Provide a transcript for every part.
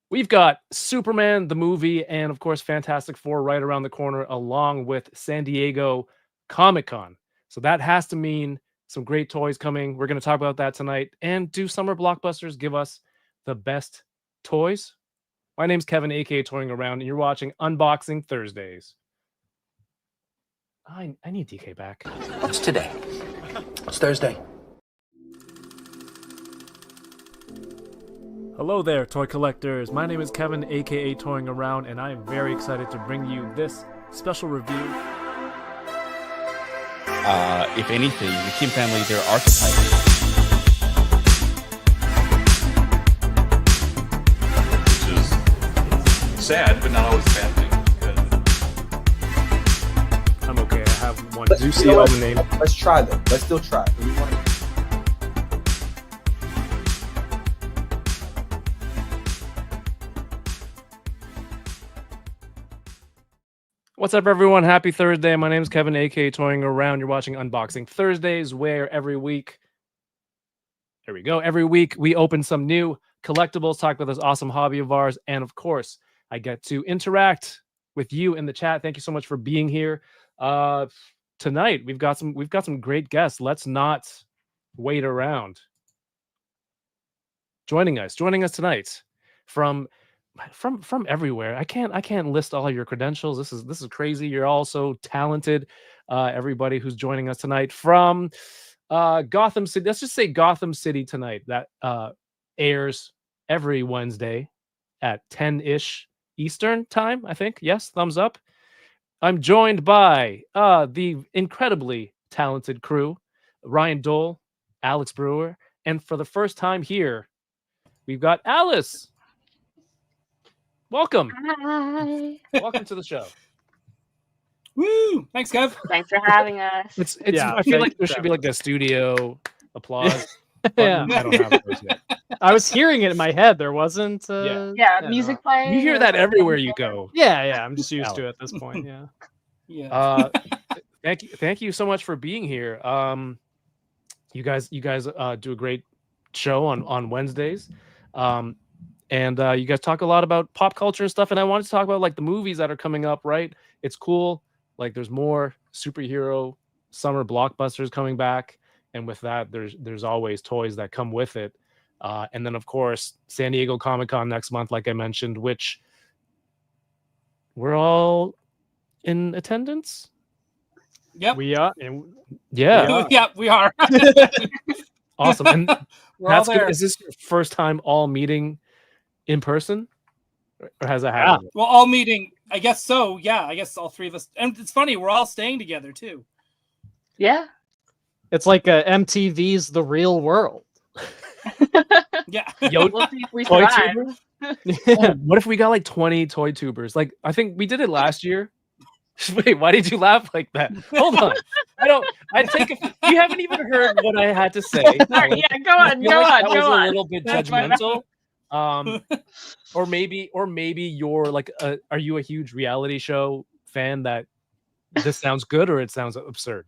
We've got Superman, the movie, and of course, Fantastic Four right around the corner, along with San Diego Comic-Con. So that has to mean some great toys coming. We're going to talk about that tonight. And do summer blockbusters give us the best toys? My name's Kevin, aka Toying Around, and you're watching Unboxing Thursdays. I need DK back. It's today. It's Thursday. Hello there, toy collectors. My name is Kevin, aka Toying Around, and I am very excited to bring you this special review. If anything, the Kim family, they're archetypes. Which is sad, but not always a bad thing. I'm okay. I have one. Do you see all the name? Let's try them. Let's still try. What's up, everyone? Happy Thursday. My name is Kevin, aka Toying Around. You're watching Unboxing Thursdays, where every week, there we go. Every week we open some new collectibles, talk about this awesome hobby of ours, and of course, I get to interact with you in the chat. Thank you so much for being here. Tonight we've got some great guests. Let's not wait around. Joining us tonight from everywhere. I can't list all your credentials. This is crazy. You're all so talented. Everybody who's joining us tonight from Gotham City. Let's just say Gotham City Tonight. That airs every Wednesday at 10-ish Eastern time, I think. Yes, thumbs up. I'm joined by the incredibly talented crew, Ryan Doell, Alex Brewer, and for the first time here, we've got Alice. Welcome. Hi. Welcome to the show. Woo! Thanks, Kev. Thanks for having us. It's Yeah, I feel thank like there you, should be like a studio applause. Yeah. I don't have those yet. I was hearing it in my head. There wasn't. Yeah, music playing. You hear that everywhere you go. Yeah. I'm just used to it at this point. Yeah. Yeah. Thank you so much for being here. You guys do a great show on Wednesdays. And you guys talk a lot about pop culture and stuff, and I wanted to talk about like the movies that are coming up, right? It's cool. Like there's more superhero summer blockbusters coming back, and with that, there's always toys that come with it. And then of course, San Diego Comic-Con next month, like I mentioned, which we're all in attendance. Yep. We are. Yeah. Yeah, we are. Awesome. And We're all that's good. there. Is this your first time all meeting in person, or has that happened? Well, all meeting. I guess so. Yeah, I guess all three of us. And it's funny, we're all staying together too. Yeah. It's like MTV's The Real World. Yeah. Yo, We'll see if we toy survive. tuber? Oh, what if we got like 20 toy tubers? Like I think we did it last year. Wait, why did you laugh like that? Hold on. You haven't even heard what I had to say. Sorry, yeah, go on, I feel go like on, that go was on. a little bit That's fine. judgmental. Or maybe you're like are you a huge reality show fan that this sounds good or it sounds absurd?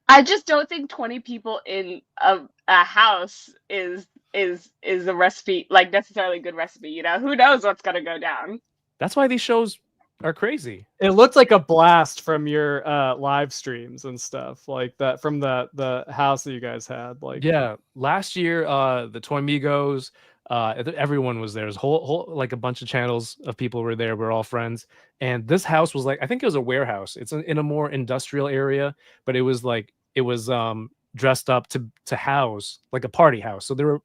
I just don't think 20 people in a house is a recipe, like necessarily a good recipe. You know, who knows what's gonna go down? That's why these shows are crazy. It looked like a blast from your live streams and stuff like that from the house that you guys had. Like Yeah, last year the Toy Migos, everyone was there. There's whole like a bunch of channels of people were there. We're all friends, and this house was like, I think it was a warehouse. It's in a more industrial area, but it was dressed up to house like a party house. So there were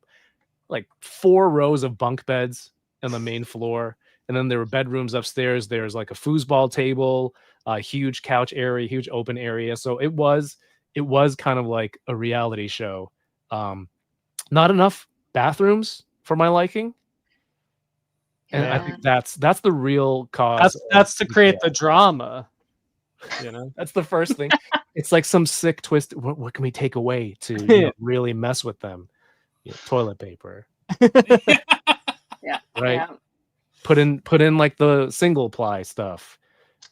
like 4 rows of bunk beds on the main floor, and then there were bedrooms upstairs. There's like a foosball table, a huge couch area, huge open area. So it was kind of like a reality show. Not enough bathrooms for my liking, and I think that's the real cause. that's to create the drama. You know, that's the first thing. It's like some sick twist. What can we take away to really mess with them? Toilet paper. Yeah. Right. Yeah. Put in like the single ply stuff,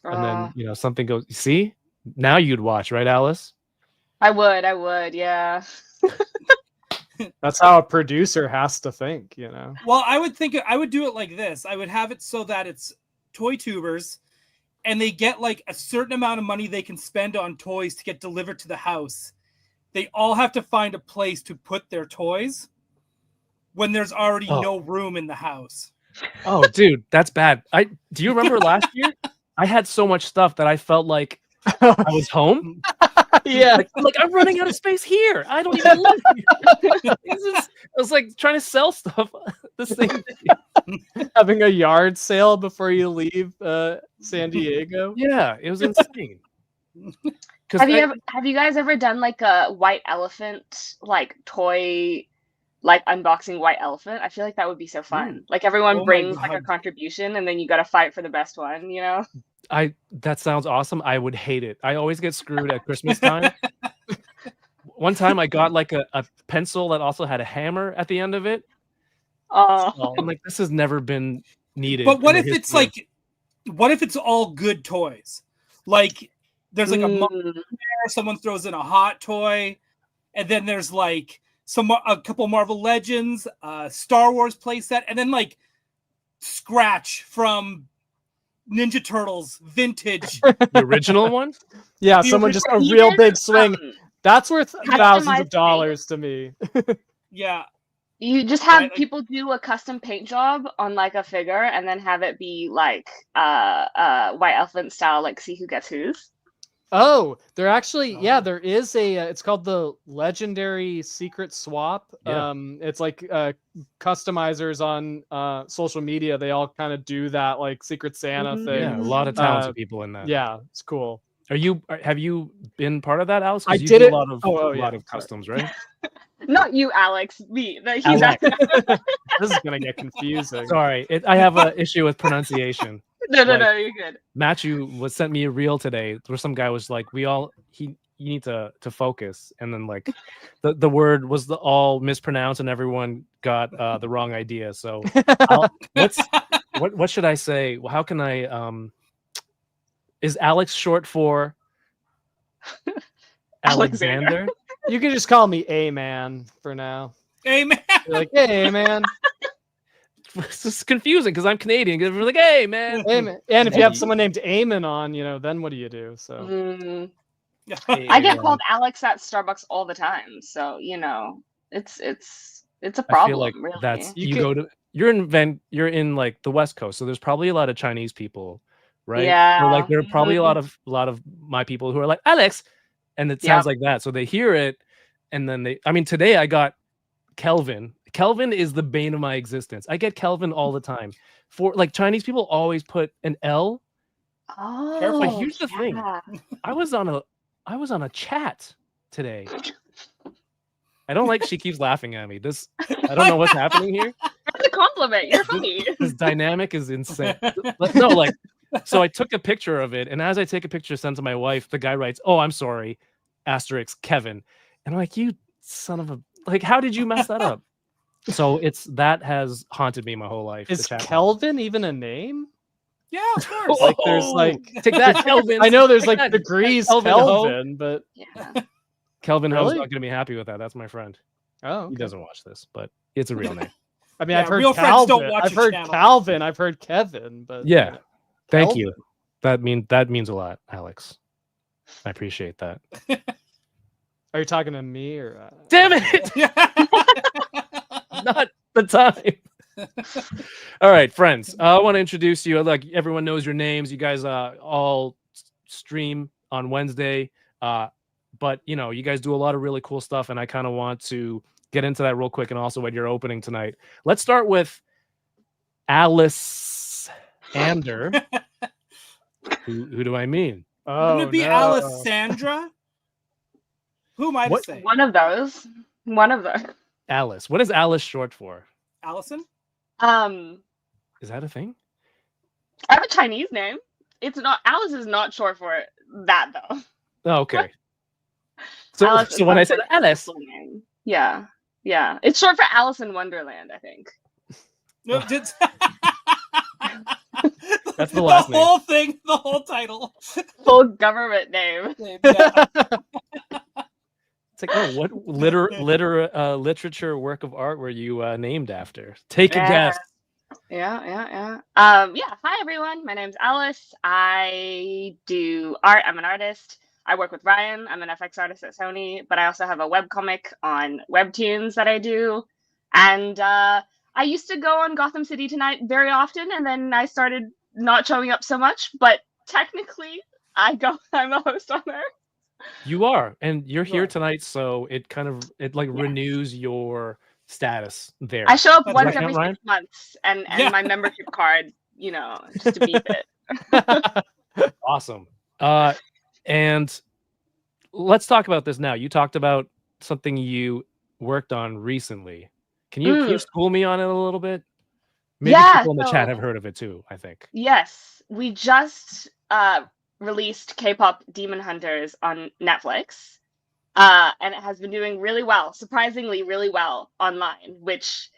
and then something goes. See, now you'd watch, right, Alice? I would, yeah. That's how a producer has to think, you know. Well, I would do it like this. I would have it so that it's toy tubers, and they get like a certain amount of money they can spend on toys to get delivered to the house. They all have to find a place to put their toys when there's already no room in the house. Oh, dude, that's bad. Do you remember last year? I had so much stuff that I felt like I was home. Yeah. Like I'm running out of space here. I don't even live here. I was like trying to sell stuff. The same day. Having a yard sale before you leave San Diego. Yeah, it was insane. Have you guys ever done like a white elephant like toy like unboxing white elephant? I feel like that would be so fun. Like everyone brings like a contribution and then you gotta fight for the best one, you know? That sounds awesome. I would hate it. I always get screwed at Christmas time. One time I got like a pencil that also had a hammer at the end of it. Oh, I'm like, this has never been needed. But what if it's like, what if it's all good toys? Like there's like someone throws in a hot toy, and then there's like a couple Marvel Legends, Star Wars playset, and then like Scratch from Ninja Turtles vintage. The original one? Yeah, someone just a real big swing. That's worth thousands of dollars to me. Yeah. You just have people do a custom paint job on like a figure and then have it be like white elephant style, like see who gets whose. Oh, there actually, there is it's called the Legendary Secret Swap. Yeah. It's like customizers on social media. They all kind of do that like Secret Santa thing. Yeah, a lot of talented people in that. Yeah, it's cool. Have you been part of that, Alice? I you did do it. a lot of customs, right? Not you, Alex. Me. This is gonna get confusing. Sorry, I have an issue with pronunciation. No, you're good. Matthew sent me a reel today where some guy was like, you need to focus, and then like the word was all mispronounced and everyone got the wrong idea. So what should I say? How can I is Alex short for Alexander? You can just call me A-Man for now. A-Man. You're like, hey, man. It's just confusing because I'm Canadian. Because we're like, hey, man. Hey, man. And if you have someone named Eamon on, then what do you do? So I get called Alex at Starbucks all the time. So it's a problem. I feel like really. that's you're in like the West Coast, so there's probably a lot of Chinese people, right? Yeah. Or like there are probably a lot of my people who are like Alex, and it sounds like that. So they hear it, and then today I got Kelvin. Kelvin is the bane of my existence. I get Kelvin all the time. For like Chinese people always put an L. Oh, but here's the thing. I was on a chat today. I don't like she keeps laughing at me. I don't know what's happening here. That's a compliment. You're funny. This dynamic is insane. No, like, so I took a picture of it, and as I take a picture sent to my wife, the guy writes, "Oh, I'm sorry, * Kevin," and I'm like, "You son of a how did you mess that up?" So that has haunted me my whole life. Is Kelvin even a name? Yeah, of course. Like there's like take that, Kelvin. I know there's like degrees Kelvin, but Kelvin Ho's not going to be happy with that. That's my friend. Oh, okay. He doesn't watch this, but it's a real name. I mean, I've heard Calvin. I've heard Calvin. I've heard Kevin, but yeah. Thank you. That means a lot, Alex. I appreciate that. Are you talking to me or? Damn it! Not the time. All right, friends. I want to introduce you. Like everyone knows your names. You guys all stream on Wednesday, but you guys do a lot of really cool stuff, and I kind of want to get into that real quick, and also what you're opening tonight. Let's start with Alice Ander. Who do I mean? Wouldn't it be Alessandra? Who am I to say? One of those. Alice. What is Alice short for? Allison? Is that a thing? I have a Chinese name. It's not. Alice is not short for that though. Oh, okay. So when I said Alice, yeah, it's short for Alice in Wonderland, I think. No, that's the last name. The whole thing, the whole title, full government name. It's what literature work of art were you named after? Take a guess. Yeah. Hi everyone. My name's Alice. I do art. I'm an artist. I work with Ryan. I'm an FX artist at Sony, but I also have a webcomic on Webtoons that I do. And I used to go on Gotham City Tonight very often, and then I started not showing up so much. But technically, I'm a host on there. You are, and you're here tonight, so it renews your status there. I show up once every 6 months, and my membership card, just to beep it. Awesome. And let's talk about this now. You talked about something you worked on recently. Can you school me on it a little bit? Maybe people in the chat have heard of it too, I think. Yes. We just released K-pop Demon Hunters on Netflix. And it has been doing really well, surprisingly really well online, which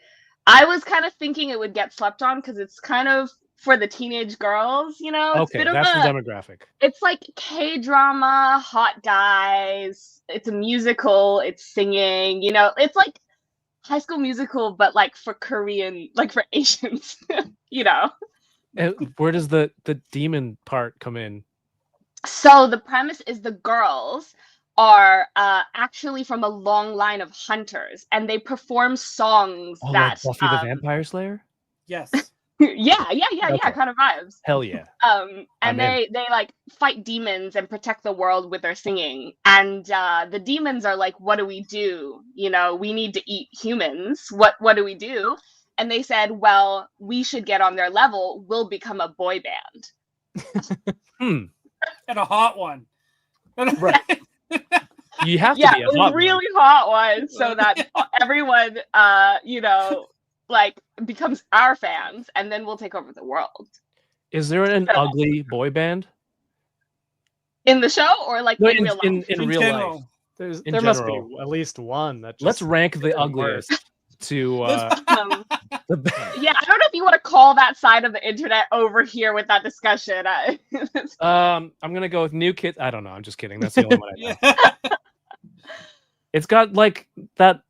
I was kind of thinking it would get slept on because it's kind of for the teenage girls, Okay, that's the demographic. It's like K-drama, hot guys. It's a musical. It's singing. It's like High School Musical, but like for Korean, like for Asians. And where does the demon part come in? So the premise is the girls are actually from a long line of hunters, and they perform songs that like Buffy the Vampire Slayer. Yes. Yeah, kind of vibes. Hell yeah. And they like fight demons and protect the world with their singing. And the demons are like, what do we do? We need to eat humans. What do we do? And they said, well, we should get on their level. We'll become a boy band. And a hot one. Right. You have to be a hot really hot one, so that everyone, like becomes our fans, and then we'll take over the world. Is there an ugly boy band in the show, or like in real life? In real life, there must be at least one. Let's rank the ugliest to. I don't know if you want to call that side of the internet over here with that discussion. I'm gonna go with New Kids. I don't know. I'm just kidding. That's the only one I know. It's got like that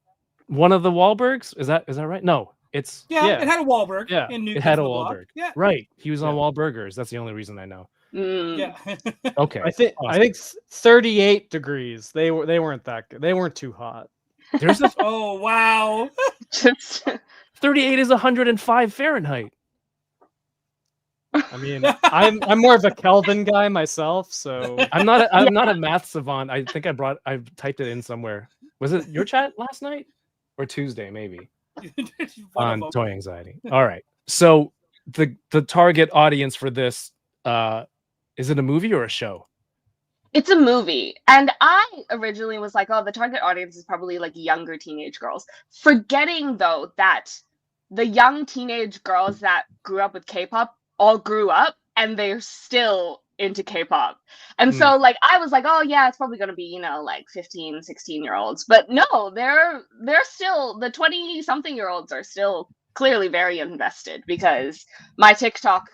one of the Wahlbergs. Is that right? No, it's it had a Wahlberg. Yeah, in New it Kids had a on the Block. Wahlberg. Yeah, right. He was on Wahlburgers. That's the only reason I know. Yeah. Okay. I think 38 degrees. They weren't that good. They weren't too hot. There's a oh wow. 38 is 105 Fahrenheit. I mean, I'm more of a Kelvin guy myself, so I'm not a math savant. I think I typed it in somewhere. Was it your chat last night or Tuesday maybe? On Toy Anxiety. All right. So the target audience for this, is it a movie or a show? It's a movie. And I originally was like, oh, the target audience is probably like younger teenage girls. Forgetting though that the young teenage girls that grew up with K-pop all grew up and they're still into K-pop. And so like I was like, oh yeah, it's probably going to be, like 15, 16-year-olds. But no, they're still, the 20-something-year-olds are still clearly very invested, because my TikTok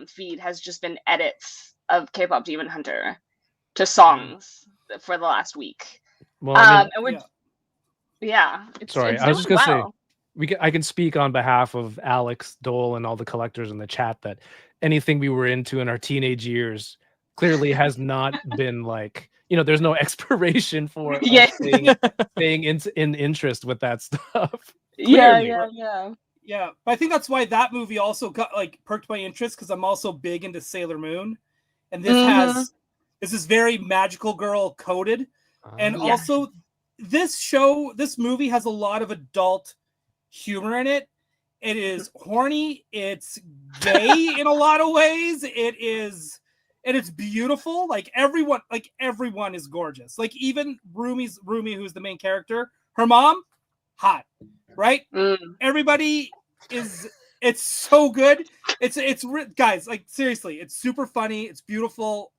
feed has just been edits of K-pop Demon Hunter to songs for the last week. Well, I mean, and we're sorry, I was just gonna say I can speak on behalf of Alex, Doell, and all the collectors in the chat that anything we were into in our teenage years clearly has not been like, there's no expiration for staying in interest with that stuff. Yeah. But I think that's why that movie also got like perked my interest, because I'm also big into Sailor Moon, and this is very magical girl coded, and also this movie has a lot of adult humor in it. It is horny, it's gay in a lot of ways. It is, and it's beautiful. Like everyone is gorgeous. Like even Rumi, who's the main character, her mom, hot, right? Everybody is. It's so good. It's guys, like seriously, it's super funny. It's beautiful.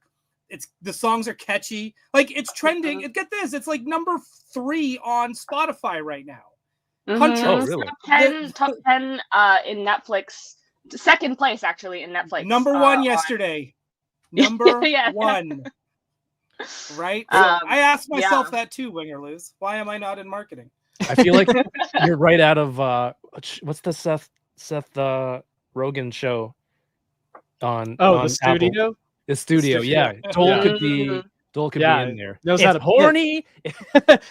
The songs are catchy. Like it's trending. Get this, it's like number 3 on Spotify right now. Hunters. Oh, really? Top 10 in Netflix. Second place actually in Netflix. Number 1 yesterday. Number 1. Right? Um, I asked myself yeah. that too, win or lose. Why am I not in marketing? I feel like you're right out of what's the Seth Rogen show on the Apple? studio. The studio, yeah. Yeah. Doell could be Yeah, in there. knows It's how to horny.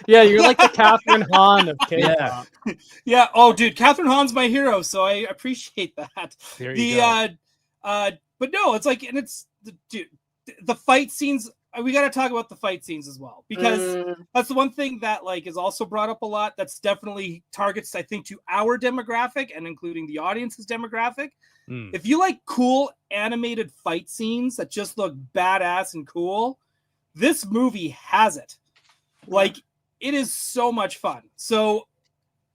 Yeah, you're like the Catherine Hahn of K-pop. Yeah. Oh, dude, Catherine Hahn's my hero, so I appreciate that. There you go. But no, it's like, and it's dude, the fight scenes. We got to talk about the fight scenes as well, because that's the one thing that like is also brought up a lot. That's definitely targets, I think, to our demographic and including the audience's demographic. If you like cool animated fight scenes that just look badass and cool, this movie has it. Like, it is so much fun. So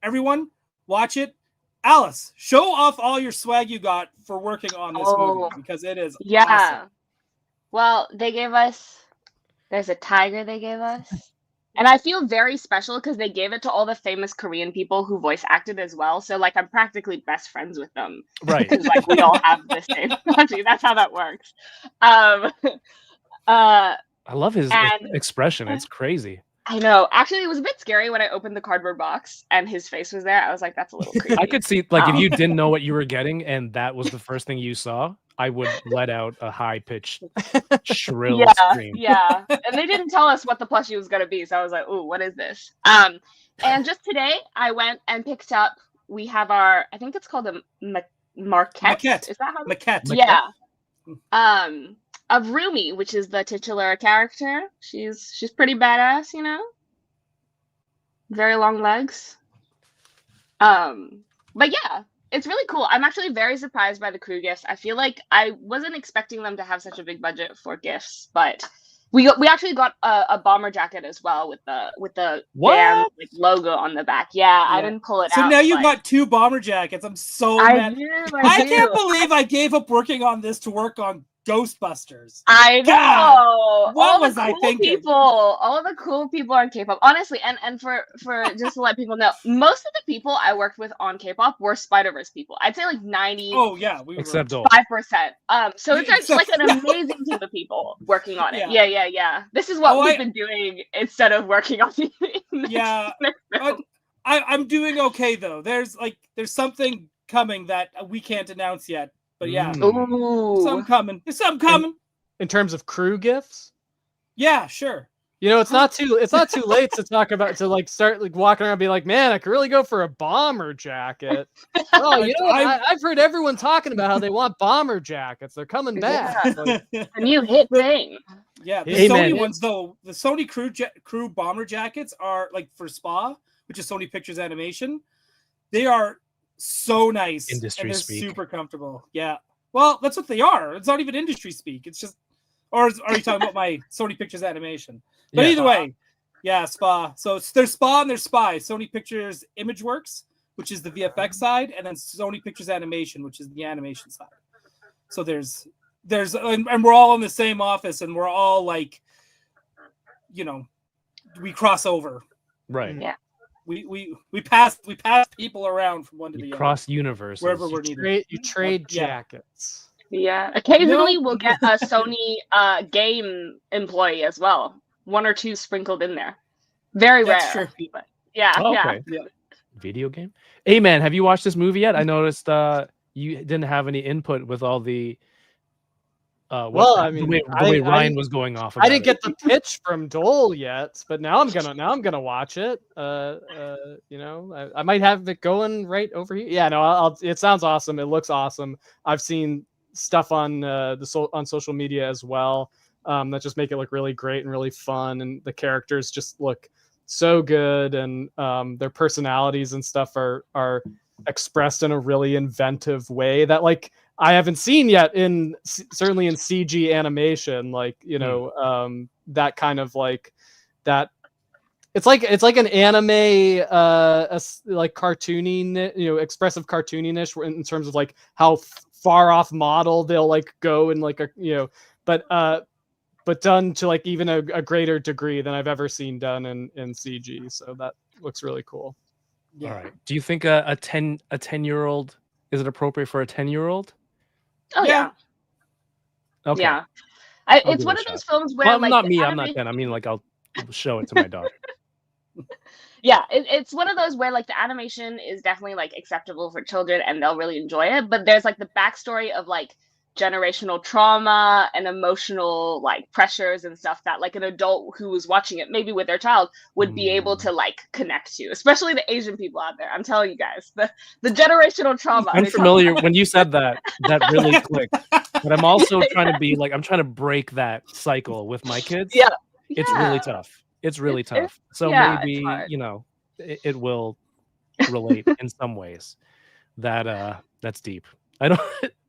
everyone, watch it. Alice, show off all your swag you got for working on this movie, because it is awesome. Well, they gave us, there's a tiger they gave us. And I feel very special because they gave it to all the famous Korean people who voice acted as well. So like I'm practically best friends with them. Right. Because like we all have the same. Actually, that's how that works. I love his expression. It's crazy. I know. Actually, it was a bit scary when I opened the cardboard box and his face was there. I was like, that's a little creepy. I could see, like, if you didn't know what you were getting and that was the first thing you saw, I would let out a high-pitched, shrill scream. Yeah. And they didn't tell us what the plushie was going to be. So I was like, ooh, what is this? And just today, I went and picked up, we have our, I think it's called a maquette. Is that how? Maquette. Yeah. Of Rumi, which is the titular character. She's pretty badass, you know? Very long legs. But yeah, it's really cool. I'm actually very surprised by the crew gifts. I feel like I wasn't expecting them to have such a big budget for gifts, but we actually got a bomber jacket as well with the band, like, logo on the back. Yeah, I didn't pull it out. So now you got 2 bomber jackets. I'm so mad. I can't believe I gave up working on this to work on Ghostbusters. I know. God, what all was the I cool thinking? People, all the cool people on K-pop. Honestly, and for just to let people know, most of the people I worked with on K-pop were Spider-Verse people. I'd say like 90. Oh yeah, except Doell. 5%. So it's like an amazing team of people working on it. Yeah. This is what we've been doing instead of working on the I'm doing okay though. There's something coming that we can't announce yet. But yeah, some coming. There's some coming. In terms of crew gifts? Yeah, sure. You know, it's not too late to talk about, to like start like walking around and be like, man, I could really go for a bomber jacket. Oh, you know, I've heard everyone talking about how they want bomber jackets. They're coming back. Like, a new hit thing. Yeah, the Sony ones though, the Sony crew bomber jackets are like for Spa, which is Sony Pictures Animation. They are so nice. Industry and they're speak. Super comfortable. Yeah. Well, that's what they are. It's not even industry speak. It's just, or are you talking about my Sony Pictures Animation? But either way, yeah, Spa. So there's Spa and there's Spy. Sony Pictures ImageWorks, which is the VFX side, and then Sony Pictures Animation, which is the animation side. So there's, and we're all in the same office, and we're all like, you know, we cross over. Right. Yeah. We pass people around from one to the other. Cross universes. Wherever we're needed. you trade jackets. Yeah. Occasionally we'll get a Sony game employee as well. 1 or 2 sprinkled in there. Very rare. True. But yeah. Video game. Hey man, have you watched this movie yet? I noticed you didn't have any input with all the the way Ryan was going off. I didn't get the pitch from Doell yet, but now I'm gonna watch it. You know, I might have it going right over here. Yeah, no, it sounds awesome. It looks awesome. I've seen stuff on on social media as well that just make it look really great and really fun, and the characters just look so good, and their personalities and stuff are expressed in a really inventive way that like I haven't seen yet certainly in CG animation, like, you know, that kind of like that. It's like an anime, like cartoony, you know, expressive cartooniness in terms of like how far off model they'll like go and like a, you know, but done to like even a greater degree than I've ever seen done in CG. So that looks really cool. Yeah. All right. Do you think a 10-year-old, is it appropriate for a 10-year-old? Oh yeah. Okay. Yeah. I'll It's give one it of a those shot. films where Well, like not the me. I'm not animation. done. I mean, like I'll show it to my daughter. Yeah, it's one of those where like the animation is definitely like acceptable for children and they'll really enjoy it, but there's like the backstory of like generational trauma and emotional like pressures and stuff that like an adult who was watching it maybe with their child would be able to like connect to, especially the Asian people out there. I'm telling you guys, the generational trauma. I'm they talk familiar. about. When you said that, that really clicked. But I'm also trying to be like, I'm trying to break that cycle with my kids. Yeah, It's really tough. It's really tough. So yeah, it's maybe, hard. you know, it will relate in some ways. That's deep. I don't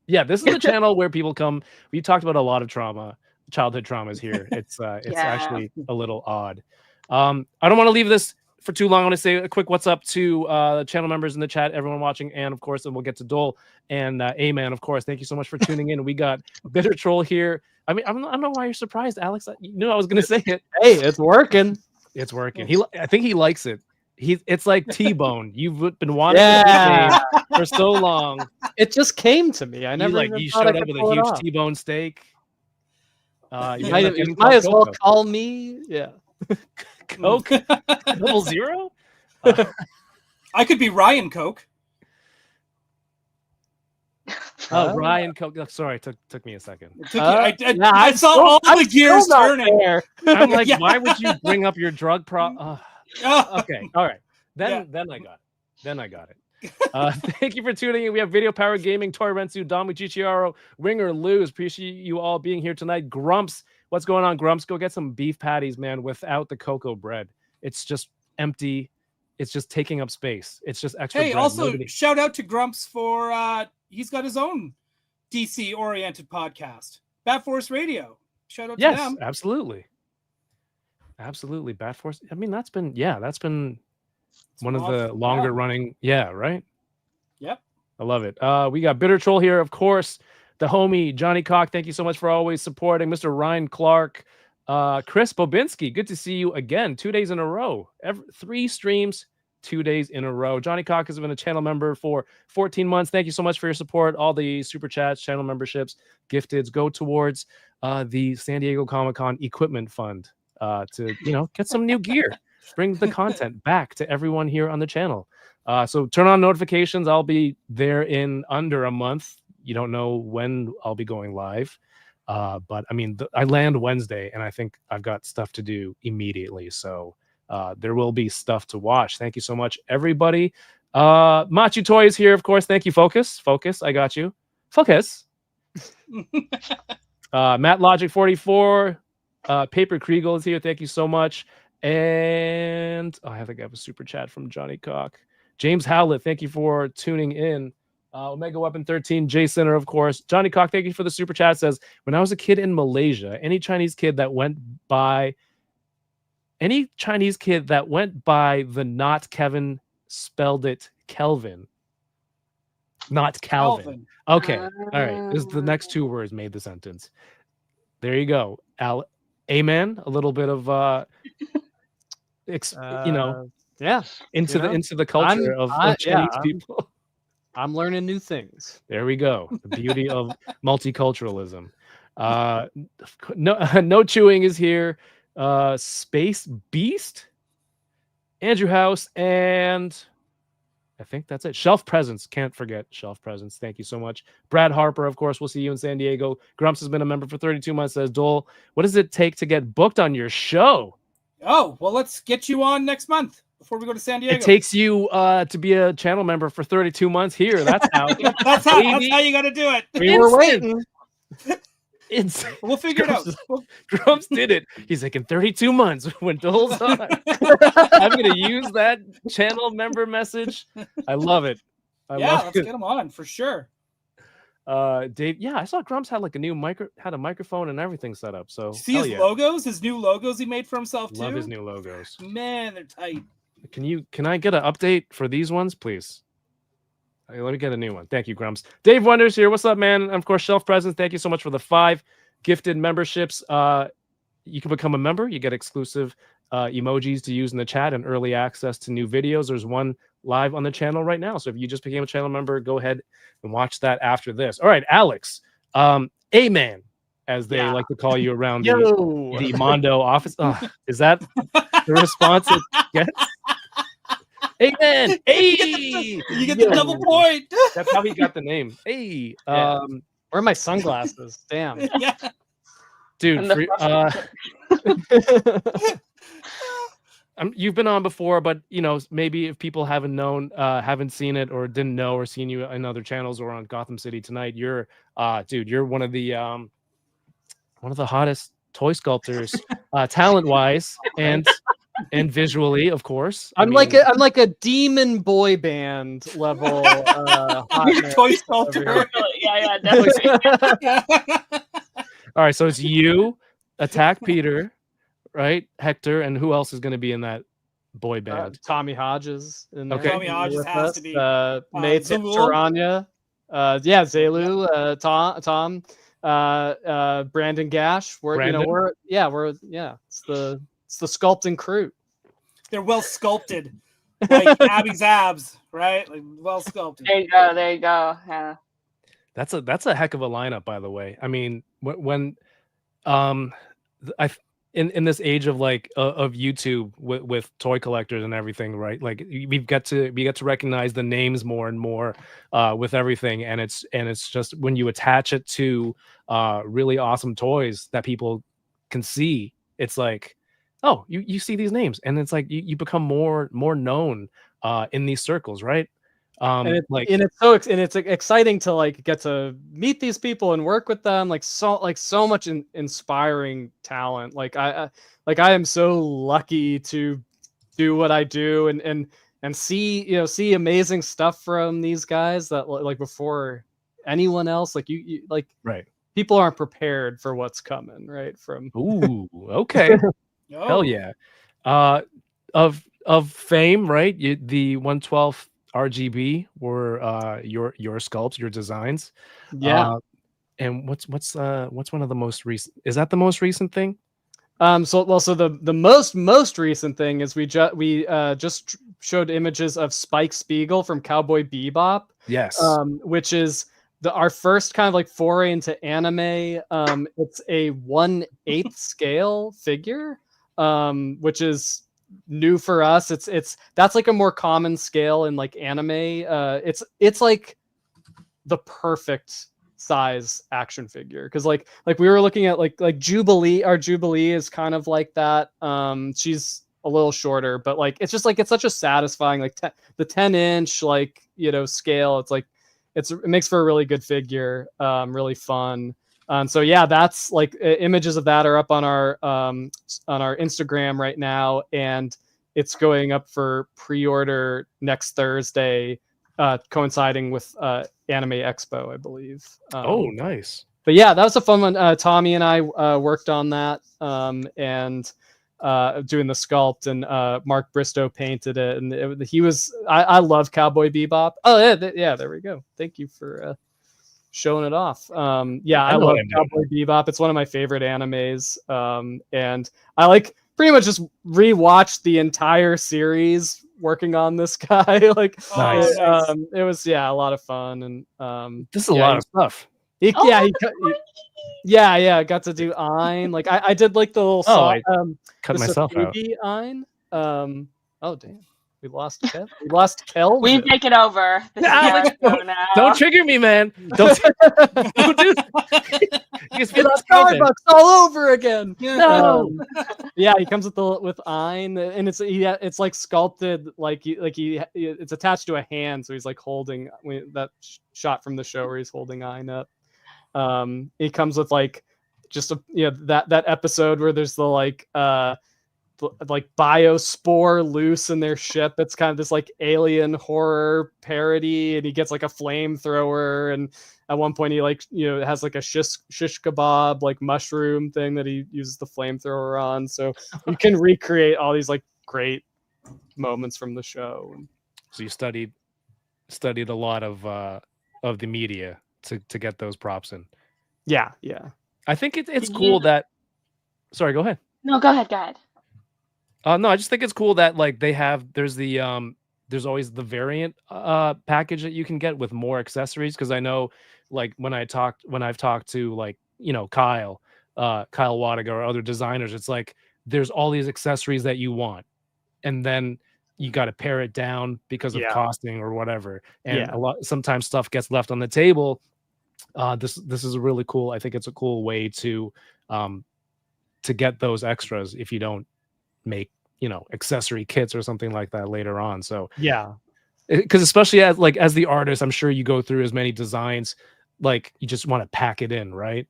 yeah, this is a channel where people come. We talked about a lot of trauma, childhood traumas here. It's Yeah. actually a little odd. I don't want to leave this for too long. I want to say a quick what's up to channel members in the chat, everyone watching, and of course, and we'll get to Doell and Amen, of course. Thank you so much for tuning in. We got Bitter Troll here. I mean, I don't know why you're surprised, Alex. You knew I was going to say it. Hey, it's working. It's working. I think he likes it. It's like T-Bone. You've been wanting this name for so long. It just came to me. I never you showed up with a huge T-bone steak. You might as well call me. Yeah. Coke 00. I could be Ryan Coke. Ryan Coke. Oh, sorry, took me a second. I saw all the gears turning. I'm like, why would you bring up your drug okay, all right. Then I got it. Thank you for tuning in. We have Video Power Gaming, Tori Rensu, Domi Chichiaro, Ringer Luz. Appreciate you all being here tonight. Grumps, what's going on, Grumps? Go get some beef patties, man, without the cocoa bread. It's just empty. It's just taking up space. It's just extra bread. Also shout out to Grumps for he's got his own DC oriented podcast, Bat Force Radio. Shout out to them. Absolutely. Bat Force. I mean, that's been one of the longer running. Yeah, right. Yep. I love it. We got Bitter Troll here, of course. The homie Johnny Cock. Thank you so much for always supporting. Mr. Ryan Clark, Chris Bobinski. Good to see you again. 2 days in a row. 3 streams, 2 days in a row. Johnny Cock has been a channel member for 14 months. Thank you so much for your support. All the super chats, channel memberships, gifteds go towards the San Diego Comic-Con equipment fund to get some new gear. Bring the content back to everyone here on the channel. So turn on notifications. I'll be there in under a month. You don't know when I'll be going live. But I mean, I land Wednesday and I think I've got stuff to do immediately. So there will be stuff to watch. Thank you so much, everybody. Machu Toys here, of course. Thank you, Focus. I got you. Focus. Matt Logic 44. Paper Kriegel is here. Thank you so much. And I think I have a super chat from Johnny Cock. James Howlett, thank you for tuning in. Omega Weapon 13, Jay Center, of course. Johnny Cock, thank you for the super chat. Says, when I was a kid in Malaysia, any Chinese kid that went by the not Kevin spelled it Kelvin. Not Calvin. Okay. All right. This is the next 2 words made the sentence. There you go. Amen. A little bit of into the culture of Chinese people. I'm learning new things. There we go. The beauty of multiculturalism. No chewing is here. Space Beast, Andrew House, and I think that's it. Shelf Presence. Can't forget Shelf Presence. Thank you so much. Brad Harper, of course. We'll see you in San Diego. Grumps has been a member for 32 months. Says, Doell, what does it take to get booked on your show? Oh, well, let's get you on next month before we go to San Diego. It takes you to be a channel member for 32 months here. That's how. that's how you got to do it. We were waiting. Insane. We'll figure it out. Grumps did it. He's like, in 32 months when Doell's on, I'm going to use that channel member message. I love it. Let's get him on for sure. Dave, I saw Grumps had like a microphone and everything set up. So see his logos, his new logos he made for himself too. Love his new logos. Man, they're tight. Can I get an update for these ones, please? Let me get a new one. Thank you, Grumps. Dave Wonders here. What's up, man? And of course, Shelf Presence. Thank you so much for the 5 gifted memberships. You can become a member. You get exclusive emojis to use in the chat and early access to new videos. There's one live on the channel right now. So if you just became a channel member, go ahead and watch that after this. All right, Alex. Amen. as they Yeah. like to call you around Yo. the Mondo office. Is that the response it gets? Amen. Hey, You get the double point. that's how he got the name. Hey, Yeah. Where are my sunglasses? Damn. Yeah. dude, And the you've been on before, but maybe if people haven't seen it or didn't know or seen you in other channels or on Gotham City Tonight, you're one of the hottest toy sculptors, talent wise and visually, of course. I'm like a demon boy band level hotness Toy over sculptor. here. yeah, definitely. All right, so it's you, Attack Peter, right? Hector, and who else is going to be in that boy band? Tommy Hodges in there. Okay. Tommy Hodges with has us. to be. Nate Zulu. Taranya. Yeah, Zelu, Tom, Brandon Gash. Brandon? It's the sculpting crew. They're well sculpted, like Abby's abs, right? Like well sculpted. There you go. There you go. Yeah. That's a heck of a lineup, by the way. I mean, when in this age of of YouTube with toy collectors and everything, right? Like we get to recognize the names more and more with everything, and it's just when you attach it to really awesome toys that people can see, it's like, oh, you see these names, and it's like you become more known in these circles, right? And it's exciting to get to meet these people and work with them. So much inspiring talent. I am so lucky to do what I do and see amazing stuff from these guys that before anyone else. Right. People aren't prepared for what's coming, right? Ooh, okay. Oh. Hell yeah. Of fame, right? The 112th RGB were your sculpts, your designs. Yeah. And what's one of the most recent? Is that the most recent thing? So the most recent thing is we just showed images of Spike Spiegel from Cowboy Bebop. Yes. Which is our first kind of foray into anime. It's a 1/8 scale figure, which is new for us. That's a more common scale in anime. It's like the perfect size action figure, because we were looking at Jubilee. Our Jubilee is kind of like that. She's a little shorter, but it's just it's such a satisfying the 10-inch scale. It makes for a really good figure, really fun. So yeah, that's images of that are up on our Instagram right now, and it's going up for pre-order next Thursday, coinciding with Anime Expo, I believe. Oh, nice. But yeah, that was a fun one. Tommy and I worked on that, and doing the sculpt, and Mark Bristow painted it, and I love Cowboy Bebop. Oh yeah, there we go. Thank you for showing it off. I love Cowboy Bebop. It's one of my favorite animes, and I pretty much just rewatched the entire series working on this guy. Nice. It was a lot of fun, and this is a lot of stuff. I got to do Ein. I did the little I cut the myself out. Ein. Oh damn. We lost Kel. We lost Kel. We take it over. This is our show now. Don't trigger me, man. Don't do that. It's Starbucks all over again. No. Yeah, he comes with Ein, and it's sculpted it's attached to a hand, so he's holding that shot from the show where he's holding Ein up. He comes with just that episode where there's the biospore loose in their ship. It's kind of this alien horror parody, and he gets a flamethrower, and at one point he has a shish kebab mushroom thing that he uses the flamethrower on. So you can recreate all these great moments from the show. So you studied a lot of the media to get those props in. Yeah. I think it's cool that. Sorry, go ahead. No, go ahead. No, I just think it's cool that there's always the variant package that you can get with more accessories, because I know when I've talked to Kyle Wadiga or other designers, it's like there's all these accessories that you want, and then you got to pare it down because of costing or whatever, and sometimes stuff gets left on the table. This is a really cool. I think it's a cool way to get those extras if you don't make accessory kits or something like that later on. So because especially as the artist, I'm sure you go through as many designs, like you just want to pack it in, right?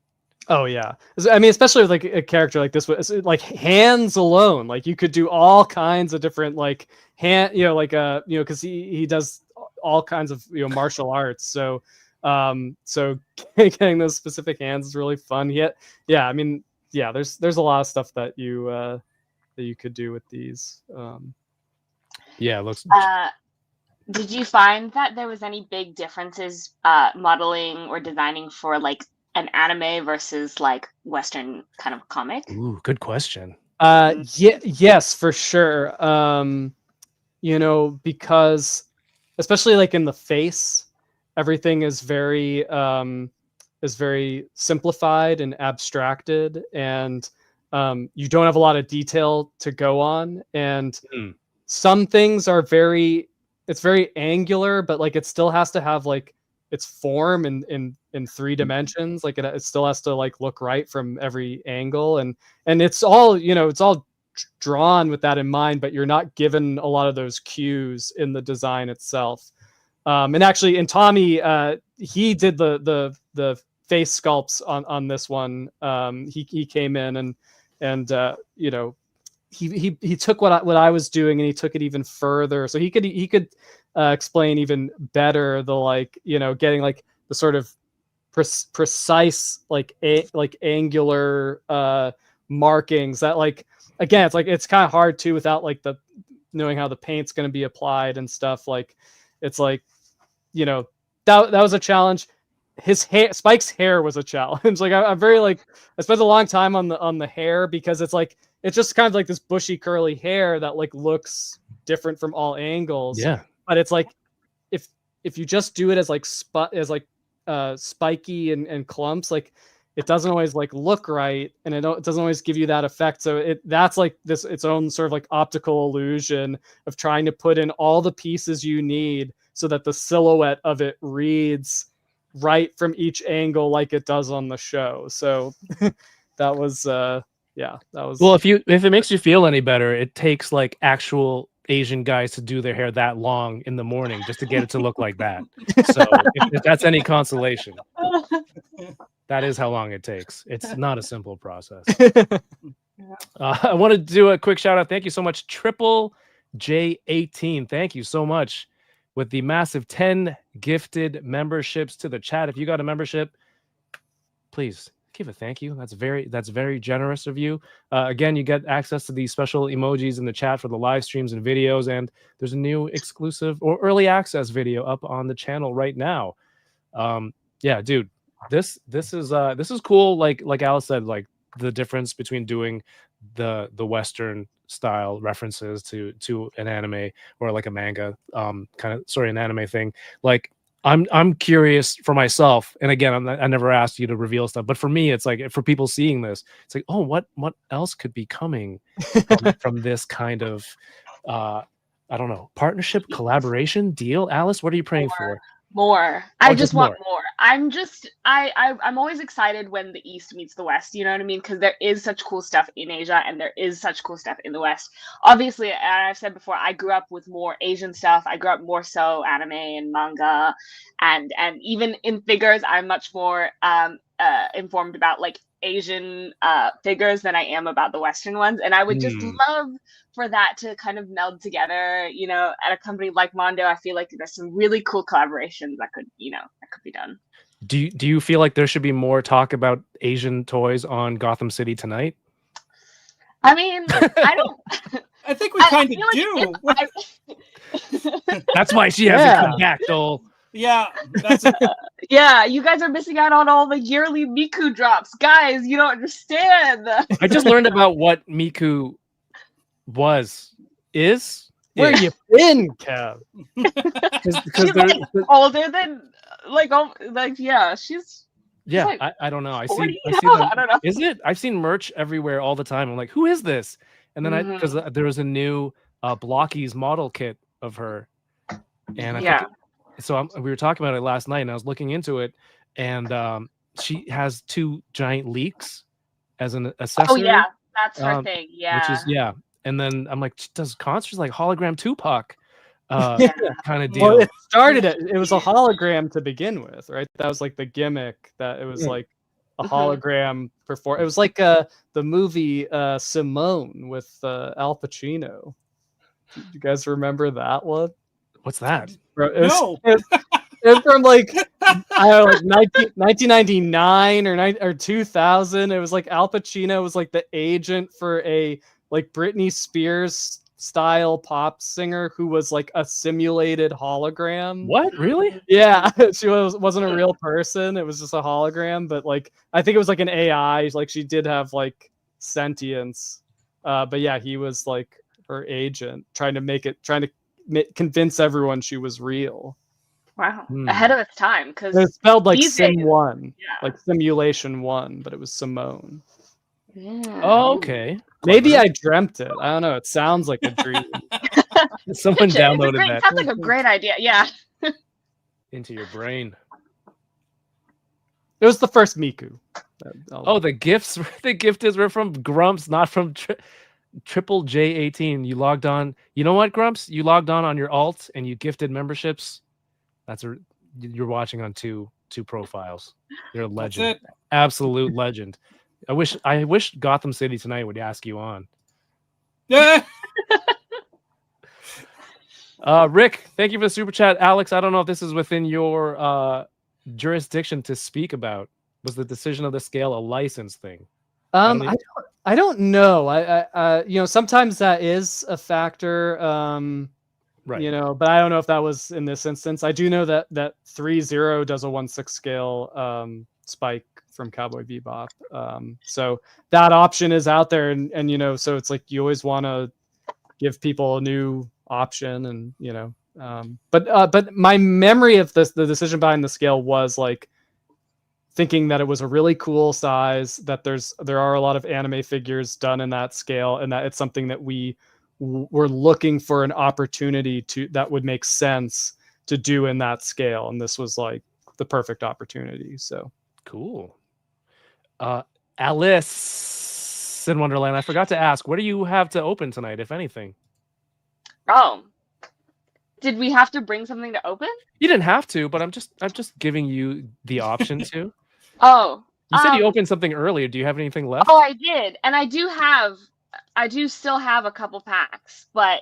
Oh yeah, I mean, especially with like a character like this, like hands alone, like you could do all kinds of different like hand, because he does all kinds of martial arts. So so getting those specific hands is really fun. I mean, there's a lot of stuff that you could do with these. It looks. Did you find that there was any big differences modeling or designing for like an anime versus like Western kind of comic? Ooh, good question. Yes, for sure. Because especially like in the face, everything is very simplified and abstracted, and you don't have a lot of detail to go on, and some things are very angular, but like it still has to have like its form in 3 dimensions. Like it still has to like look right from every angle, and it's all it's all drawn with that in mind, but you're not given a lot of those cues in the design itself. And actually in Tommy, he did the face sculpts on this one. He came in and he took what I was doing, and he took it even further. So he could explain even better the getting like the sort of precise like angular markings that like, again, it's kind of hard too without like the knowing how the paint's going to be applied and stuff. Like it's like that was a challenge. Spike's hair was a challenge. Like I'm very I spent a long time on the hair, because it's just kind of like this bushy curly hair that like looks different from all angles. Yeah. But it's like if you just do it as like spiky and clumps, like it doesn't always like look right, and it doesn't always give you that effect. So that's like its own sort of like optical illusion of trying to put in all the pieces you need so that the silhouette of it reads right from each angle like it does on the show. So that was that was well. If it makes you feel any better, it takes like actual Asian guys to do their hair that long in the morning just to get it to look like that. So if that's any consolation, that is how long it takes. It's not a simple process. I want to do a quick shout out. Thank you so much, Triple J18. Thank you so much with the massive 10 gifted memberships to the chat. If you got a membership, please give a thank you. That's very generous of you. Again, you get access to these special emojis in the chat for the live streams and videos, and there's a new exclusive or early access video up on the channel right now. Dude, this is cool. Like Alice said, like the difference between doing the Western style references to an anime or like a manga an anime thing. Like I'm curious for myself, and again, I never asked you to reveal stuff, but for me, it's like for people seeing this, it's like, oh, what else could be coming from this kind of I don't know, partnership, collaboration, deal? Alice, what are you praying for? More. I just want more. I'm always excited when the East meets the West, you know what I mean? Because there is such cool stuff in Asia, and there is such cool stuff in the West. Obviously, and I've said before, I grew up with more Asian stuff. I grew up more so anime and manga, and even in figures, I'm much more informed about like Asian figures than I am about the Western ones. And I would just love for that to kind of meld together, at a company like Mondo. I feel like there's some really cool collaborations that could be done. Do you feel like there should be more talk about Asian toys on Gotham City Tonight? I mean, I don't. I think we kind of do. That's why she hasn't come back, Doell. Yeah, yeah, you guys are missing out on all the yearly Miku drops, guys. You don't understand. I just learned about what Miku is. Where you been, Kev? She's like older than she's Yeah, like, I don't know. I 40? see No, them. I don't know. Is it? I've seen merch everywhere all the time. I'm like, who is this? And then because there was a new Blockies model kit of her, and I think so. We were talking about it last night, and I was looking into it, and she has 2 giant leaks as an accessory. Oh yeah, that's her thing. Yeah, which is And then I'm like, she does concerts like hologram Tupac. Kind of deal. Well, it was a hologram to begin with, right? That was like the gimmick, that it was like a hologram perform. It was like the movie Simone with Al Pacino. Do you guys remember that one? What's that? No. It's from like, I don't know, like 1999 or 2000. It was like Al Pacino was like the agent for a like Britney Spears style pop singer who was like a simulated hologram. What? Really? Yeah, she wasn't a real person. It was just a hologram, but like I think it was like an AI. Like she did have like sentience. But yeah, he was like her agent, trying to convince everyone she was real. Wow, ahead of its time, because it spelled like Sim days, 1, like Simulation 1, but it was Simone. Yeah. Oh, okay. Maybe I dreamt it. I don't know. It sounds like a dream. Someone downloaded that. Sounds like a great idea. Yeah. Into your brain. It was the first Miku. Oh, the gifts. The gifters were from Grumps, not from Triple J18. You logged on. You know what, Grumps? You logged on your alt and you gifted memberships. You're watching on two profiles. You're a legend. Absolute legend. I wish Gotham City Tonight would ask you on. Yeah. Rick, thank you for the super chat. Alex, I don't know if this is within your jurisdiction to speak about. Was the decision of the scale a license thing? I don't know. I sometimes that is a factor. Right. But I don't know if that was in this instance. I do know that 3-0 does a 1/6 scale spike from Cowboy Bebop. So that option is out there, and so it's like you always want to give people a new option, and but my memory of the decision behind the scale was like thinking that it was a really cool size, that there are a lot of anime figures done in that scale, and that it's something that we're looking for an opportunity that would make sense to do in that scale, and this was like the perfect opportunity. So cool. Alice in Wonderland, I forgot to ask, what do you have to open tonight, if anything? Oh, did we have to bring something to open? You didn't have to, but I'm just giving you the option to. Oh, you said you opened something earlier. Do you have anything left? Oh, I did, and I do still have a couple packs, but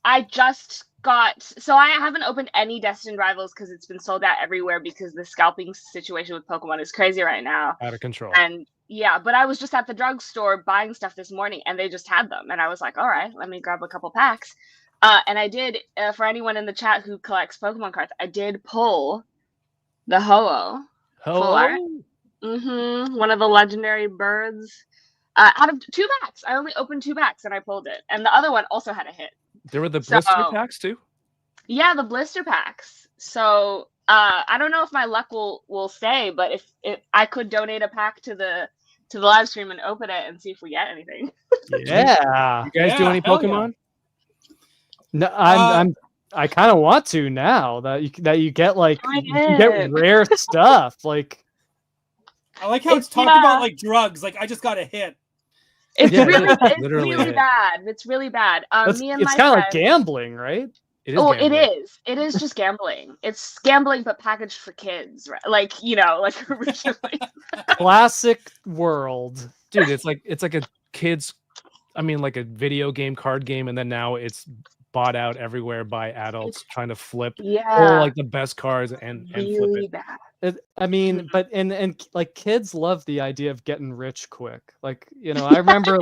I just got, so I haven't opened any Destined Rivals because it's been sold out everywhere because the scalping situation with Pokemon is crazy right now. Out of control. And yeah, but I was just at the drugstore buying stuff this morning and they just had them. And I was like, all right, let me grab a couple packs. And I did, for anyone in the chat who collects Pokemon cards, I did pull the Ho-Oh. One of the legendary birds. Out of 2 packs. I only opened 2 packs and I pulled it. And the other one also had a hit. There were the blister packs too? Yeah, the blister packs. So I don't know if my luck will stay, but if I could donate a pack to the live stream and open it and see if we get anything. Yeah. You guys do any Pokemon? No, I kind of want to now that you get like you get rare stuff. Like I like how it's talked about like drugs. Like I just got a hit. It's really bad. It's really bad. Me and it's kind of like gambling, right? It is. It is just gambling. It's gambling, but packaged for kids, right? Like like originally. Classic world, dude. It's like a kids. I mean, like a video game, card game, and then now it's bought out everywhere by adults trying to flip all like the best cards and really flip it. Bad. I mean, but and like kids love the idea of getting rich quick. Like, I remember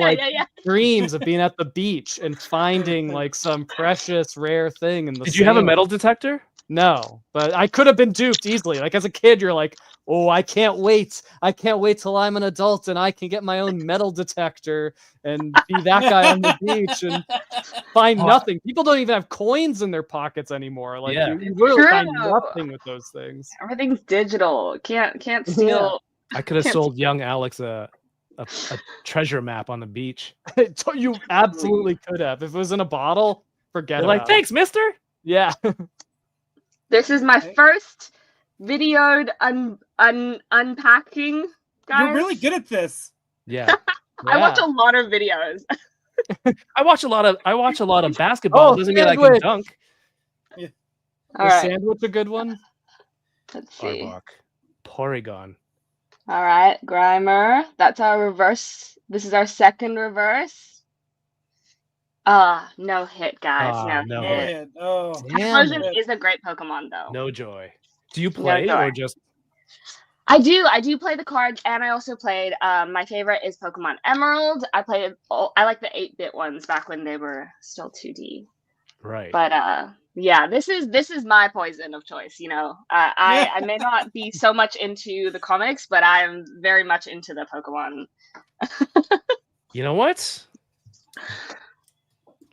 dreams of being at the beach and finding like some precious rare thing in the Did you have a metal detector? No, but I could have been duped easily. Like as a kid, you're like, oh, I can't wait. I can't wait till I'm an adult and I can get my own metal detector and be that guy on the beach and find nothing. People don't even have coins in their pockets anymore. Like you really find nothing with those things. Everything's digital. Can't steal. I could have sold young Alex a treasure map on the beach. You absolutely could have. If it was in a bottle, forget it. Like, thanks, mister. Yeah. This is my first videoed unpacking. Guys. You're really good at this. Yeah. I watch a lot of videos. I watch a lot of basketball. Doesn't mean I can dunk. Yeah. All right. Sandwich a good one? Let's see. Porygon. All right, Grimer. That's our reverse. This is our second reverse. No hit, guys. No hit. Oh, This version is a great Pokemon, though. No joy. Do you play or just? I do play the cards, and I also played. My favorite is Pokemon Emerald. I like the 8-bit ones back when they were still 2D. Right. But yeah, this is my poison of choice. You know, I may not be so much into the comics, but I am very much into the Pokemon. You know what?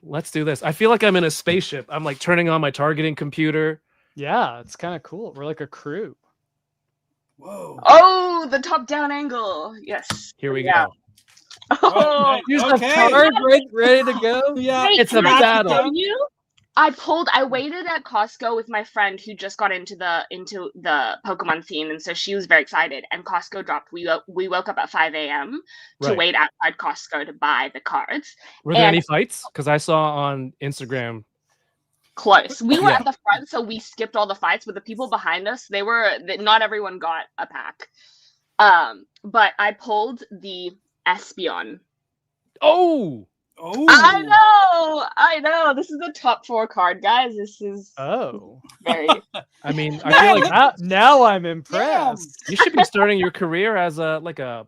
Let's do this. I feel like I'm in a spaceship. I'm like turning on my targeting computer. Yeah, it's kind of cool. We're like a crew. Whoa. Oh, the top-down angle. Yes. Here we go. Oh, Use the card ready to go. Yeah, it's a battle. I waited at Costco with my friend who just got into the Pokemon scene, and so she was very excited. And Costco dropped. We woke up at 5 a.m. to wait outside Costco to buy the cards. Were there any fights? Because I saw on Instagram. Close. We were at the front, so we skipped all the fights. But the people behind us, not everyone got a pack. But I pulled the Espeon. Oh. I know. This is a top 4 card, guys. This is very. I mean, I feel like now I'm impressed. You should be starting your career as a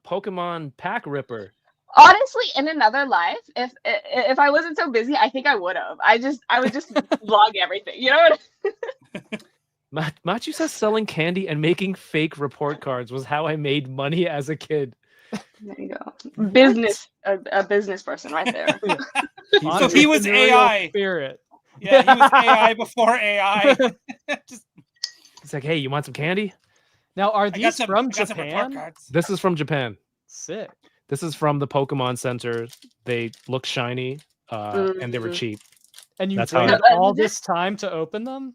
Pokemon pack ripper. Honestly, in another life, if I wasn't so busy, I think I would have. I would just vlog everything. You know what? Machu says selling candy and making fake report cards was how I made money as a kid. There you go. Business, a business person right there. So he was AI. Spirit. Yeah, he was AI before AI. It's like, hey, you want some candy? Now, are these from Japan? This is from Japan. Sick. This is from the Pokemon Center. They look shiny, and they were cheap. And you waited all this time to open them?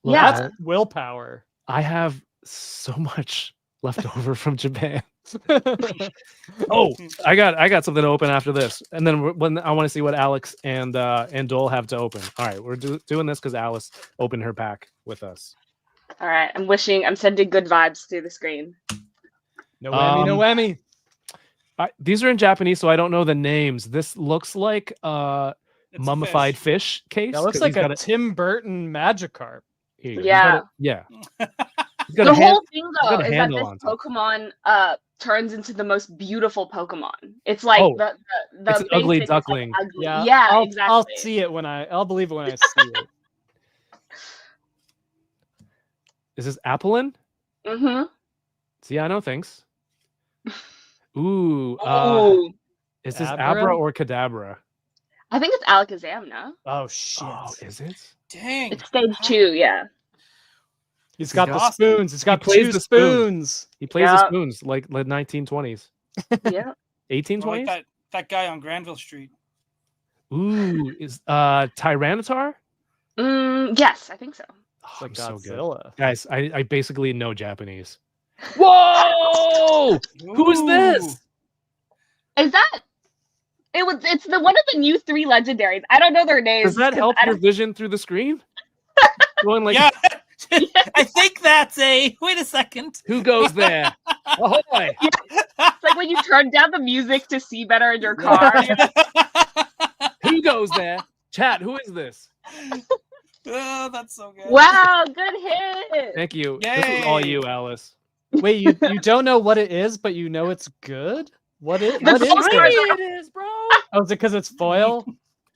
Yeah. That's willpower. I have so much left over from Japan. I got something to open after this, and then when I want to see what Alex and Doell have to open. All right, we're doing this because Alice opened her pack with us. All right, I'm sending good vibes through the screen. No whammy, no whammy. These are in Japanese, so I don't know the names. This looks like mummified fish case. That looks like a Tim Burton Magikarp. Yeah. The whole thing though is that this Pokemon turns into the most beautiful Pokemon. It's like the it's an ugly duckling. Like ugly. Yeah, exactly. I'll see it I'll believe it when I see it. Is this Applin? Mm-hmm. See, I know things. Ooh. Is this Abra or Kadabra? I think it's Alakazam, no? Oh shit. Oh, is it? Dang. It's stage 2, yeah. He's got the spoons. He's got 2 spoons. He plays the spoons like 1920s. Yeah. 1820s? Like that guy on Granville Street. Ooh, is Tyranitar? Yes, I think so. It's like so Godzilla. Good. Guys, I basically know Japanese. Whoa! Who is this? Is that? It's one of the new 3 legendaries. I don't know their names. Does that help your vision through the screen? Going like, yeah. I think that's wait a second. Who goes there? Ahoy! Yeah. It's like when you turn down the music to see better in your car. Who goes there? Chat, who is this? Oh, that's so good. Wow, good hit. Thank you. Yay. This is all you, Alice. Wait, you don't know what it is, but you know it's good? What is What is it is, bro? Oh, is it because it's foil?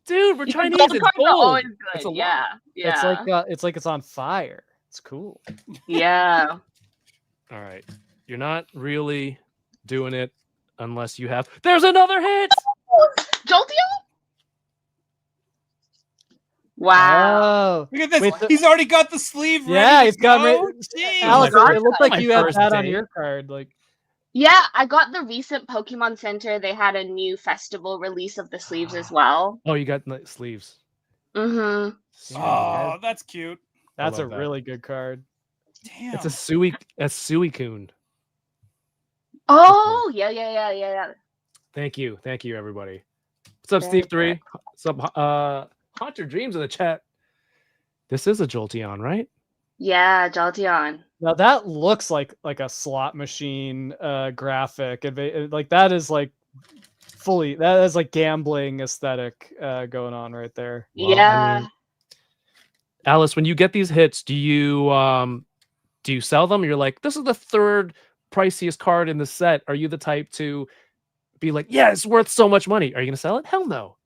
Dude, we're Chinese. Gold It's cards are gold. always good. It's a lot. Yeah. It's like it's on fire. It's cool. Yeah. All right. you're not really doing it unless you have. There's another hit. Jolteon. Wow. Oh, Look at this. Wait, He's already got the sleeve ready. yeah, to he's got go. me. Jeez. Alex, my it looked first- like you had first that on day. your card. Like, Yeah, I got the recent Pokemon Center. They had a new festival release of the sleeves as well. Oh, you got sleeves. Mm-hmm. Sweet, Oh, okay. that's cute. that's a love that. really good card. Damn. It's a Suicune. Oh, yeah. Thank you, everybody. What's up, Very Steve 3? What's up, Hunter Dreams in the chat? This is a Jolteon, right? Yeah, Jolteon. Now that looks like a slot machine graphic. Like that is like fully that is like gambling aesthetic going on right there. Well, I Yeah. mean, Alice, when you get these hits, do you sell them? You're like, this is the third priciest card in the set. Are you the type to be like, yeah, it's worth so much money? Are you gonna sell it? Hell no.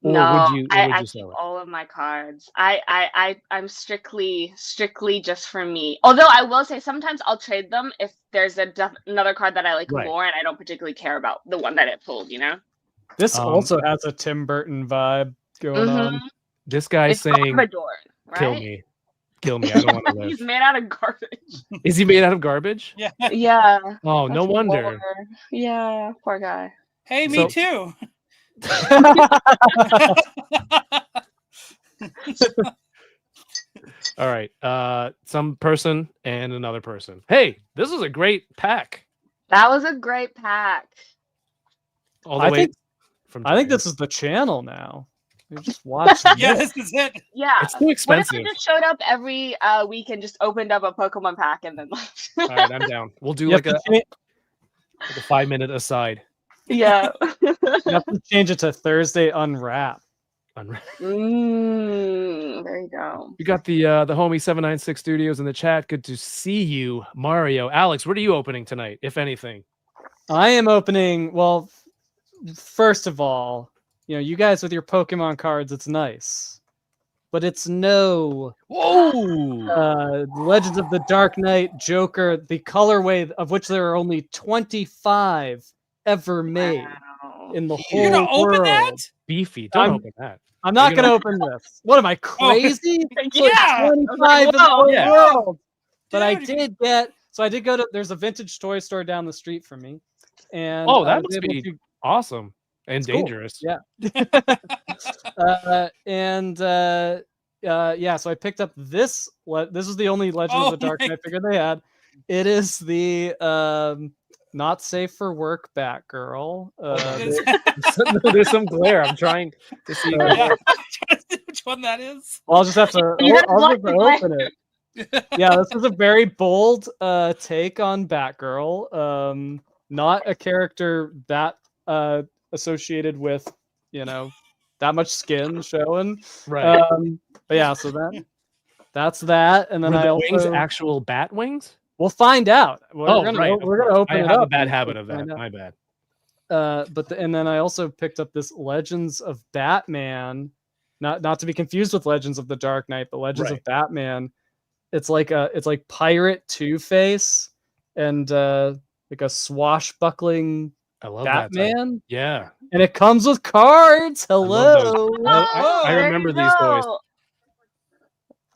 Or No, would you I keep sell it? all of my cards. I'm strictly just for me. Although I will say sometimes I'll trade them if there's another card that I like Right. more and I don't particularly care about the one that it pulled, you know? This Um, also has a Tim Burton vibe going on. This guy's It's saying, Garbodor, right? kill me. Kill me. I don't want to live. He's made out of garbage. Is he made out of garbage? Yeah. Yeah. Oh, no that's wonder. poor. Yeah, poor guy. Hey, me So- too. All right. Some person and another person. Hey, this is a great pack. That was a great pack. All the I way think from I think Japan. this is the channel now. You just watch. Yeah, this is it. Yeah. It's too What if expensive. I just showed up every week and just opened up a Pokemon pack and then left? All right, I'm down. We'll do You have, like to a cha- 5-minute aside. Yeah. you have to change it to Thursday Unwrap. There you go. You got the homie 796 Studios in the chat. Good to see you, Mario. Alex, what are you opening tonight, if anything? I am opening. Well, first of all, you know, you guys with your Pokemon cards, it's nice, but it's no Whoa! Legends of the Dark Knight Joker, the colorway of which there are only 25 ever made Wow. in the You're whole gonna open world. that? Beefy. Don't I'm- open that. I'm not You're gonna gonna- open this. What am I crazy? It's like Yeah. 25 in the whoa. whole Yeah. world. But I Dude. did get. So I did go to. There's a vintage toy store down the street from me, and Oh, I that was must able be to awesome and It's cool. dangerous. Yeah. Yeah, so I picked up this. This is the only Legend of the Oh Dark my Knight figure they had. It is the not safe for work Batgirl. There's some glare. I'm trying to see. Yeah. Which one that is? I'll just have to. You had to I'll block just the glare. open it. Yeah, this is a very bold take on Batgirl. Not a character that associated with, you know, that much skin showing. Right. But yeah, so that's that, and then Were I the wings also actual bat wings? we'll find out. We're Oh, gonna, right. of we're gonna course. open I it have up. a bad and habit of that. find out. My bad. And then I also picked up this Legends of Batman, not to be confused with Legends of the Dark Knight, but Legends Right. of Batman. It's like Pirate Two-Face and like a swashbuckling I love that. type. Batman, Yeah. and it comes with cards. love Hello, those. I There remember you these toys. go.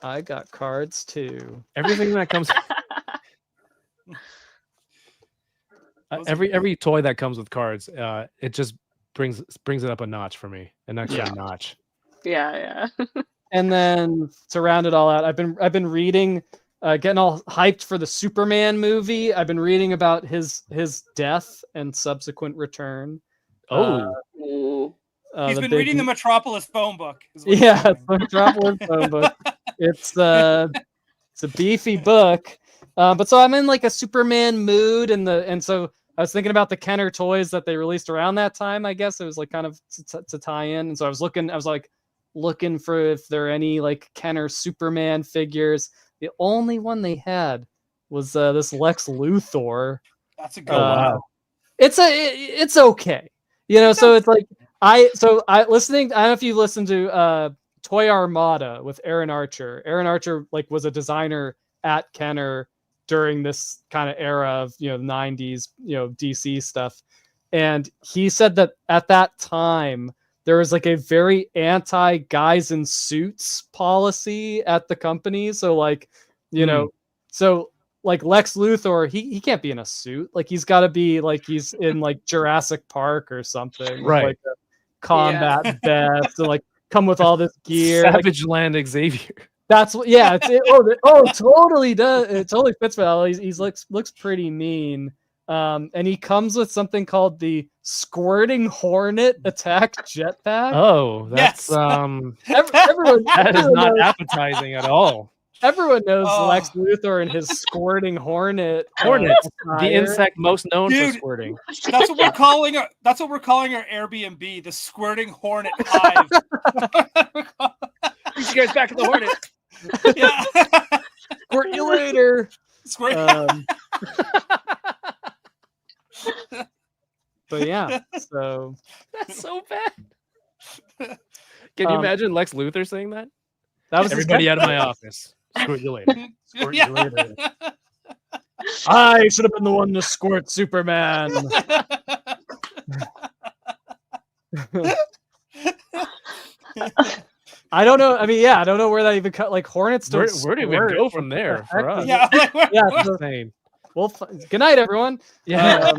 I got cards too. Everything that comes. Those are Every toy that comes with cards, it just brings it up a notch for me. An extra Yeah. notch. Yeah. And then to round it all out, I've been reading, getting all hyped for the Superman movie. I've been reading about his death and subsequent return. Oh, Ooh. He's The been big- reading the Metropolis phone book. is what he's Yeah, doing. it's the Metropolis phone book. It's a beefy book. But so I'm in like a Superman mood, and so I was thinking about the Kenner toys that they released around that time. I guess it was like kind of to tie in, and so I was looking for if there are any like Kenner Superman figures. The only one they had was this Lex Luthor. That's a good wow. one. It's okay, you know. So it's like I listening. I don't know if you listened to Toy Armada with Aaron Archer. Aaron Archer like was a designer at Kenner during this kind of era of, you know, 90s, you know, DC stuff. And he said that at that time, there was like a very anti guys in suits policy at the company. So like, you know, so like Lex Luthor, he can't be in a suit. Like he's got to be like he's in like Jurassic Park or something, with, Right? like a combat vest and like come with all this gear. Savage Land Xavier. That's what. Yeah. Totally does. It totally fits well. He's looks pretty mean. And he comes with something called the Squirting Hornet Attack Jetpack. Oh, that's everyone, that is not knows, appetizing at all. everyone knows Lex Luthor and his Squirting Hornet. The insect most known for squirting. That's what we're calling our Airbnb, the Squirting Hornet Hive. You guys back at the Hornet. Yeah. Squirt you later. But yeah, so that's so bad. Can you imagine Lex Luthor saying that? That was everybody out of my office. Squirt you later. Squirt you later. I should have been the one to squirt Superman. I don't know. I mean, yeah, I don't know where that even cut. Like Hornets don't. Where do we go from there for us? Yeah, same. Well, good night, everyone. Yeah,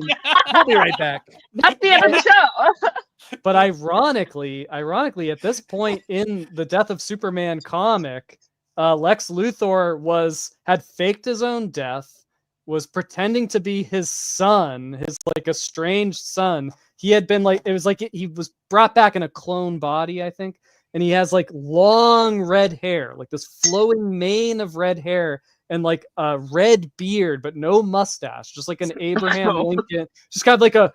we'll be right back. That's the end of the show. But ironically, at this point in the Death of Superman comic, Lex Luthor had faked his own death, was pretending to be his son, his like estranged son. He had been like, it was like he was brought back in a clone body, I think, and he has like long red hair, like this flowing mane of red hair. And like a red beard, but no mustache, just like an Abraham Lincoln, just kind of like a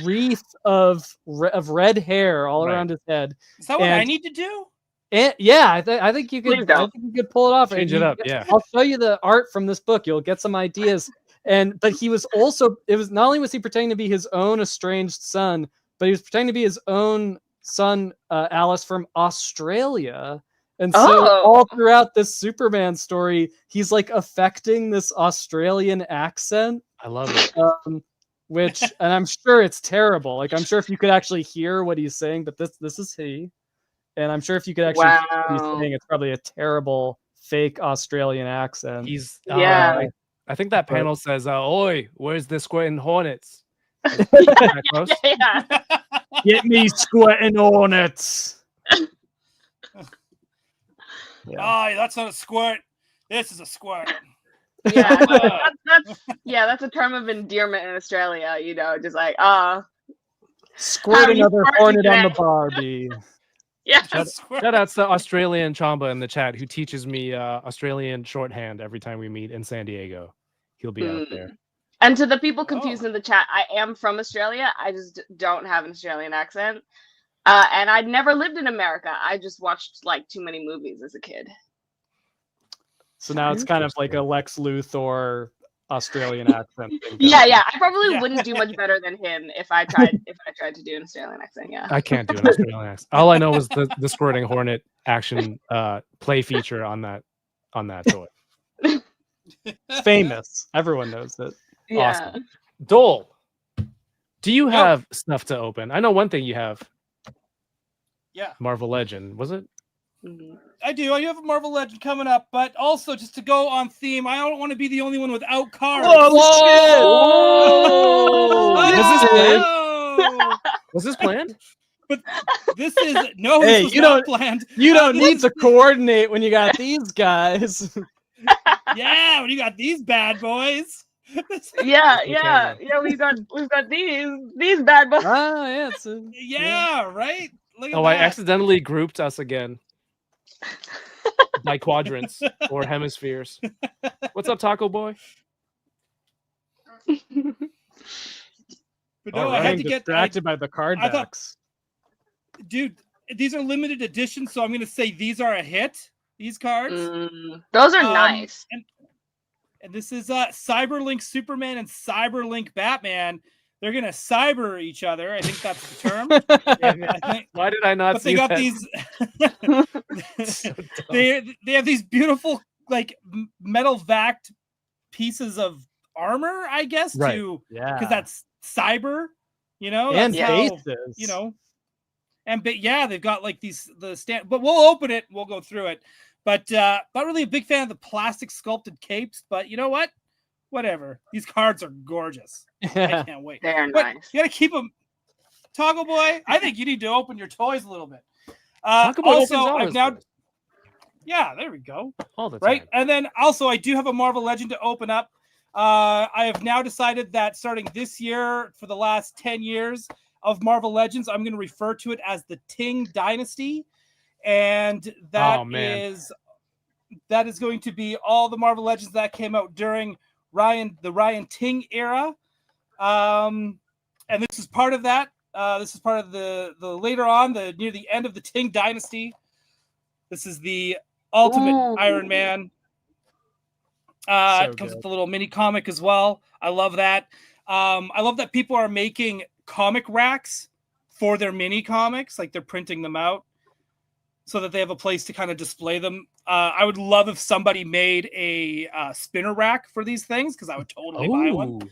wreath of red hair all around his head. Is that what I need to do? And yeah, I think you could. I think you could pull it off. Change it up. Yeah, I'll show you the art from this book. You'll get some ideas. But he was also. It was not only was he pretending to be his own estranged son, but he was pretending to be his own son, Alice, from Australia. And so all throughout this Superman story, he's like affecting this Australian accent. I love it. And I'm sure it's terrible. Like I'm sure if you could actually hear what he's saying, but this is he. And I'm sure if you could actually hear what he's saying, it's probably a terrible fake Australian accent. He's yeah. I think that panel says, "Oi, where's the squirting hornets?" Yeah. Get me squirting hornets. Yeah. Oh, that's not a squirt. This is a squirt. Yeah, that's a term of endearment in Australia. You know, just like squirt another hornet on the Barbie. Yeah. Shout out to Australian Chamba in the chat who teaches me Australian shorthand every time we meet in San Diego. He'll be out there. And to the people confused in the chat, I am from Australia. I just don't have an Australian accent. And I'd never lived in America. I just watched like too many movies as a kid. So now it's kind of like a Lex Luthor Australian accent thing. Yeah. I probably wouldn't do much better than him if I tried to do an Australian accent. Yeah. I can't do an Australian accent. All I know is the squirting hornet action play feature on that toy. Famous. Everyone knows it. Yeah. Awesome. Doell, do you have stuff to open? I know one thing you have. Yeah. Marvel Legend, was it? Mm-hmm. I do. I have a Marvel Legend coming up, but also just to go on theme, I don't want to be the only one without cards. Whoa! Was this planned? But this is no. Hey, this was not planned. You don't need to coordinate when you got these guys. Yeah, when you got these bad boys. Yeah. We've got these bad boys. Yeah, right. Look at I that. accidentally grouped us again by quadrants or hemispheres. What's up, Taco Boy? But no, I had to get distracted by the card decks. Dude, these are limited editions, so I'm going to say these are a hit. These cards. Those are nice. And this is Cyberlink Superman and Cyberlink Batman. They're gonna cyber each other. I think that's the term. Why did I not but see they got that? These. They have these beautiful like metal vac pieces of armor, I guess, Right. to Yeah. because that's cyber, And that's how, faces. and yeah, they've got like the stand, but we'll open it, we'll go through it. But not really a big fan of the plastic sculpted capes, but you know what? Whatever. These cards are gorgeous. I can't wait. They're But nice. you gotta keep them. Toggle Boy, I think you need to open your toys a little bit. Toggle Boy Also, opens all I've his now, toys. yeah, there we go. All the Right, time. and then also I do have a Marvel Legend to open up. I have now decided that starting this year, for the last 10 years of Marvel Legends, I'm going to refer to it as the Ting Dynasty, and that is going to be all the Marvel Legends that came out during the Ryan Ting era, and this is part of that. This is part of the later on, near the end of the Ting Dynasty. This is the Ultimate Iron Man. It comes with a little mini comic as well. I love that. I love that people are making comic racks for their mini comics, like they're printing them out so that they have a place to kind of display them. I would love if somebody made a spinner rack for these things, because I would totally buy one.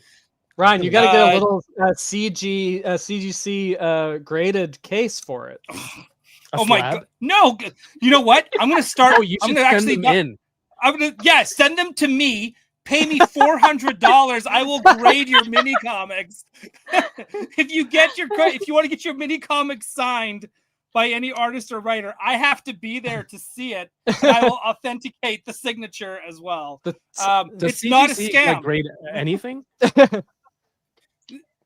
Ryan, you got to get a little CGC graded case for it. Oh my god! No, you know what? I'm going to start. Oh, you should send them in. I'm gonna send them to me. Pay me $400. I will grade your mini comics. If you want to get your mini comics signed by any artist or writer, I have to be there to see it. And I will authenticate the signature as well. It's not a scam. Grade anything?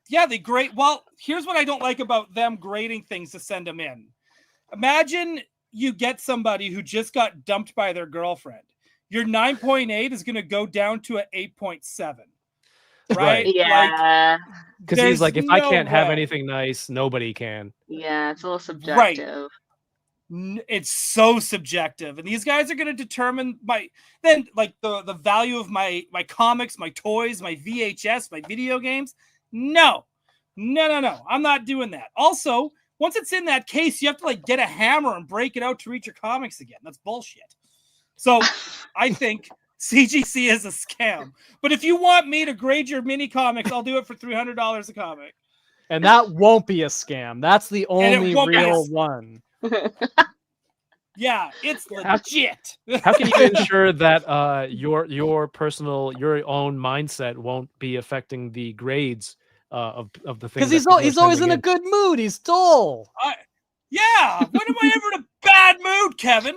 Yeah, they grade. Well, here's what I don't like about them grading things to send them in. Imagine you get somebody who just got dumped by their girlfriend. Your 9.8 is going to go down to an 8.7. Right? Yeah. Because he's like, if I can't have anything nice, nobody can. Yeah, it's a little subjective. Right. It's so subjective. And these guys are going to determine the value of my comics, my toys, my VHS, my video games. No. I'm not doing that. Also, once it's in that case, you have to get a hammer and break it out to read your comics again. That's bullshit. So I think CGC is a scam. But if you want me to grade your mini comics, I'll do it for $300 a comic. And that won't be a scam. That's the only real one. Yeah, it's legit. How can you ensure that your own mindset won't be affecting the grades of the things? Because he's always in a good mood. He's dull. Yeah. When am I ever in a bad mood, Kevin?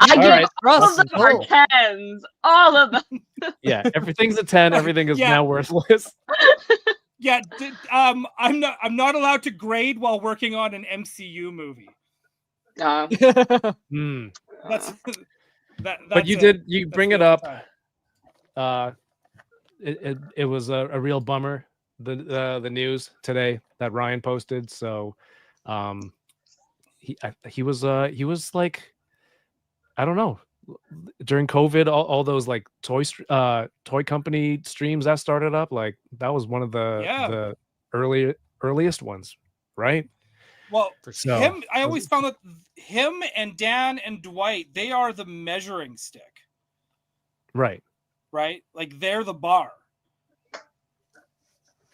I get all of them are 10s. All of them. Yeah, everything's a 10. Everything is now worthless. Yeah, I'm not allowed to grade while working on an MCU movie. But you bring it up. It was a real bummer, the news today that Ryan posted. So he was like, I don't know, during COVID, all those toy company streams that started up, that was one of the earliest ones, right? Well, I always found that him and Dan and Dwight, they are the measuring stick. Right. They're the bar.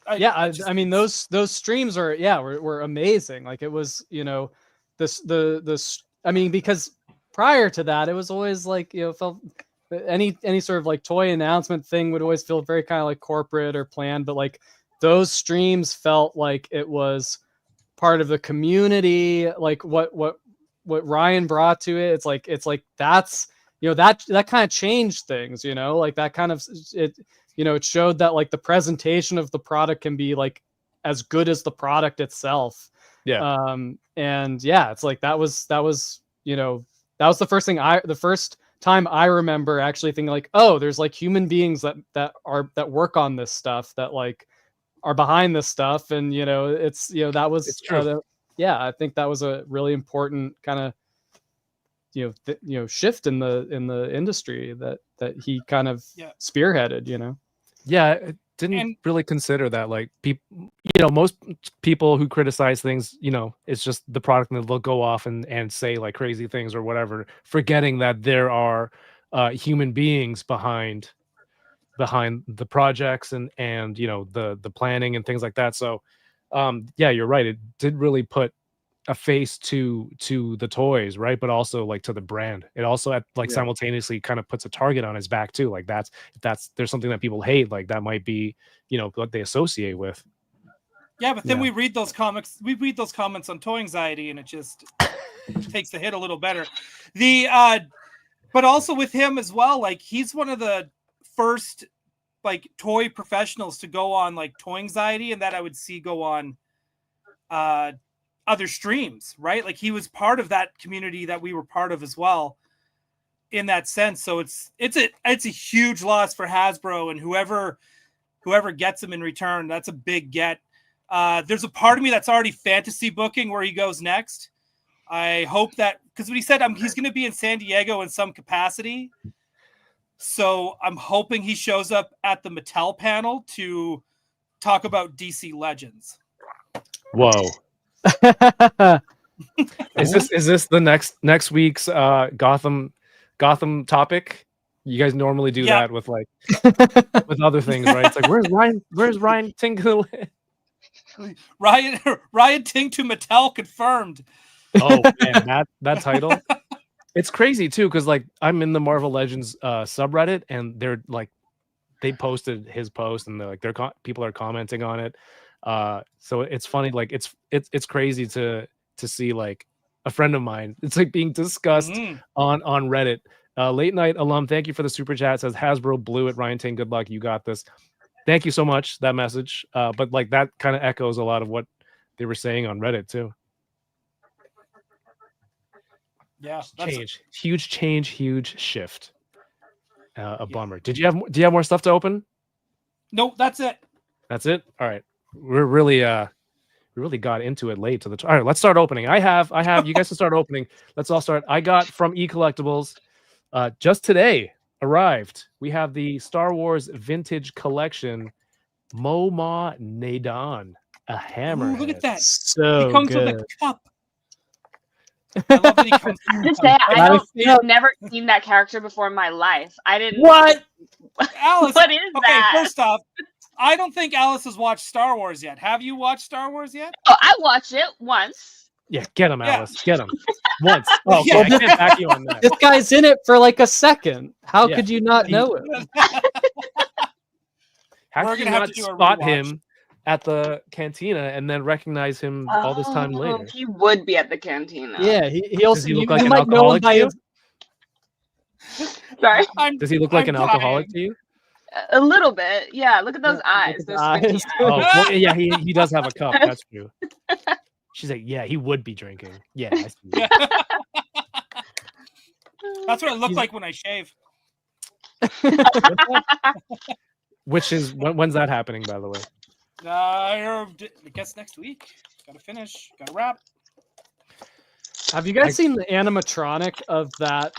I mean, those streams were amazing. It was, I mean, because prior to that, it was always felt any sort of toy announcement thing would always feel very kind of corporate or planned, but those streams felt like it was part of the community. What Ryan brought to it, it's like that's that kind of changed things. That kind of it showed that the presentation of the product can be as good as the product itself. Yeah. And yeah, it's that was that was the first time I remember actually thinking oh, there's human beings that work on this stuff, that are behind this stuff. And it's that was it's true. I think that was a really important kind of shift in the industry that he kind of spearheaded. Yeah, I didn't really consider that. People, most people who criticize things, it's just the product, and they'll go off and say crazy things or whatever, forgetting that there are human beings behind the projects and the planning and things like that. So yeah, you're right. It did really put a face to the toys, right? But also like to the brand. It also simultaneously kind of puts a target on his back too. Like that's there's something that people hate, like that might be what they associate with. Yeah, but then we read those comments on Toy Anxiety, and it just takes the hit a little better. But also with him as well, like he's one of the first like toy professionals to go on like Toy Anxiety, and that I would see go on other streams, right? Like he was part of that community that we were part of as well in that sense. So it's a huge loss for Hasbro, and whoever gets him in return, that's a big get. There's a part of me that's already fantasy booking where he goes next. I hope that, because when he said he's going to be in San Diego in some capacity, so I'm hoping he shows up at the Mattel panel to talk about DC Legends. Whoa. Is this the next week's Gotham topic? You guys normally do that with like with other things, right? It's like where's Ryan Tingle? Ryan Ting to Mattel confirmed. Oh man, that title. It's crazy too, because like I'm in the Marvel Legends subreddit, and they're like they posted his post, and they're like people are commenting on it. So it's funny, like it's crazy to see like a friend of mine. It's like being discussed on Reddit. Late night alum, thank you for the super chat. Says Hasbro blew it. Ryan Ting, good luck. You got this. Thank you so much. That message. But like that kind of echoes a lot of what they were saying on Reddit too. Yeah, huge change, huge shift. A bummer. Do you have more stuff to open? Nope, that's it. That's it. All right. We really got into it late to the all right, let's start opening. I have you guys can start opening. Let's all start. I got from eCollectibles just today arrived. We have the Star Wars Vintage Collection Moma Nadan, a hammer. Look at that. So he comes good. with a cup. I love that he comes I've never seen that character before in my life. I didn't. What? Alice, what is that? Okay, first off, I don't think Alice has watched Star Wars yet. Have you watched Star Wars yet? Oh, I watched it once. Yeah, get him, Alice. Get him. Once. Oh, okay, I can't back you on that. This guy's in it for like a second. How could you not know it? How could you not spot him at the cantina and then recognize him all this time later? He would be at the cantina. Yeah, he also. Does he look like an alcoholic to you? Sorry. Does he look like an alcoholic to you? A little bit. Yeah. Look at those eyes. Those eyes. Oh, well, yeah. He does have a cup. That's true. She's like, yeah, he would be drinking. Yeah. I see. That's what it looked like when I shave. Which is when's that happening, by the way? I guess next week. Gotta finish. Gotta wrap. Have you guys seen the animatronic of that?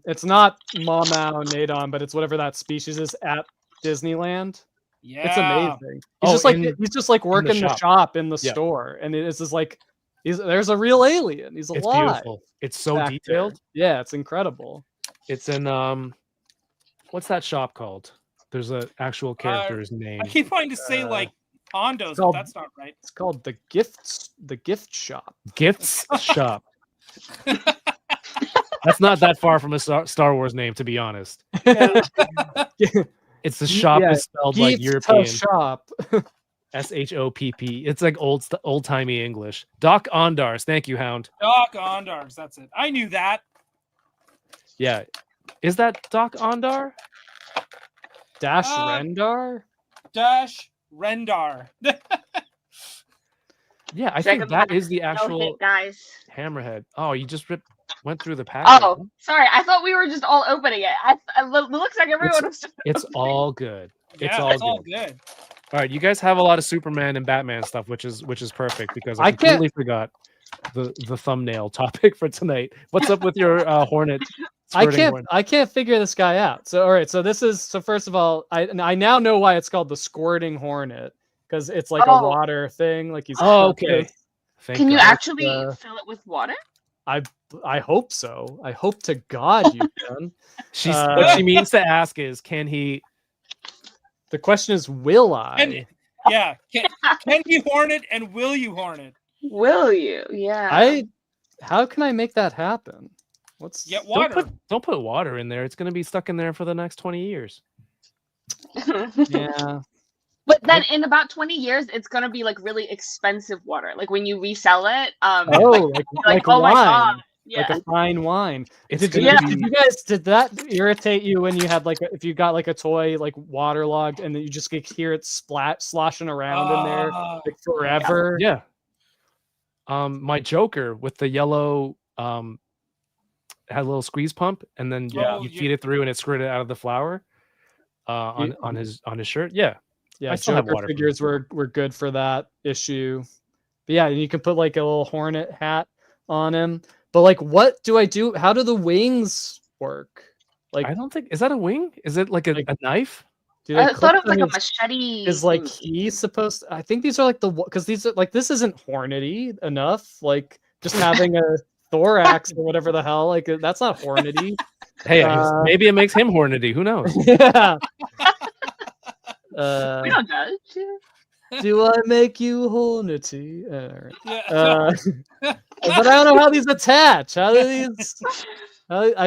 It's not Mamau Nadon, but it's whatever that species is at Disneyland. Yeah, it's amazing. He's just like working the shop in the store, and it's just like there's a real alien. He's alive. It's beautiful. It's so detailed. There. Yeah, it's incredible. It's in what's that shop called? There's an actual character's name. I keep wanting to say like Hondos, but that's not right. It's called the gift shop. Gifts shop. That's not that far from a Star Wars name, to be honest. Yeah. It's the shop is spelled like European. Shop. SHOPP. It's like old timey English. Doc Ondars. Thank you, Hound. Doc Ondars. That's it. I knew that. Yeah. Is that Doc Ondar? Dash Rendar? Dash Rendar. Yeah, I think that is the actual hammerhead. Oh, you just went through the package. Oh, sorry. I thought we were just all opening it. It looks like everyone was just It's all good. It's all good. All right, you guys have a lot of Superman and Batman stuff, which is perfect because I completely forgot the thumbnail topic for tonight. What's up with your Hornet? I can't figure this guy out. So all right, so first of all, I now know why it's called the Squirting Hornet, because it's like a water thing. Like he's okay. Can you actually fill it with water? I hope so. I hope to God you can. What she means to ask is, can he? The question is, will I? Can you horn it, and will you horn it? Will you? Yeah. How can I make that happen? Get water. Don't put water in there. It's going to be stuck in there for the next 20 years. Yeah. But then in about 20 years, it's gonna be like really expensive water. Like when you resell it, like oh wine. my god, yeah, Like a fine wine. It's Did you guys did that irritate you when you had like if you got like a toy like waterlogged and then you just could hear it sloshing around in there like forever? Yeah. My Joker with the yellow had a little squeeze pump, and then you feed it through and it squirted out of the flour on his shirt. Yeah. Yeah, I still have Joker water figures were good for that issue. But yeah, and you can put like a little hornet hat on him. But like, what do I do? How do the wings work? Like, I don't think, is that a wing? Is it like a knife? I thought it was like a machete. Is like he supposed to, I think these are like because these are like, this isn't hornety enough. Like just having a thorax or whatever the hell, like that's not hornety. Hey, maybe it makes him hornety. Who knows? Yeah. We don't judge. Do I make you hornety? But I don't know how these attach. How do these?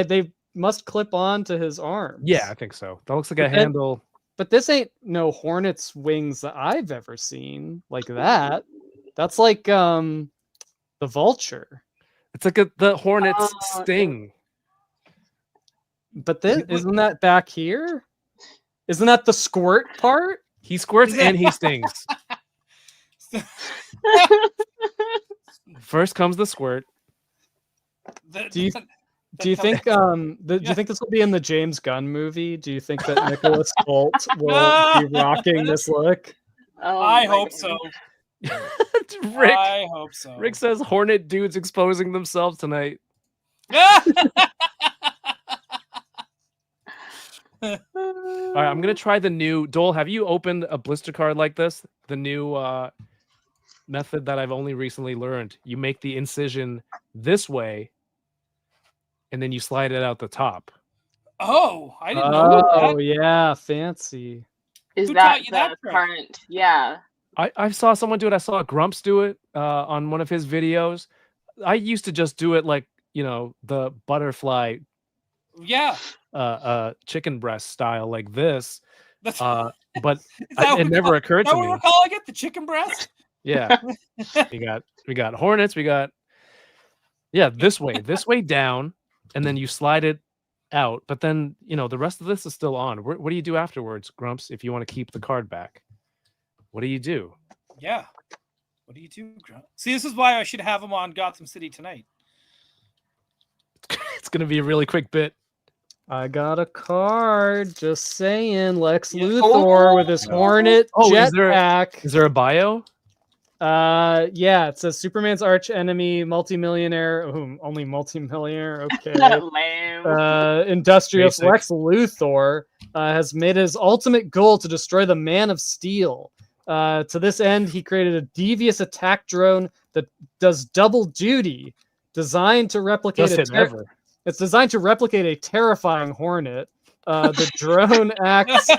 They must clip on to his arms. Yeah, I think so. That looks like a handle. But this ain't no hornet's wings that I've ever seen like that. That's like the vulture. It's like the hornet's sting. But this isn't that back here? Isn't that the squirt part? He squirts and he stings. First comes the squirt. Do you think do you think this will be in the James Gunn movie? Do you think that Nicholas Hoult will be rocking this look? I hope so. Rick, I hope so. Rick says hornet dudes exposing themselves tonight. All right, I'm gonna try the new Doell. Have you opened a blister card like this? The new method that I've only recently learned. You make the incision this way, and then you slide it out the top. Oh, I didn't know that. Oh yeah, fancy. Is Who that taught you that the trick? current? Yeah. I saw someone do it. I saw Grumps do it on one of his videos. I used to just do it like, the butterfly chicken breast style like this. But it never occurred to me. What we're calling it? The chicken breast? Yeah. we got hornets, we got this way down, and then you slide it out. But then, the rest of this is still on. What do you do afterwards, Grumps, if you want to keep the card back? What do you do? Yeah. What do you do, Grumps? See, this is why I should have him on Gotham City Tonight. It's going to be a really quick bit. I got a card. Just saying, Lex Luthor with his Hornet jetpack. Is there a bio? Yeah, it says Superman's arch enemy, multimillionaire. Only multimillionaire. Okay. Lame. Industrious Lex Luthor has made his ultimate goal to destroy the Man of Steel. To this end, he created a devious attack drone that does double duty, designed to replicate It's designed to replicate a terrifying Hornet. The drone acts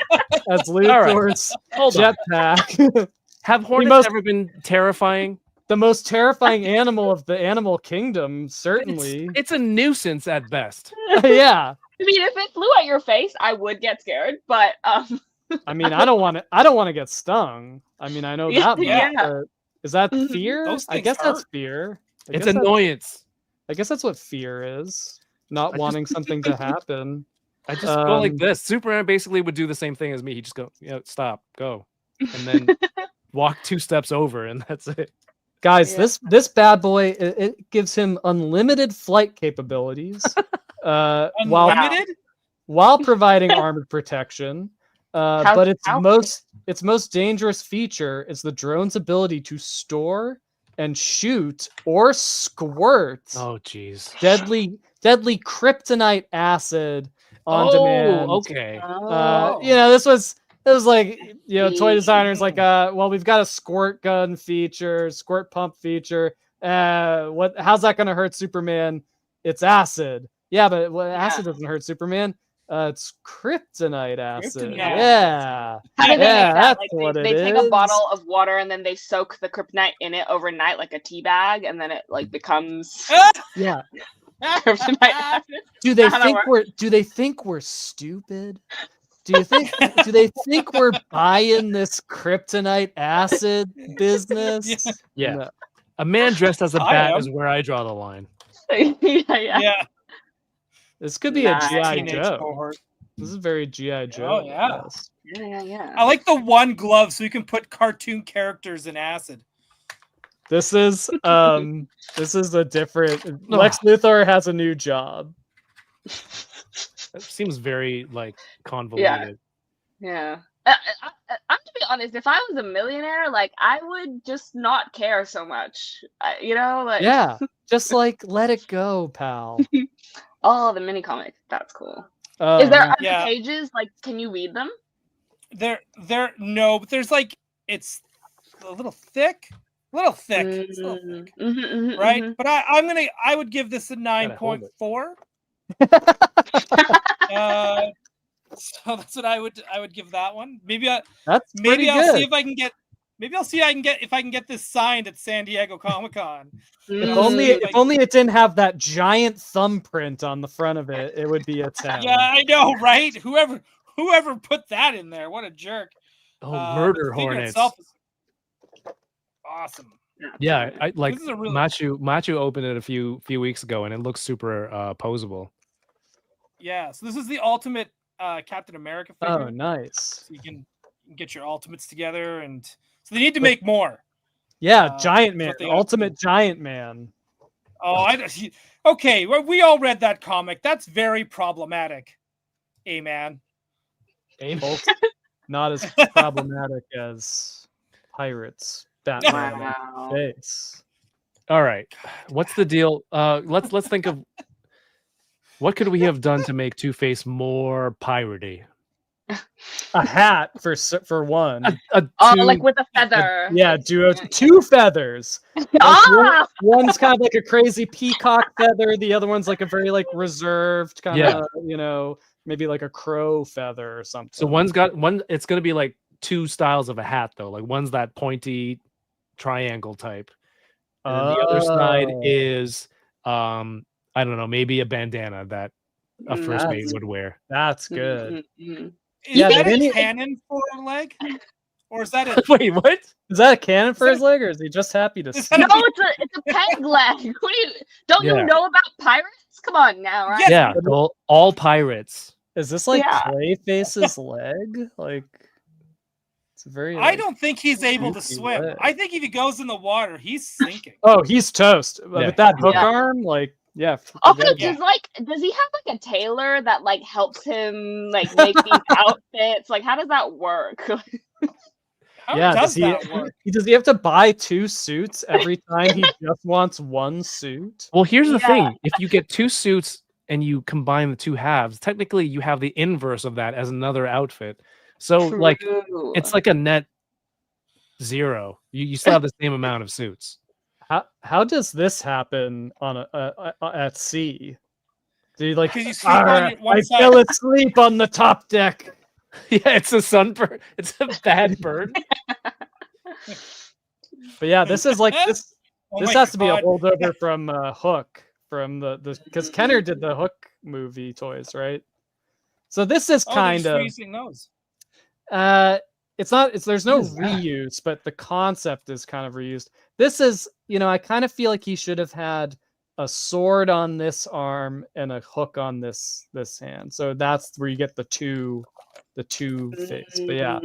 as Luthor's jetpack. Have hornets ever been terrifying? The most terrifying animal of the animal kingdom, certainly. It's a nuisance at best. Yeah. I mean, if it flew at your face, I would get scared. But I mean, I don't want to get stung. I mean, I know that much. Yeah. Is that fear? I guess that's fear. It's annoyance. I guess that's what fear is. Not wanting something to happen. I just go like this. Superman basically would do the same thing as me. He'd just go, stop, go. And then walk 2 steps over, and that's it. Guys, this bad boy, it gives him unlimited flight capabilities. While providing armored protection. But its most dangerous feature is the drone's ability to store and shoot or squirt. Oh, jeez. Deadly kryptonite acid on demand. Okay. It was like, toy designers like, well, we've got a squirt gun feature, squirt pump feature. How's that gonna hurt Superman? It's acid. Yeah, but acid doesn't hurt Superman. It's kryptonite acid. Kryptonite. Yeah. How do they make that? That's Like what they it take is. a bottle of water and then they soak the kryptonite in it overnight like a tea bag, and then it like becomes Yeah. kryptonite acid. Do they How that think we're stupid? Do they think we're buying this kryptonite acid business? Yeah. No. A man dressed as a I bat am. is where I draw the line. Yeah. This could be Nice. a GI Teenage Joe. cohort. This is very GI Joe. Oh, yeah. Yeah. I like the one glove so you can put cartoon characters in acid. This is a different. Lex Luthor has a new job. It seems very like convoluted. Yeah. I'm to be honest, if I was a millionaire, like I would just not care so much. Like Yeah, just like let it go, pal. Oh, the mini comic. That's cool. Oh, Is there man. other pages? Like, can you read them? No, but there's like it's a little thick. It's a little thick. Right? But I would give this a 9.4. So that's what I would give that one. Maybe I'll see if I can get if I can get this signed at San Diego Comic-Con. If only it didn't have that giant thumbprint on the front of it, it would be a 10. Yeah, I know, right? Whoever put that in there, what a jerk. Oh, murder hornets. Awesome. Yeah, I like This is a really- Machu opened it a few weeks ago and it looks super posable. Yeah, so this is the ultimate Captain America figure. Oh, nice. So you can get your ultimates together, and so they need to make more. Yeah, Giant Man, they Ultimate Giant Man. Oh, okay. Well, we all read that comic. That's very problematic. Amen. Not as problematic as Pirates. Batman Wow. face. All right, what's the deal? Let's think of what could we have done to make Two-Face more piratey. A hat for one. Like with a feather. Yeah, do 2 feathers. Ah! One's kind of like a crazy peacock feather. The other one's like a very like reserved kind of, maybe like a crow feather or something. So it's going to be like 2 styles of a hat though. Like one's that pointy triangle type. And then the other side is I don't know, maybe a bandana that a first mate would wear. That's good. Is that a cannon for a leg? Or is that a Wait, what? Is that a cannon for his leg, or is he just happy to see? No, it's a peg leg. What you know about pirates? Come on now, right? Yeah, all pirates. Is this like Clayface's leg? Like it's very. I don't think he's able to swim. leg. I think if he goes in the water, he's sinking. Oh, he's toast. Yeah. With that hook arm, like Also, forget it. does he have like a tailor that like helps him like make these outfits? Like, how does that work? How does that work? Does he have to buy 2 suits every time he just wants 1 suit? Well, here's the thing. If you get 2 suits and you combine the 2 halves, technically you have the inverse of that as another outfit. So like it's like a net 0. You still have the same amount of suits. How does this happen on at sea? Do you like? Because you sleep on one I side. fell asleep on the top deck. Yeah, it's a sunburn. It's a bad burn. But yeah, this is like this. Oh This my has to be a God. holdover from Hook, from the because Kenner did the Hook movie toys, right? So this is kind of. Freezing those. It's not. There's no reuse, but the concept is kind of reused. This is, I kind of feel like he should have had a sword on this arm and a hook on this hand. So that's where you get the two face. But yeah,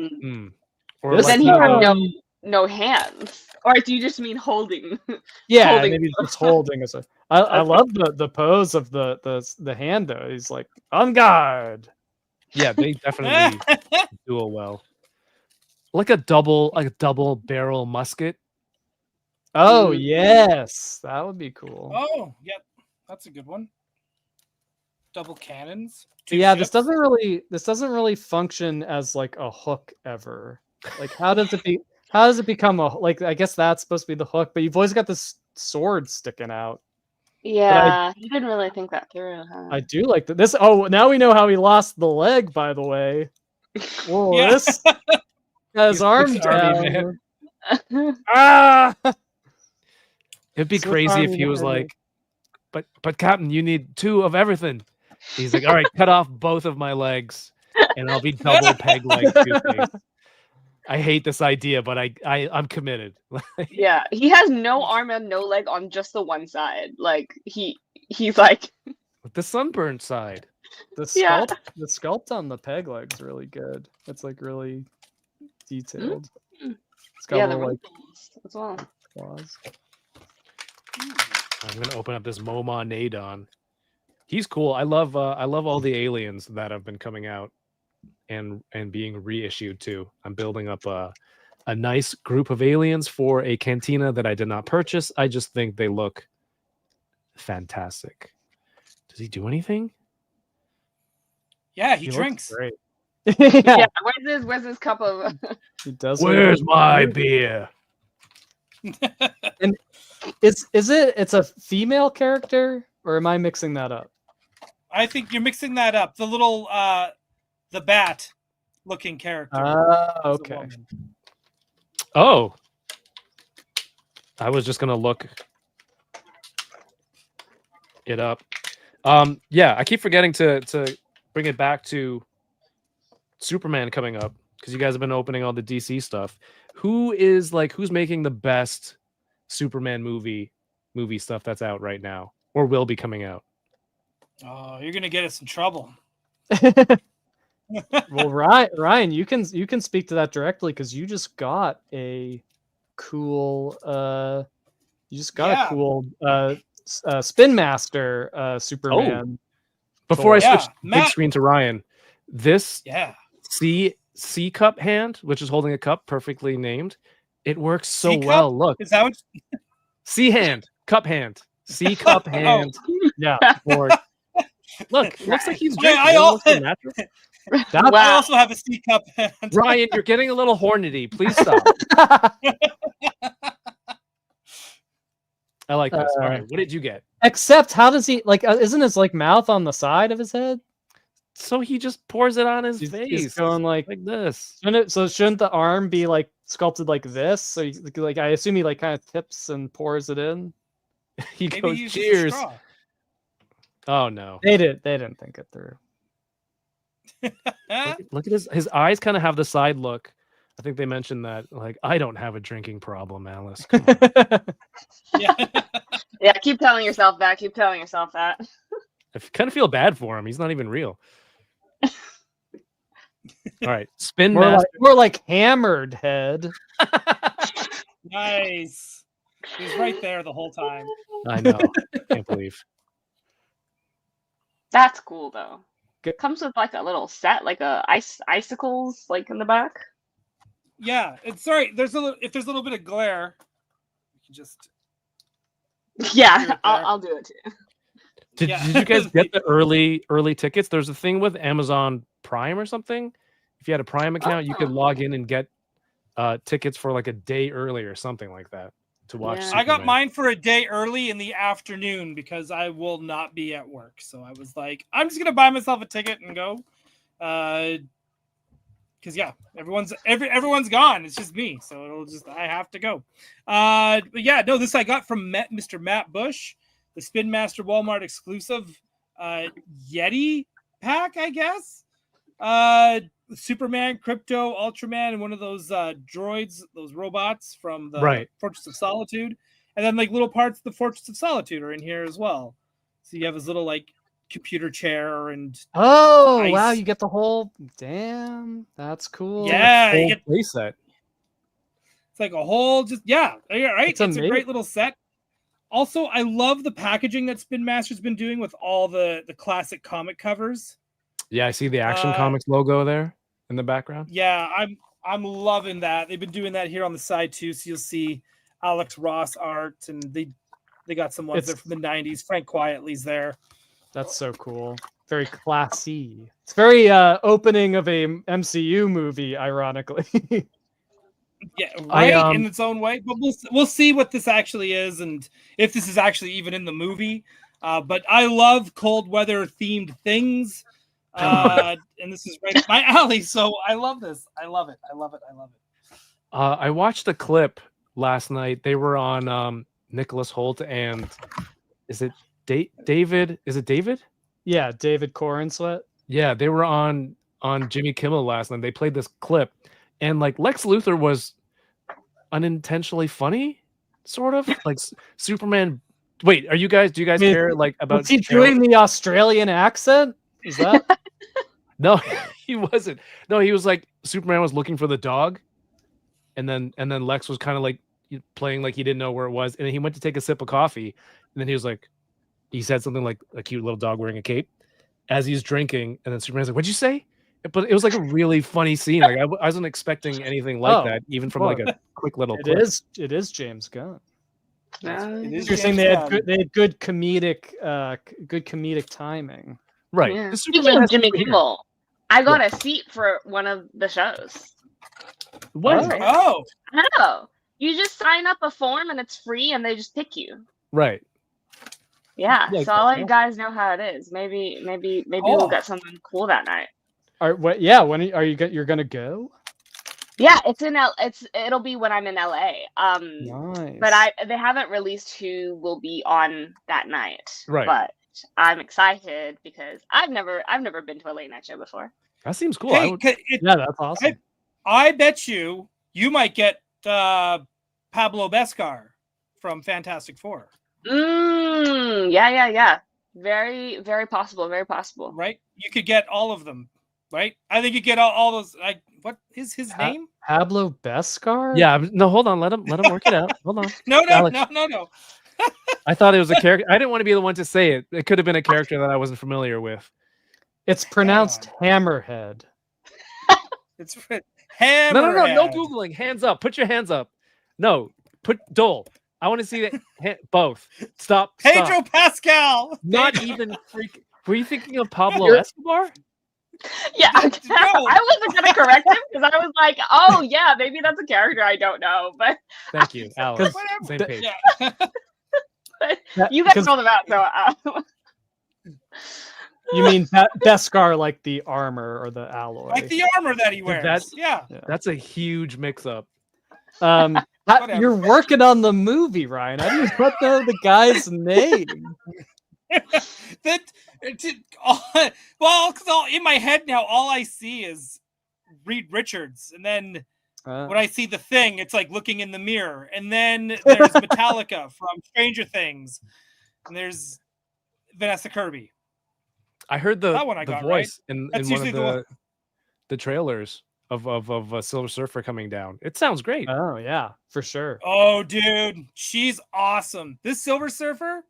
Or This Then he is, had no hands. Or do you just mean holding? yeah, holding maybe just holding a sword. I love the pose of the hand though. He's like on guard. yeah, they definitely do it well. Like a double barrel musket. Oh yes, that would be cool. Oh, yeah, that's a good one. Double cannons. But yeah, ships. this doesn't really function as like a hook ever. Like how does it become a, like, I guess that's supposed to be the hook, but you've always got this sword sticking out. Yeah, you didn't really think that through, huh? I do like this. Oh, now we know how he lost the leg. By the way, whoa, Yeah. this has He's arm Swiss Army down. Man. Ah, It'd be Swiss crazy if Army he was Man. like, but Captain, you need 2 of everything. He's like, all right, cut off both of my legs, and I'll be double peg leg Two-Face. I hate this idea, but I'm committed. Yeah, he has no arm and no leg on just the one side. Like he's like The sunburned side. the Yeah. sculpt on the peg leg's really good. It's like really detailed. It's got yeah, the little like wrinkles as well. claws. I'm gonna open up this Moma Nadon. He's cool. I love all the aliens that have been coming out and being reissued too. I'm building up a nice group of aliens for a cantina that I did not purchase. I just think they look fantastic. Does he do anything? Yeah, he Looks drinks. great. Yeah, where's his cup of He does. look Where's like- my beer? It's a female character, or am I mixing that up? I think you're mixing that up. The little the bat looking character. is a Okay. woman. Oh, I was just gonna look it up. Yeah, I keep forgetting to bring it back to Superman coming up because you guys have been opening all the DC stuff. Who's making the best Superman movie stuff that's out right now or will be coming out? Oh, you're gonna get us in trouble. Well, Ryan, you can speak to that directly because you just got a cool Spin Master Superman. Before I Yeah, switch big Matt- screen to Ryan, this Yeah. C cup hand, which is holding a cup, perfectly named. It works so C-cup? well. Look, Is that what C hand, cup hand, C cup hand. Yeah, Or look, it looks like he's Yeah, drinking. I It looks also- natural. that's I Wow. also have a C cup hand. Ryan, you're getting a little hornety. Please stop. I like this. All right, what did you get? Except, how does he like? Isn't his like mouth on the side of his head? So he just pours it on his He's face, going like this. shouldn't the arm be like sculpted like this? So like I assume he like kind of tips and pours it in. He Maybe goes, he uses a cheers. straw. Oh no! They didn't think it through. Look at his eyes. Kind of have the side look. I think they mentioned that. Like, I don't have a drinking problem, Alice. Come on. Yeah. Yeah, keep telling yourself that. Keep telling yourself that. I kind of feel bad for him. He's not even real. All right, Spin Master. More like hammered head. Nice. He's right there the whole time. I know. Can't believe. That's cool though. Good. Comes with like a little set, like icicles, like in the back. Yeah, it's sorry. If there's a little bit of glare, you can just Yeah, Do it I'll, there. I'll do it too. Did Yeah. you guys get the early tickets? There's a thing with Amazon Prime or something. If you had a Prime account, you could log in and get tickets for like a day early or something like that to watch. Yeah. I got Superman. mine for a day early in the afternoon because I will not be at work. So I was like, I'm just gonna buy myself a ticket and go. Because yeah, everyone's gone. It's just me, so I have to go. But yeah, no, this I got from Mr. Matt Bush, the Spin Master Walmart exclusive Yeti pack, I guess. Superman, Crypto, Ultraman, and one of those droids, those robots from the Right. Fortress of Solitude, and then like little parts of the Fortress of Solitude are in here as well. So you have his little like computer chair and Oh Nice. wow, you get the whole. Damn, that's cool. yeah, you Full get playset. it's like a whole just yeah, right. It's It's a amazing. great little set. Also, I love the packaging that Spin Master's been doing with all the classic comic covers. Yeah, I see the Action Uh, Comics logo there in the background. Yeah, I'm loving that. They've been doing that here on the side too. So you'll see Alex Ross art, and they got some ones there from the '90s. Frank Quietly's there. That's so cool. Very classy. It's very opening of a MCU movie, ironically. Yeah, right, in I its own way. But we'll see what this actually is, and if this is actually even in the movie. But I love cold weather themed things, and this is right up my alley. So I love this. I love it. I love it. I love it. I watched a clip last night. They were on Nicholas Holt and is it David? Is it David? Yeah, David Corenslet. Yeah, they were on Jimmy Kimmel last night. They played this clip, and like Lex Luthor was unintentionally funny, sort of like Superman. Wait, do you guys care like about? Was he doing the Australian accent? Is that? No, he wasn't. No, he was like Superman was looking for the dog, and then Lex was kind of like playing like he didn't know where it was, and then he went to take a sip of coffee, and then he said something like a cute little dog wearing a cape as he's drinking, and then Superman's like, "What'd you say?" But it was like a really funny scene. Like I wasn't expecting anything like that, even from like a quick little. It is James Gunn. You're saying they had good comedic timing, right? Yeah. Speaking of Jimmy Kimmel, I got a seat for one of the shows. What? Oh, no! You just sign up a form and it's free, and they just pick you. Right. Yeah. So I'll let you guys know how it is. Maybe we'll get something cool that night. What? Yeah. When are you? You're gonna go? Yeah, it'll be when I'm in LA. Nice. But they haven't released who will be on that night. Right. But I'm excited because I've never been to a late night show before. That seems cool. Hey, yeah, that's awesome. I bet you might get Pablo Beskar from Fantastic Four. Yeah. Very, very possible. Very possible. Right? You could get all of them. Right? I think you get all those. Like, what is his name? Pablo Beskar? Yeah. No, hold on. Let him work it out. Hold on. No. I thought it was a character. I didn't want to be the one to say it. It could have been a character that I wasn't familiar with. It's pronounced Hammerhead. It's Hammerhead. No Googling. Hands up. Put your hands up. No, put Doell. I want to see both. Stop. Pedro Pascal. Not even freak. Were you thinking of Pablo Escobar? Yeah, I wasn't gonna correct him because I was like, "Oh yeah, maybe that's a character I don't know." But thank you, Alex. Same page. Yeah. You guys know them out, so. You mean Beskar, like the armor or the alloy? Like the armor that he wears. That's a huge mix-up. You're working on the movie, Ryan. I didn't even know the guy's name. In my head now, all I see is Reed Richards, and then when I see the Thing, it's like looking in the mirror, and then there's Metallica from Stranger Things, and there's Vanessa Kirby. I heard the voice right. in one of the trailers of Silver Surfer coming down. It sounds great. Oh yeah, for sure. Oh dude, she's awesome. This Silver Surfer.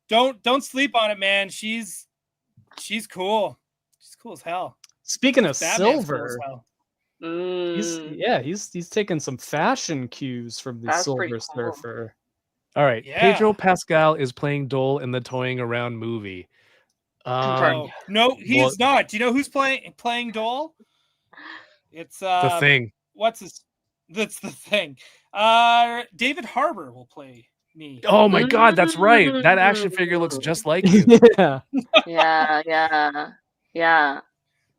Don't sleep on it, man. She's cool. She's cool as hell. Speaking of Batman's Silver, cool he's taking some fashion cues from the Silver Surfer. All right, yeah. Pedro Pascal is playing Doell in the Toying Around movie. No, he's not. Do you know who's playing Doell? It's the Thing. That's the Thing. David Harbour will play me. Oh my god, that's right. That action figure looks just like you. Yeah.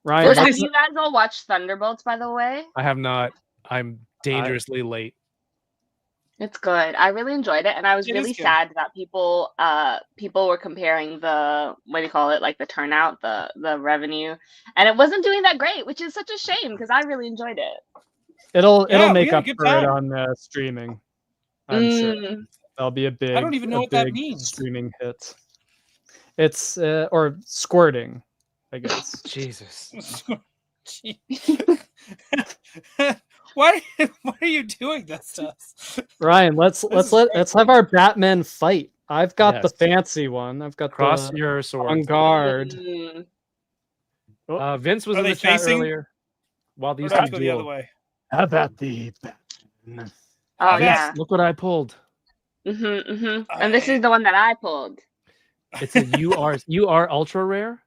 Ryan, have you guys all watched Thunderbolts, by the way? I have not. I'm dangerously late. It's good. I really enjoyed it, and I was really sad that people were comparing the like the turnout, the revenue, and it wasn't doing that great, which is such a shame because I really enjoyed it. It'll make up for it on streaming. I'm sure that'll be a big. I don't even know what that means. Streaming hit. It's or squirting, I guess. Jesus. Why are you doing this to us? Ryan, let's have our Batman fight. I've got the fancy one. I've got cross your sword on guard. Vince was in the chat earlier. While these two go the other way. How about the Batman? Oh yeah! Look what I pulled. And this is the one that I pulled. It's a UR ultra rare.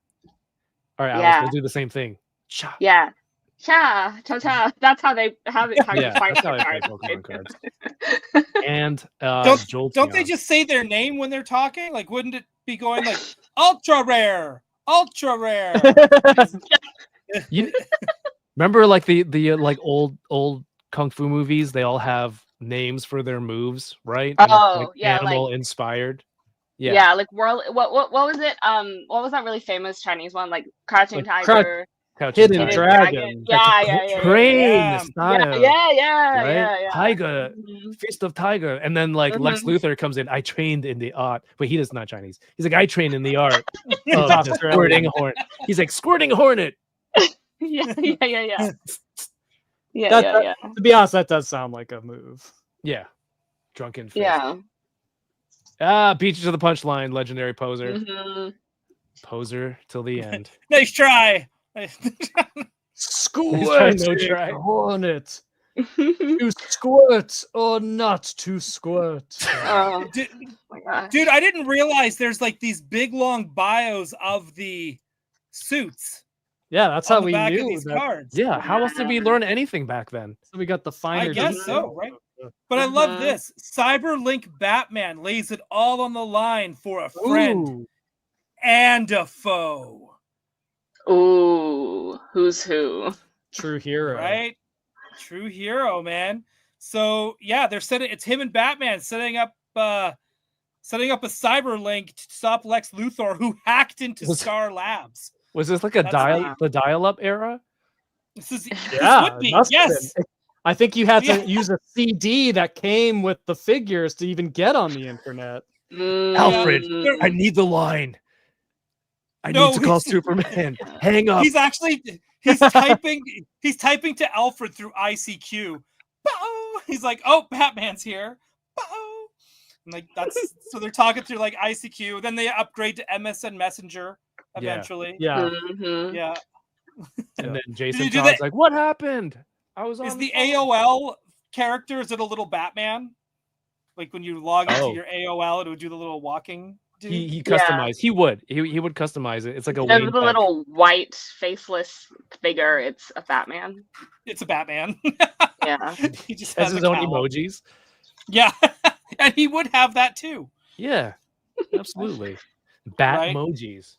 All right, Alice, we'll do the same thing. Yeah. cha cha cha. That's how you Yeah, find that's how the I play cards. Pokemon cards. And Don't Jolteon. they just say their name when they're talking? Like, wouldn't it be going like ultra rare, ultra rare? You remember like the like old kung fu movies? They all have names for their moves, right? And it's, Oh, like, yeah, animal inspired. Yeah. Yeah, like world. What was it? What was that really famous Chinese one? Like Crouching Like Tiger, Crouching Hidden Tiger. Dragon. Yeah. Train Yeah. style. Right? Yeah. Tiger, Fist of Tiger. And then like Lex Mhm. Luthor comes in. I trained in the art. Wait, he is not Chinese. He's like, I trained in the art He's of the Australian. squirting horn. He's like, squirting hornet. Yeah. To be honest, that does sound like a move. Yeah. Drunken fist. Yeah. Beat you to the punchline, legendary poser. Mhm. Poser till the end. Nice try. Squirt, no try. hornet. To squirt or not to squirt. Oh Dude, my gosh. dude, I didn't realize there's like these big long bios of the suits Yeah, that's on how the we back of knew these that. cards. Yeah, how else did we learn anything back then? So we got the finer. I guess detail. so, right? But I love this. Cyberlink Batman lays it all on the line for a friend Ooh. and a foe. Ooh, who's who? True hero. Right? True hero, man. So yeah, they're setting it's him and Batman setting up a cyberlink to stop Lex Luthor, who hacked into Star Labs. Was this like the That's dial-up era? This Yeah, would be. must have Yes. been. I think you had Yeah. to use a CD that came with the figures to even get on the internet. Alfred, I need the line. I No, need to call he's- Superman. Hang up. He's typing to Alfred through ICQ. Bow! He's like, "Oh, Batman's here." Bow! And like that's so they're talking through like ICQ. Then they upgrade to MSN Messenger eventually. Yeah. Mhm. Yeah. And then Jason you do Todd's that- like, "What happened? I was on Is the phone." AOL character, is it a little Batman? Like when you log into Oh. your AOL, it would do the little walking. Dude? He Yeah. customized. He would customize it. It's like a Instead Wayne of the Beck. little white faceless figure, it's a Batman. It's a Batman. Yeah. He just has has his a own cowl. emojis. Yeah, and he would have that too. Yeah, absolutely. Bat emojis.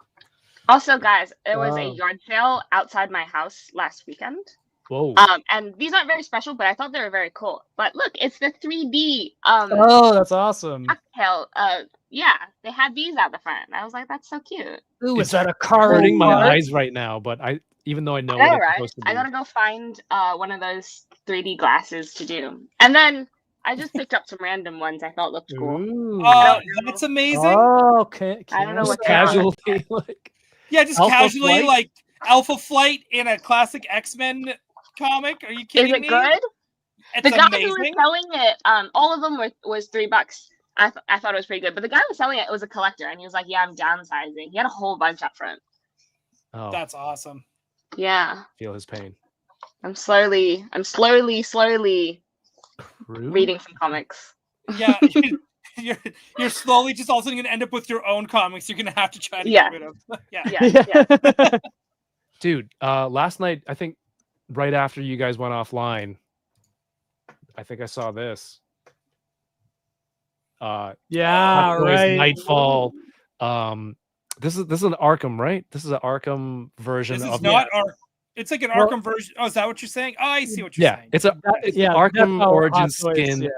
Also, guys, there was a Wow. yard sale outside my house last weekend. Whoa. And these aren't very special, but I thought they were very cool. But look, it's the 3D Oh, that's awesome. cocktail. Yeah, they had these out the front. I was like, that's so cute. Ooh, It's is that a car? hurting my eyes right now, but even though I know what All it's right, supposed to be. I gotta go find one of those 3D glasses to do. And then I just picked up some random ones I thought looked cool. Ooh. That's amazing. Oh, okay. I don't know Just what they are. casually like Yeah, just Alpha casually Flight? like Alpha Flight in a classic X-Men comic. Are you Is kidding it me? good? It's The guy amazing. who was selling it, all of them was $3. I thought it was pretty good, but the guy who was selling it was a collector, and he was like, "Yeah, I'm downsizing." He had a whole bunch up front. oh, That's awesome. Yeah, feel his pain. I'm slowly True. reading some comics. Yeah, you're slowly just all of a sudden gonna end up with your own comics. You're gonna have to try to Yeah. get rid of. Yeah. Yeah. Dude, last night, I think right after you guys went offline, I think I saw this. Yeah, Hot Toys right. Nightfall. This is an Arkham, right? This is an Arkham version This is of not it's like an Well- Arkham version. Oh, is that what you're saying? Oh, I see what you're yeah. saying. It's yeah, the that's Arkham how origin Hot Toys, skin yeah.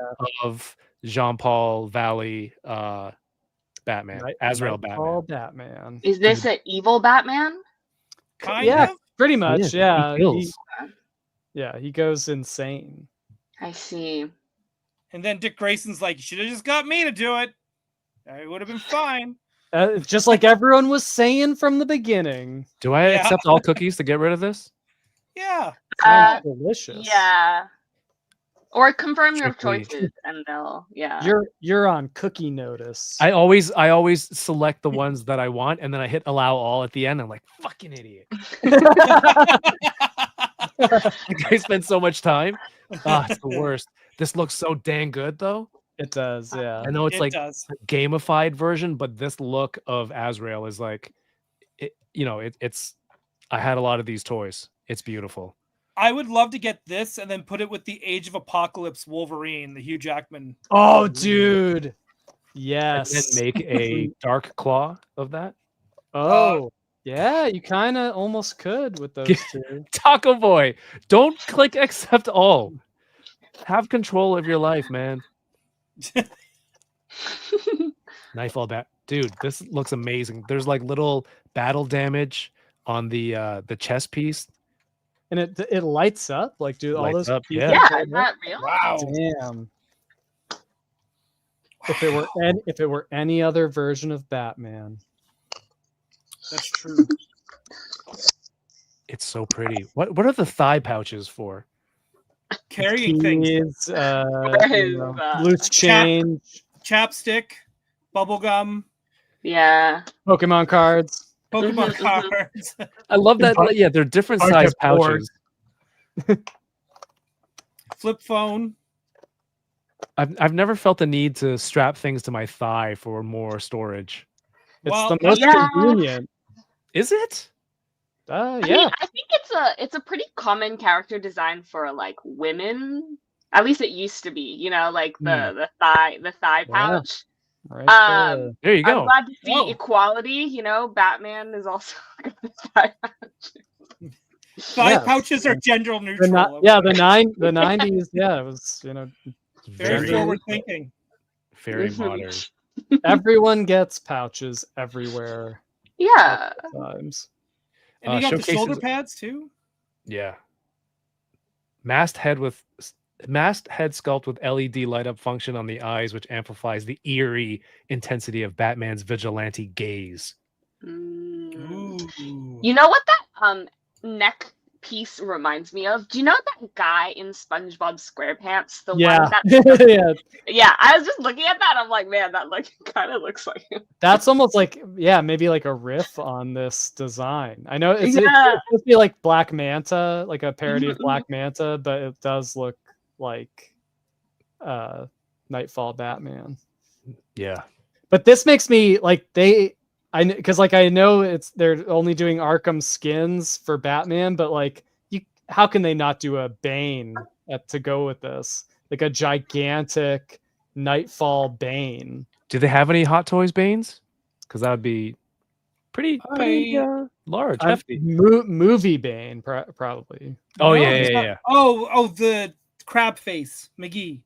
of Jean-Paul Valley Batman, Azrael Nightfall Batman. Batman. Is this an evil Batman? Kind Yeah, of. pretty He much. is. Yeah. He kills. He goes insane. I see. And then Dick Grayson's like, "You should have just got me to do it. It would have been fine." Just like everyone was saying from the beginning. Do I Yeah. accept all cookies to get rid of this? Yeah. Sounds delicious. Yeah. Or confirm your Strictly. choices, and they'll You're on cookie notice. I always select the ones that I want, and then I hit allow all at the end. I'm like, fucking idiot. I spend so much time. It's the worst. This looks so dang good, though. It does, yeah. I know it's It like does. a gamified version, but this look of Azrael is like, it's. I had a lot of these toys. It's beautiful. I would love to get this and then put it with the Age of Apocalypse Wolverine, the Hugh Jackman. Oh, dude. And Yes. then make a Dark Claw of that. Oh, yeah. You kind of almost could with those two. Taco Boy, don't click accept all. Have control of your life, man. Nightfall bat, dude. This looks amazing. There's like little battle damage on the chest piece. And it lights up, like, dude, all Lights those up, pieces yeah. Yeah, is that real? Wow. Damn. If it were any other version of Batman. That's true. It's so pretty. What are the thigh pouches for? Carrying things. Keys, His, loose change, Chapstick, bubblegum, Yeah. Pokemon cards. Pokemon cards. I love that. Yeah, they're different Hard size to board. pouches. Flip phone. I've never felt the need to strap things to my thigh for more storage. It's Well, the most yeah. convenient. Is it? I Yeah. mean, I think it's a pretty common character design for like women. At least it used to be, you know, like the thigh Yeah. pouch. Right Um, There you go. I'm glad to see Whoa. equality. You know, Batman is also got the thigh pouch. Thigh Yeah. pouches are gender The neutral. the 90s. Yeah, it was, you know, Very forward thinking. very Mhm. modern. everyone gets pouches everywhere Yeah. times. And you got the Showcases- shoulder pads too. Yeah. Masked head sculpt with LED light up function on the eyes, which amplifies the eerie intensity of Batman's vigilante gaze. Mm. Ooh. You know what that neck piece reminds me of? Do you know that guy in SpongeBob SquarePants? The Yeah. one that Yeah, yeah, I was just looking at that. I'm like, man, that kind of looks like him. that's almost like, yeah, maybe like a riff on this design. I know it's Yeah. supposed to be like Black Manta, like a parody of Black Manta, but it does look like Nightfall Batman. Yeah. But this makes me like because like I know they're only doing Arkham skins for Batman, but like how can they not do a Bane to go with this? Like a gigantic Nightfall Bane. Do they have any Hot Toys Banes? Because that would be pretty large, hefty. Movie Bane, probably. Oh, No, yeah, it's yeah, not- yeah. Oh, the crab face, McGee.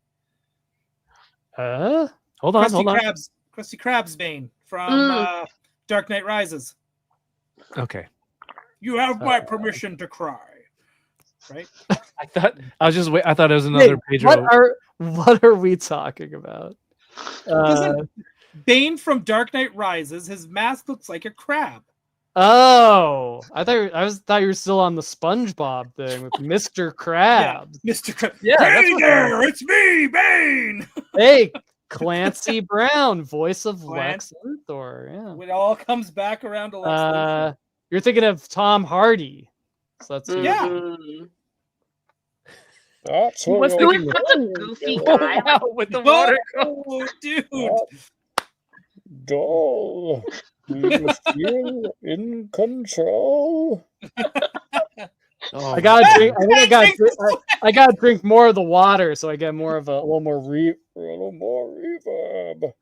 Huh? Hold on, hold on. Krusty Krab's Bane from Dark Knight Rises. Okay. You have my permission to cry. Right? I thought it was another Hey, Pedro. what are we talking about? Bane from Dark Knight Rises, his mask looks like a crab. Oh, I thought you were still on the SpongeBob thing with Mr. Krabs. Yeah, Mr. Krabs. Yeah, that's Hey what- there, it's me, Bane. Hey, Clancy Brown, voice of Clancy. Lex Luthor. It all comes back around to Lex Yeah. Luthor. You're thinking of Tom Hardy. So that's Yeah. Mhm. That's Who was Who thinking is such a goofy guy? Wow, with the water. Oh, dude. Doell. Do you feel in control? Oh, I gotta drink. I think I gotta drink more of the water so I get more of a little more A little more reverb.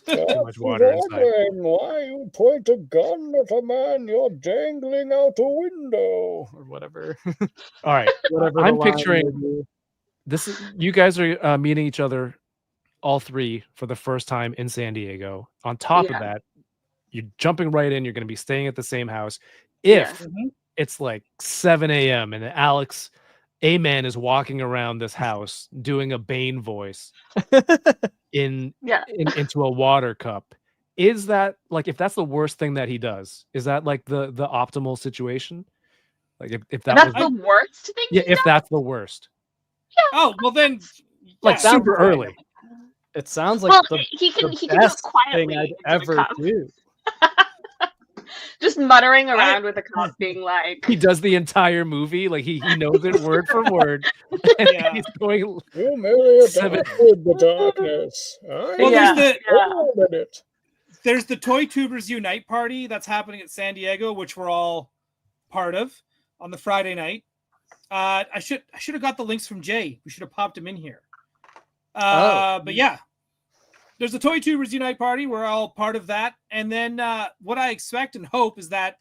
too much water inside. Wondering why you point a gun at a man you're dangling out a window. or whatever. All right. Whatever. I'm the line picturing- may be. This is you guys are meeting each other, all three, for the first time in San Diego. On top Yeah. of that, you're jumping right in. You're going to be staying at the same house. If Mhm. it's like 7 a.m. and Alex A-Man is walking around this house doing a Bane voice into a water cup, is that like, if that's the worst thing that he does, is that like the optimal situation? Like if that That's was the worst thing. yeah, he if does? that's the worst, Oh, well then. like yeah, super fine. early. It sounds like Well, the he can do it best quietly. thing I'd into the ever cup. do. Just muttering around with a cup, being like, He does the entire movie, like he knows it word for word, and Yeah. he's going. You merely Seven. adopted the darkness. Well, Yeah. there's the Toy Tubers Unite party that's happening at San Diego, which we're all part of on the Friday night. I should have got the links from Jay. We should have popped him in here. But yeah, there's a Toy Tubers Unite party. We're all part of that. And then what I expect and hope is that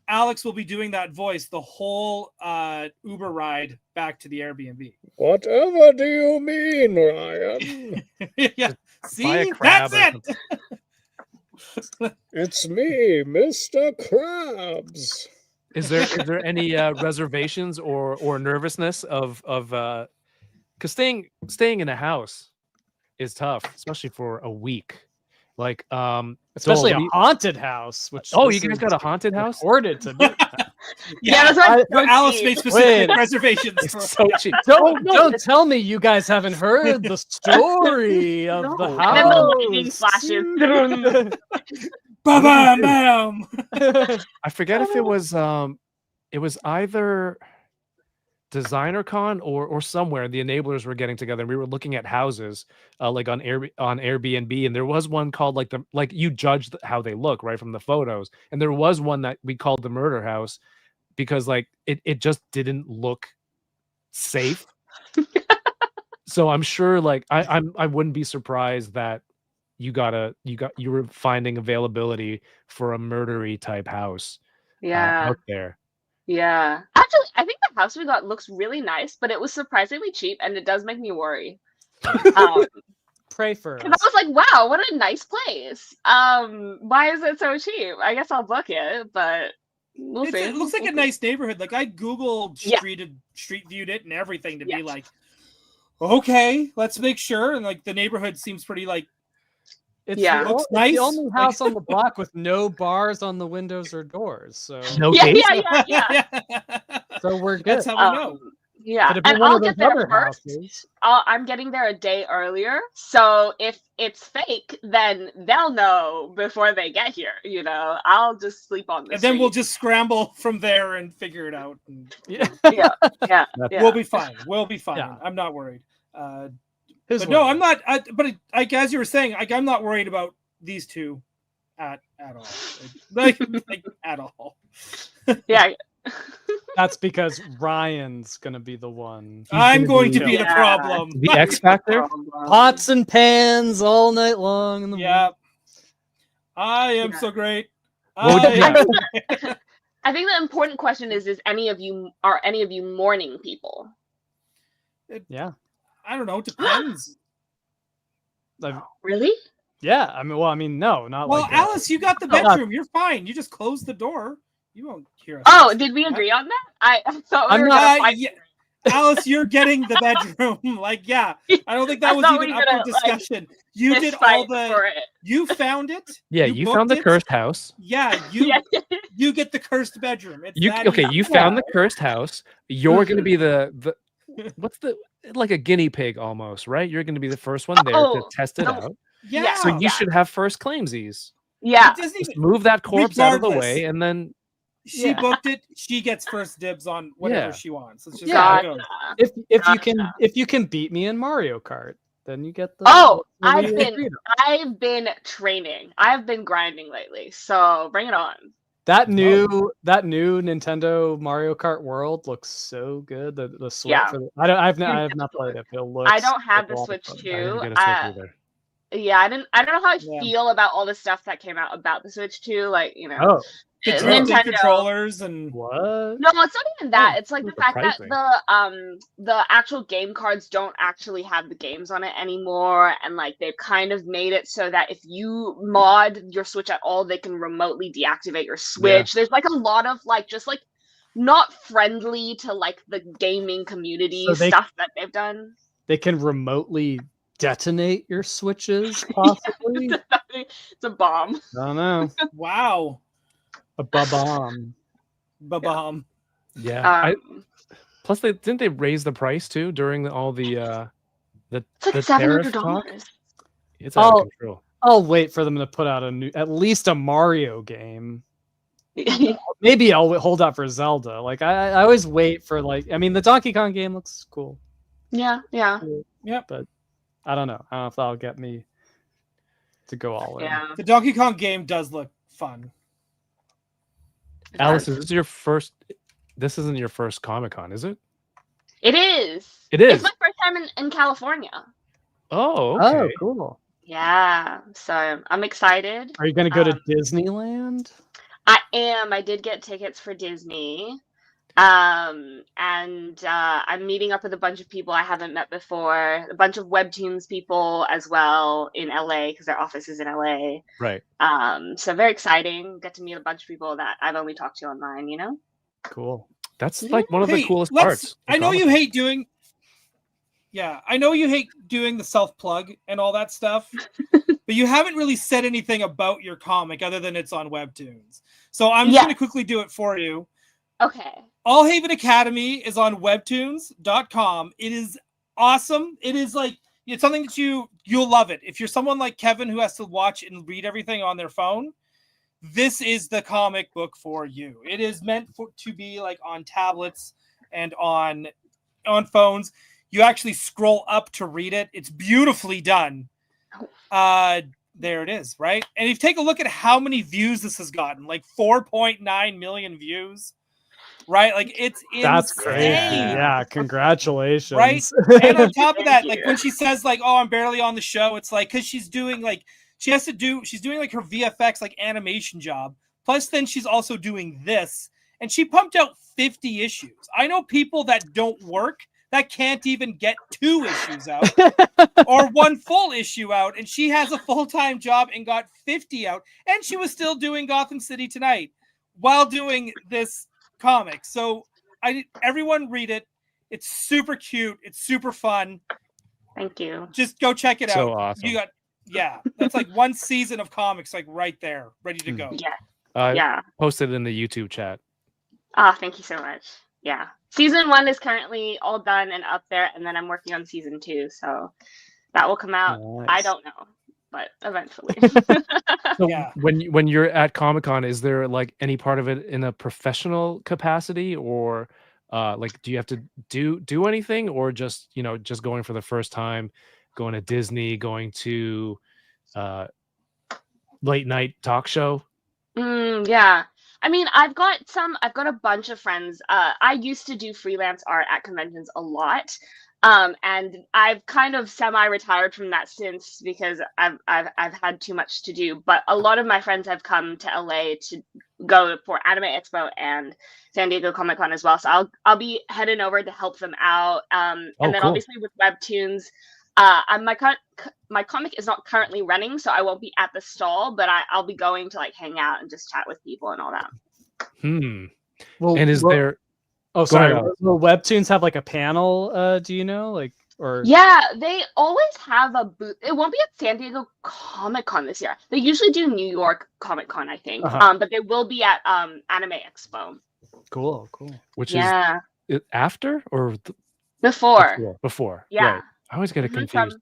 Alex will be doing that voice the whole Uber ride back to the Airbnb. Whatever do you mean, Ryan? Yeah. See, that's it. It's me, Mr. Krabs. Is there any reservations or nervousness of because staying in a house is tough, especially for a week. Like especially a haunted house. Which you guys got a haunted house? Ordered to do. Yeah, that's right. Alice made specific reservations. For so cheap. Don't tell me you guys haven't heard the story of the house. And then the lightning flashes. Bam, bam. I forget if it was either Designer Con or somewhere the enablers were getting together. We were looking at houses like on Airbnb, and there was one called like you judge how they look right from the photos, and there was one that we called the murder house because like it just didn't look safe. So I'm sure like I wouldn't be surprised that you were finding availability for a murdery type house out there. Yeah. Actually, I think the house we got looks really nice, but it was surprisingly cheap, and it does make me worry. Pray for us. Because I was like, wow, what a nice place. Why is it so cheap? I guess I'll book it, but we'll see. It looks like a nice neighborhood. Like I Googled street viewed it and everything to be like, okay, let's make sure. And like the neighborhood seems pretty like It's looks nice. The only house on the block with no bars on the windows or doors. So Yeah. So we're good. That's how we know. Yeah, and I'll get there first. I'm getting there a day earlier, so if it's fake, then they'll know before they get here. You know, I'll just sleep on the And street. then we'll just scramble from there and figure it out. And, yeah. We'll be fine. Yeah. I'm not worried. But no, I'm not. But as you were saying, I'm not worried about these two at all. Like at all. Yeah. That's because Ryan's gonna be the one. I'm going to be the problem. The X Factor? Pots and pans all night long in the Yeah. I am so great. I think the important question is any of you morning people? Yeah. I don't know. It depends. Really? Yeah. I mean, no, not well, like Alice, you got the bedroom. You're fine. You just close the door. You won't hear us. Oh, did we agree on that? I thought we were gonna fight. Alice, you're getting the bedroom. I don't think that was even up for discussion. You did all the. You found it. Yeah, you found the cursed house. Yeah, you get the cursed bedroom. You found the cursed house. You're going to be the what's the like a guinea pig almost, right? You're going to be the first one there to test it out. Yeah. So you should have first claimsies. Yeah. Just move that corpse out of the way, and then. She booked it. She gets first dibs on whatever she wants. It's just how it goes. If you can beat me in Mario Kart, then you get the. I've been training. I've been grinding lately. So bring it on. That new Nintendo Mario Kart World looks so good. The Switch. Yeah. I have not played it. But it looks. I don't have the Switch 2. Yeah, I don't know how I feel about all the stuff that came out about the Switch 2. Like, you know. Oh. Nintendo controllers and what? No, it's not even that. It's like the fact that the actual game cards don't actually have the games on it anymore, and like they've kind of made it so that if you mod your Switch at all, they can remotely deactivate your Switch. There's like a lot of like just like not friendly to like the gaming community stuff that they've done. They can remotely detonate your Switches, possibly. It's a bomb. I don't know. Wow. A ba-bomb. Ba-bomb. Yeah. Plus, didn't they raise the price too during all the tariff talk? It's out of control. I'll wait for them to put out at least a Mario game. Maybe I'll hold out for Zelda. Like I always wait for the Donkey Kong game looks cool. Yeah. But I don't know. I don't know if that'll get me to go all in. Yeah. The Donkey Kong game does look fun. Alice, this isn't your first Comic-Con, is it? It is. It is. It's my first time in California. Oh, Oh, okay. cool. Yeah, so I'm excited. Are you going to go to Disneyland? I am. I did get tickets for Disney. And I'm meeting up with a bunch of people I haven't met before, a bunch of Webtoons people as well in LA because their office is in LA. Right. So very exciting. Get to meet a bunch of people that I've only talked to online, you know? Cool. That's like one of the coolest parts. I know you hate doing. Yeah, I know you hate doing the self-plug and all that stuff, but you haven't really said anything about your comic other than it's on Webtoons. So I'm just going to quickly do it for you. Okay. All Haven Academy is on webtoons.com. It is awesome. It is like, it's something that you'll love it. If you're someone like Kevin who has to watch and read everything on their phone, this is the comic book for you. It is meant to be like on tablets and on phones. You actually scroll up to read it. It's beautifully done. There it is, right? And if you take a look at how many views this has gotten, like 4.9 million views, right? Like it's insane. That's great. Yeah, congratulations. Right? And on top of that, like when she says like, oh, I'm barely on the show, it's like, because she's doing like, she's doing like her VFX like animation job. Plus then she's also doing this. And she pumped out 50 issues. I know people that don't work that can't even get 2 issues out or 1 full issue out. And she has a full-time job and got 50 out. And she was still doing Gotham City Tonight while doing this comic. So everyone read it. It's super cute. It's super fun. Thank you. Just go check it out. So awesome. You got, that's like 1 season of comics, like right there, ready to go. Yeah. Yeah. Posted in the YouTube chat. Thank you so much. Yeah. Season 1 is currently all done and up there, and then I'm working on season 2, so that will come out. Nice. I don't know, but eventually. So when you're at Comic-Con, is there like any part of it in a professional capacity, or like do you have to do anything, or just just going for the first time, going to Disney, going to late night talk show? Yeah. I mean, I've got a bunch of friends. I used to do freelance art at conventions a lot. And I've kind of semi-retired from that since because I've had too much to do. But a lot of my friends have come to LA to go for Anime Expo and San Diego Comic Con as well. So I'll be heading over to help them out. And then cool. obviously with Webtoons, my comic is not currently running, so I won't be at the stall, but I'll be going to like hang out and just chat with people and all that. Well, and is there? Oh, sorry. Will Webtoons have like a panel? Do you know, like, or? Yeah, they always have a booth. It won't be at San Diego Comic Con this year. They usually do New York Comic Con, I think. But they will be at Anime Expo. Cool. Which is it after or before? Before. Yeah. Right. I always get it confused.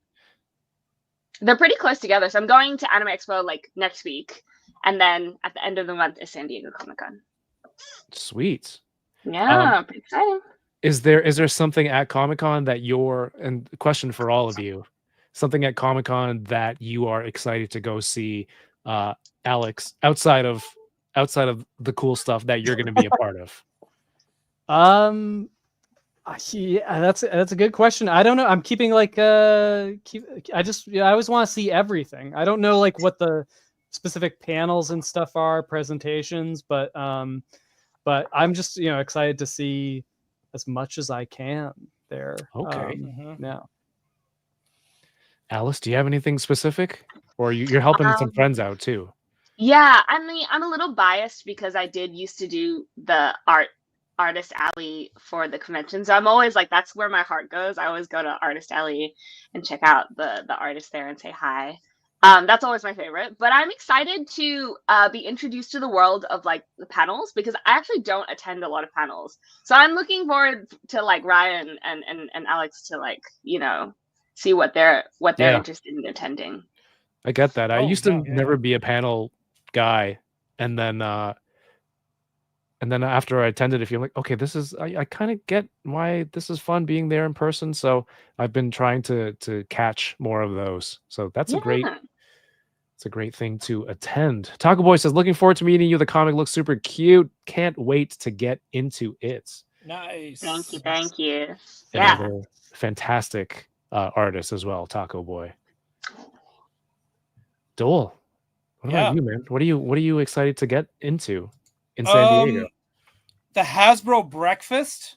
They're pretty close together. So I'm going to Anime Expo like next week, and then at the end of the month is San Diego Comic Con. Sweet. Yeah, pretty exciting. Is there something at Comic-Con that and question for all of you, something at Comic-Con that you are excited to go see, Alex, outside of the cool stuff that you're going to be a part of? Yeah, that's a good question. I don't know. I'm keeping like I always want to see everything. I don't know like what the specific panels and stuff are, presentations, but I'm just excited to see as much as I can there. Okay. Yeah. Alice, do you have anything specific, or you're helping some friends out too? Yeah, I mean, I'm a little biased because I did used to do the Artist Alley for the convention, so I'm always like, that's where my heart goes. I always go to Artist Alley and check out the artists there and say hi. That's always my favorite, but I'm excited to be introduced to the world of like the panels, because I actually don't attend a lot of panels, so I'm looking forward to like Ryan and Alex to like see what they're interested in attending. I get that. I used to never be a panel guy, and then after I attended a few, I'm like, okay, this is I kind of get why this is fun being there in person. So I've been trying to catch more of those. So that's a great thing to attend. Taco Boy says, looking forward to meeting you. The comic looks super cute. Can't wait to get into it. Nice. Thank you. Yeah. Another fantastic artist as well, Taco Boy. Doell, what about you, man? What are you excited to get into in San Diego? The Hasbro breakfast.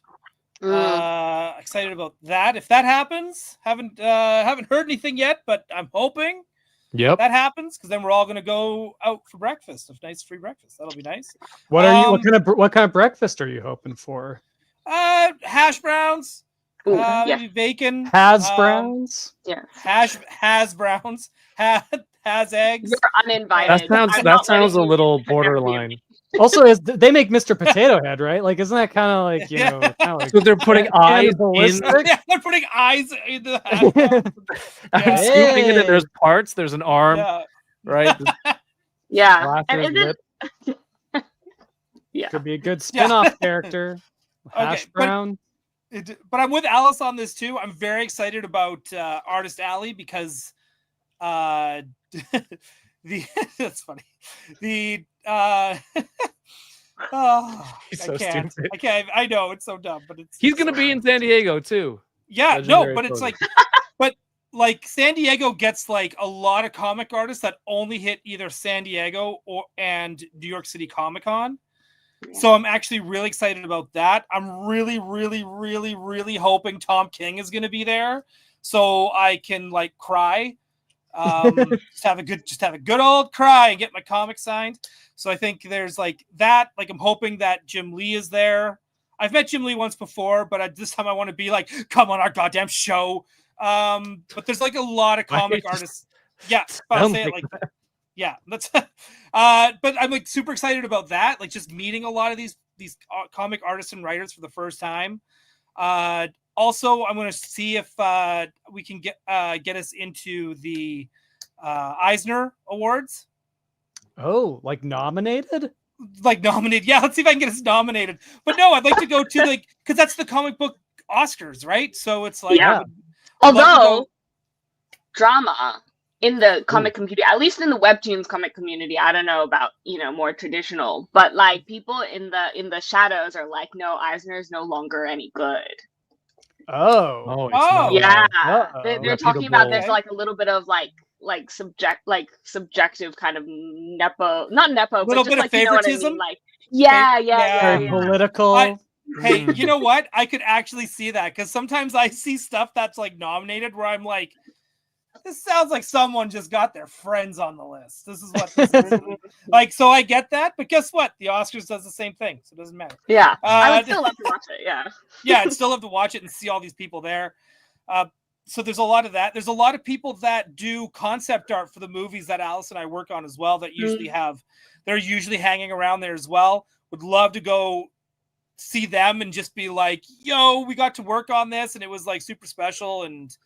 Excited about that. If that happens, haven't heard anything yet, but I'm hoping that happens, because then we're all gonna go out for breakfast. A nice free breakfast. That'll be nice. What are you? What kind of breakfast are you hoping for? Hash browns. Maybe bacon. Has browns. Yeah. Has browns. Has eggs. You're uninvited. That sounds a little borderline. Also, they make Mr. Potato Head, right? Like, isn't that kind of like, you know, like, so they're putting eyes in? Yeah, they're putting eyes in the hash. I'm scooping it, and there's parts. There's an arm, right? Yeah. And is it... Yeah. Could be a good spin-off character. Hash brown. But I'm with Alice on this too. I'm very excited about Artist Alley, because that's funny. He's so I can't. stupid. I can't. I know it's so dumb, but he's gonna be in San Diego too. Yeah, Legendary but it's photo. like San Diego gets like a lot of comic artists that only hit either San Diego and New York City Comic Con. So I'm actually really excited about that. I'm really, really, really, really hoping Tom King is going to be there, so I can like cry, just have a good old cry and get my comic signed. So I think there's like that. Like I'm hoping that Jim Lee is there. I've met Jim Lee once before, but this time I want to be like, come on our goddamn show. But there's like a lot of comic artists. Yeah, I'll say it like that. Yeah, that's. But I'm like super excited about that. Like just meeting a lot of these comic artists and writers for the first time. Also, I'm going to see if we can get us into the Eisner Awards. Oh, like nominated? Like nominated? Yeah, let's see if I can get us nominated. But no, I'd like to go to like, because that's the comic book Oscars, right? So it's like, although drama in the comic community, at least in the webtoons comic community, I don't know about, you know, more traditional, but like people in the shadows are like, no, Eisner's no longer any good. Yeah. They're talking about there's like a little bit of like subjective kind of not nepo, but just like, favoritism. You know what I mean? Like Very political. Hey, you know what? I could actually see that, because sometimes I see stuff that's like nominated where I'm like, this sounds like someone just got their friends on the list. This is what this is. Like, so I get that, but guess what? The Oscars does the same thing, so it doesn't matter. Yeah, I would still love to watch it. Yeah, I'd still love to watch it and see all these people there. So there's a lot of that. There's a lot of people that do concept art for the movies that Alice and I work on as well, that usually they're usually hanging around there as well. Would love to go see them and just be like, yo, we got to work on this and it was like super special, and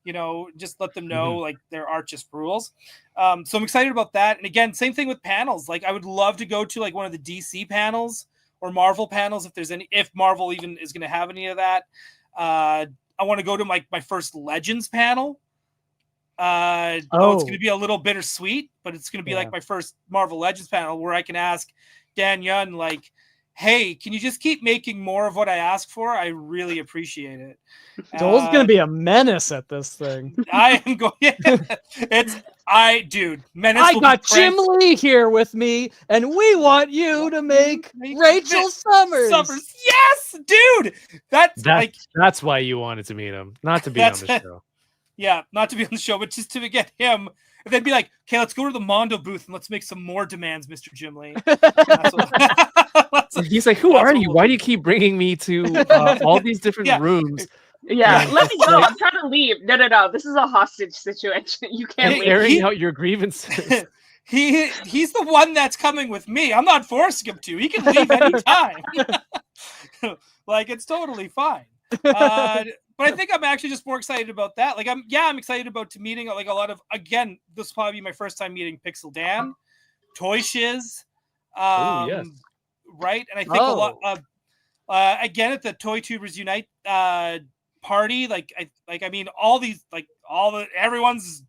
you know, just let them know like their art just rules. So I'm excited about that. And again, same thing with panels. Like I would love to go to like one of the DC panels or Marvel panels if Marvel even is going to have any of that. I want to go to my first Legends panel. It's going to be a little bittersweet, but it's going to be like my first Marvel Legends panel where I can ask Dan Yun, like, hey, can you just keep making more of what I ask for? I really appreciate it. Doell's going to be a menace at this thing. I am going. Menace. I got Jim Lee here with me, and we want you to make Rachel Summers. Yes, dude. That's why you wanted to meet him, not to be on the show. Yeah, not to be on the show, but just to get him. And then be like, okay, let's go to the Mondo booth and let's make some more demands, Mr. Jim Lee. He's like, who are you? Why do you keep bringing me to all these different rooms? Yeah, let me go. I'm trying to leave. No. This is a hostage situation. You can't leave. Airing out your grievances. He's the one that's coming with me. I'm not forcing him to. He can leave anytime. Like, it's totally fine. But I think I'm actually just more excited about that. Like, I'm excited about meeting like a lot of, again, this will probably be my first time meeting Pixel Dan, Toy Shiz. Yes. Right. And I think a lot of, again, at the Toy Tubers Unite party, everyone's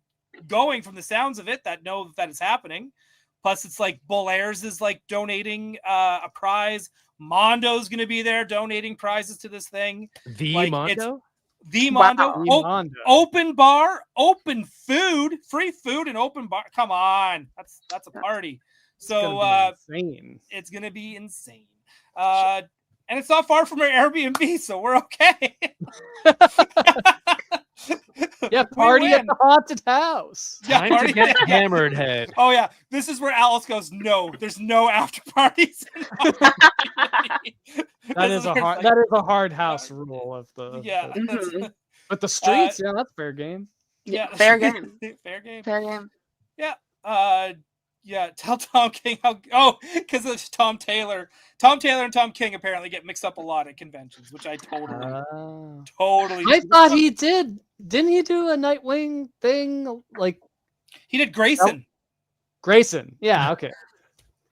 going from the sounds of it that know that it's happening. Plus it's like Bull Ayers is like donating a prize. Mondo's going to be there donating prizes to this thing. The Like, Mondo? The Mondo. Wow. The Mondo. Open bar, open food, free food, and open bar. Come on, that's a party. So insane. it's gonna be insane. And it's not far from our Airbnb, so we're okay. Yeah, party at the haunted house. Yeah, Time party to get at- hammered, head. Oh yeah, this is where Alice goes. No, there's no after parties. That is a hard house rule of the. Yeah, Mhm. But the streets, yeah, that's fair game. yeah, Fair game. fair game. Fair game. Yeah, tell Tom King how. Oh, because it's Tom Taylor. Tom Taylor and Tom King apparently get mixed up a lot at conventions, which I totally. I thought he did. Didn't he do a Nightwing thing? Like He did Grayson. Grayson. Yeah. Okay.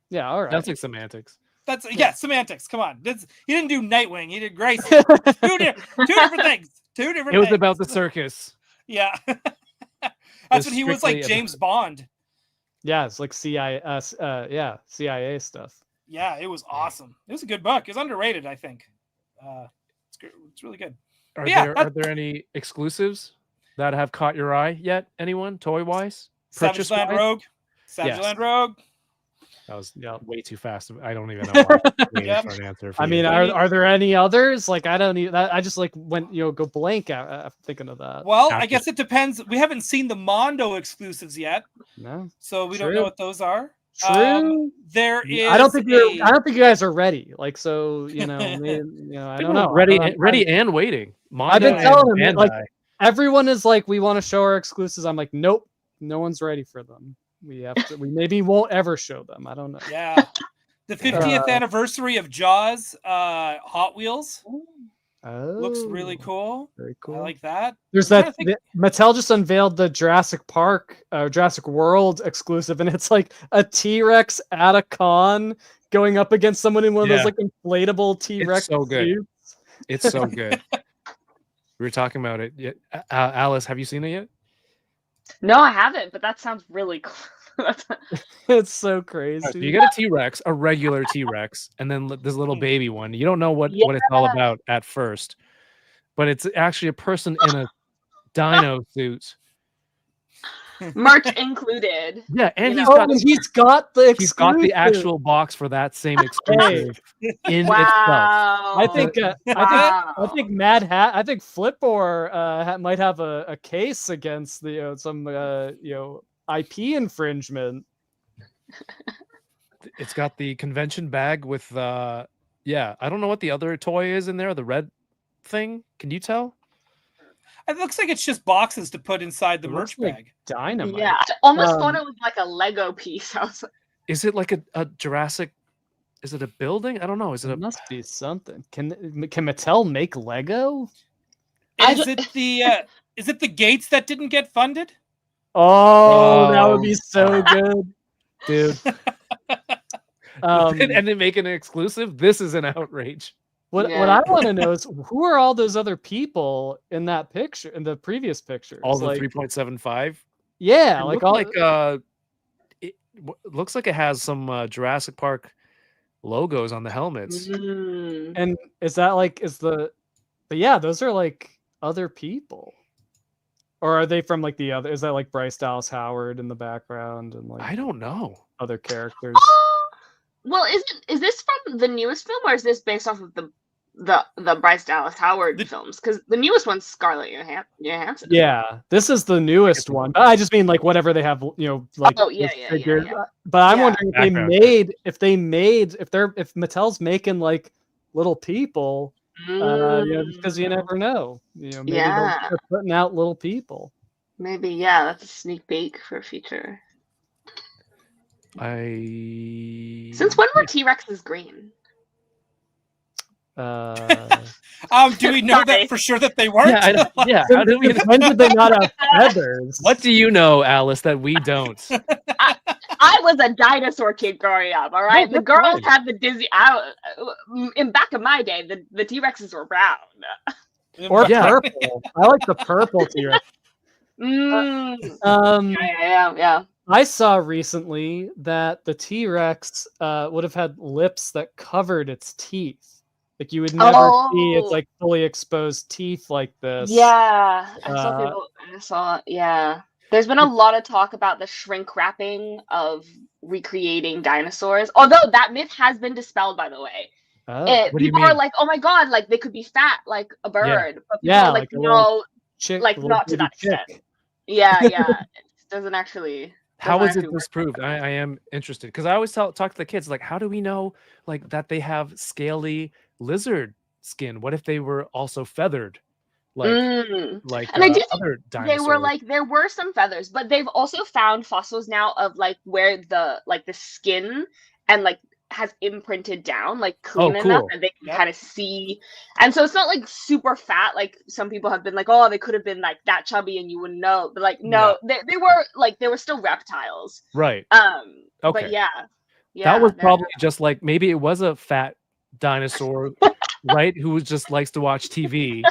Yeah. All right. That's like semantics. That's semantics. Come on, he didn't do Nightwing. He did Grayson. two different things. Two different. It was things. about the circus. Yeah. That's when he was like strictly James Bond. Yeah, it's like CIA. CIA stuff. Yeah, it was awesome. It was a good book. It's underrated, I think. It's good. It's really good. Are there any exclusives that have caught your eye yet? Anyone, toy wise? Savage Land Rogue. Savage Land Rogue. That was way too fast. I don't even know why I'm waiting for an answer. I mean, are there any others? Like, I don't even. I just like went go blank after thinking of that. Well, I guess it depends. We haven't seen the Mondo exclusives yet, No, so we don't know what those are. True. There is. I don't think you guys are ready. Like, so I don't know. Ready and waiting. Mondo I've been telling them, like, Bandai. everyone is like, we want to show our exclusives. I'm like, nope, no one's ready for them. We have to. We maybe won't ever show them. I don't know. Yeah, the 50th anniversary of Jaws, Hot Wheels. Looks really cool. Very cool. I like that. There's Mattel just unveiled the Jurassic World exclusive, and it's like a T-Rex at a con going up against someone in one of those like inflatable T-Rex. It's so good. suits. It's so good. We were talking about it. Alice, have you seen it yet? No, I haven't, but that sounds really cool. It's so crazy. So you get a T-Rex, a regular T-Rex, and then this little baby one. You don't know what it's all about at first, but it's actually a person in a dino suit. Merch included. Yeah, and he's got the actual box for that same exclusive in itself. I think I think Mad Hat. I think Flipboard might have a case against some IP infringement. It's got the convention bag with I don't know what the other toy is in there. The red thing. Can you tell? It looks like it's just boxes to put inside the merch bag. Dynamite. Yeah, I almost thought it was like a Lego piece. I was like, is it like a Jurassic? Is it a building? I don't know. It must be something. Can Mattel make Lego? Is it the gates that didn't get funded? Oh, that would be so good, dude. And then make an exclusive. This is an outrage. What I want to know is who are all those other people in that picture, in the previous pictures? All the 3.75. Yeah, it looks like it has some Jurassic Park logos on the helmets. And is that those are like other people, or are they from like the other? Is that like Bryce Dallas Howard in the background and like I don't know other characters? Well, is this from the newest film, or is this based off of the Bryce Dallas Howard films? Because the newest one's Scarlett Johansson. Yeah, this is the newest one. I just mean like whatever they have, like figures. But I'm wondering if Mattel's making like little people, because you never know. Maybe they're putting out little people. Maybe that's a sneak peek for future. Since when were T-Rexes green? Do we know that for sure that they weren't? How do we? When did they not have feathers? What do you know, Alice, that we don't? I was a dinosaur kid growing up. All right, the girls had the Disney. In back of my day, the T-Rexes were brown or purple. I like the purple T-Rex. Yeah. I saw recently that the T-Rex would have had lips that covered its teeth. Like you would never see its like fully exposed teeth like this. Yeah, I saw. Yeah, there's been a lot of talk about the shrink wrapping of recreating dinosaurs. Although that myth has been dispelled, by the way. What do you People mean? are like, "Oh my god, like they could be fat like a bird," but people Yeah, are like, like a little "No, like not to that extent." chick. Yeah, yeah, it doesn't actually. How doesn't is it actually work disproved? like that. I am interested because I always talk to the kids like, how do we know like that they have scaly lizard skin? What if they were also feathered, like And I do think other they were dinosaurs? like there were some feathers, but they've also found fossils now of like where the skin and like has imprinted down like clean enough cool. that they can kind of see. And so it's not like super fat like some people have been like, oh, they could have been like that chubby and you wouldn't know. But like no, they were like they were still reptiles. Right. Okay. Okay. But yeah. That was probably just like maybe it was a fat dinosaur, right? Who just likes to watch TV.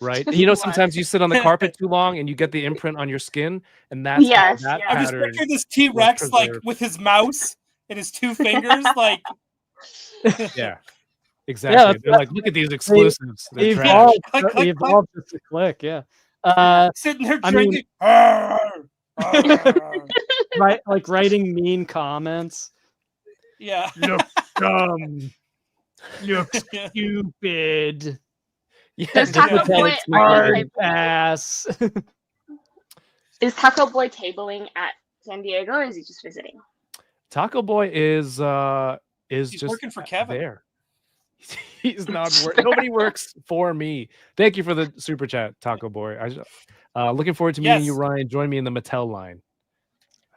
Right. And, you know, sometimes you sit on the carpet too long and you get the imprint on your skin, and that's how that I'm just pattern. picturing this T-Rex like preserved. with his mouse and his two fingers, like Yeah, exactly. Yeah, They're like, look at these exclusives. They're trash. Evolved, Click, click, evolved just a click, yeah. sitting there I mean- drinking. Right, like writing mean comments. Yeah. Look dumb. Look stupid. Yeah, Does just Taco pretend Boy it's Hard recording. ass. is Taco Boy tabling at San Diego or is he just visiting? Taco Boy is He's just working for Kevin. there. He's not working. Nobody works for me. Thank you for the super chat, Taco Boy. Looking forward to meeting you, Ryan. Join me in the Mattel line.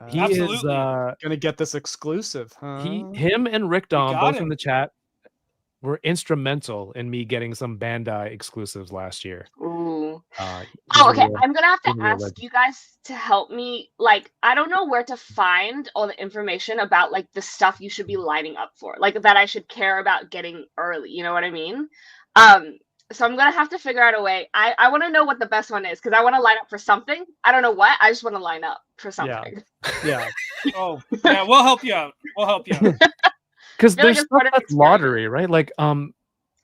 He Absolutely. is Gonna get this exclusive, huh? him and Rick Dom, got both him. in the chat, were instrumental in me getting some Bandai exclusives last year. Ooh. He's Oh, a okay. real- I'm gonna have he's to a real ask legend. you guys to help me. Like, I don't know where to find all the information about like the stuff you should be lining up for, like that I should care about getting early. You know what I mean? So I'm gonna have to figure out a way. I want to know what the best one is because I want to line up for something. I don't know what. I just want to line up for something. Yeah. Oh, yeah, we'll help you out. We'll help you out. Because feel like there's it's part stuff of the that's lottery, right? Like we were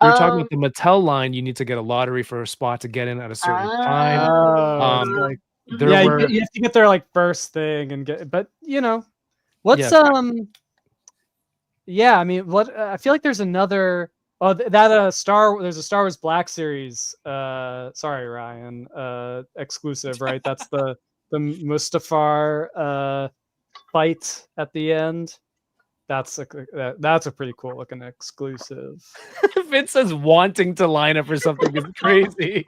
talking about the Mattel line. You need to get a lottery for a spot to get in at a certain time. Oh, Like yeah, there you, were you have to get there like first thing and get. But you know, what's Yeah. Yeah, I mean, what I feel like there's another. Oh, there's a Star Wars Black Series. Sorry, Ryan. Exclusive, right? That's the Mustafar fight at the end. That's a pretty cool looking exclusive. Vince says wanting to line up for something is crazy.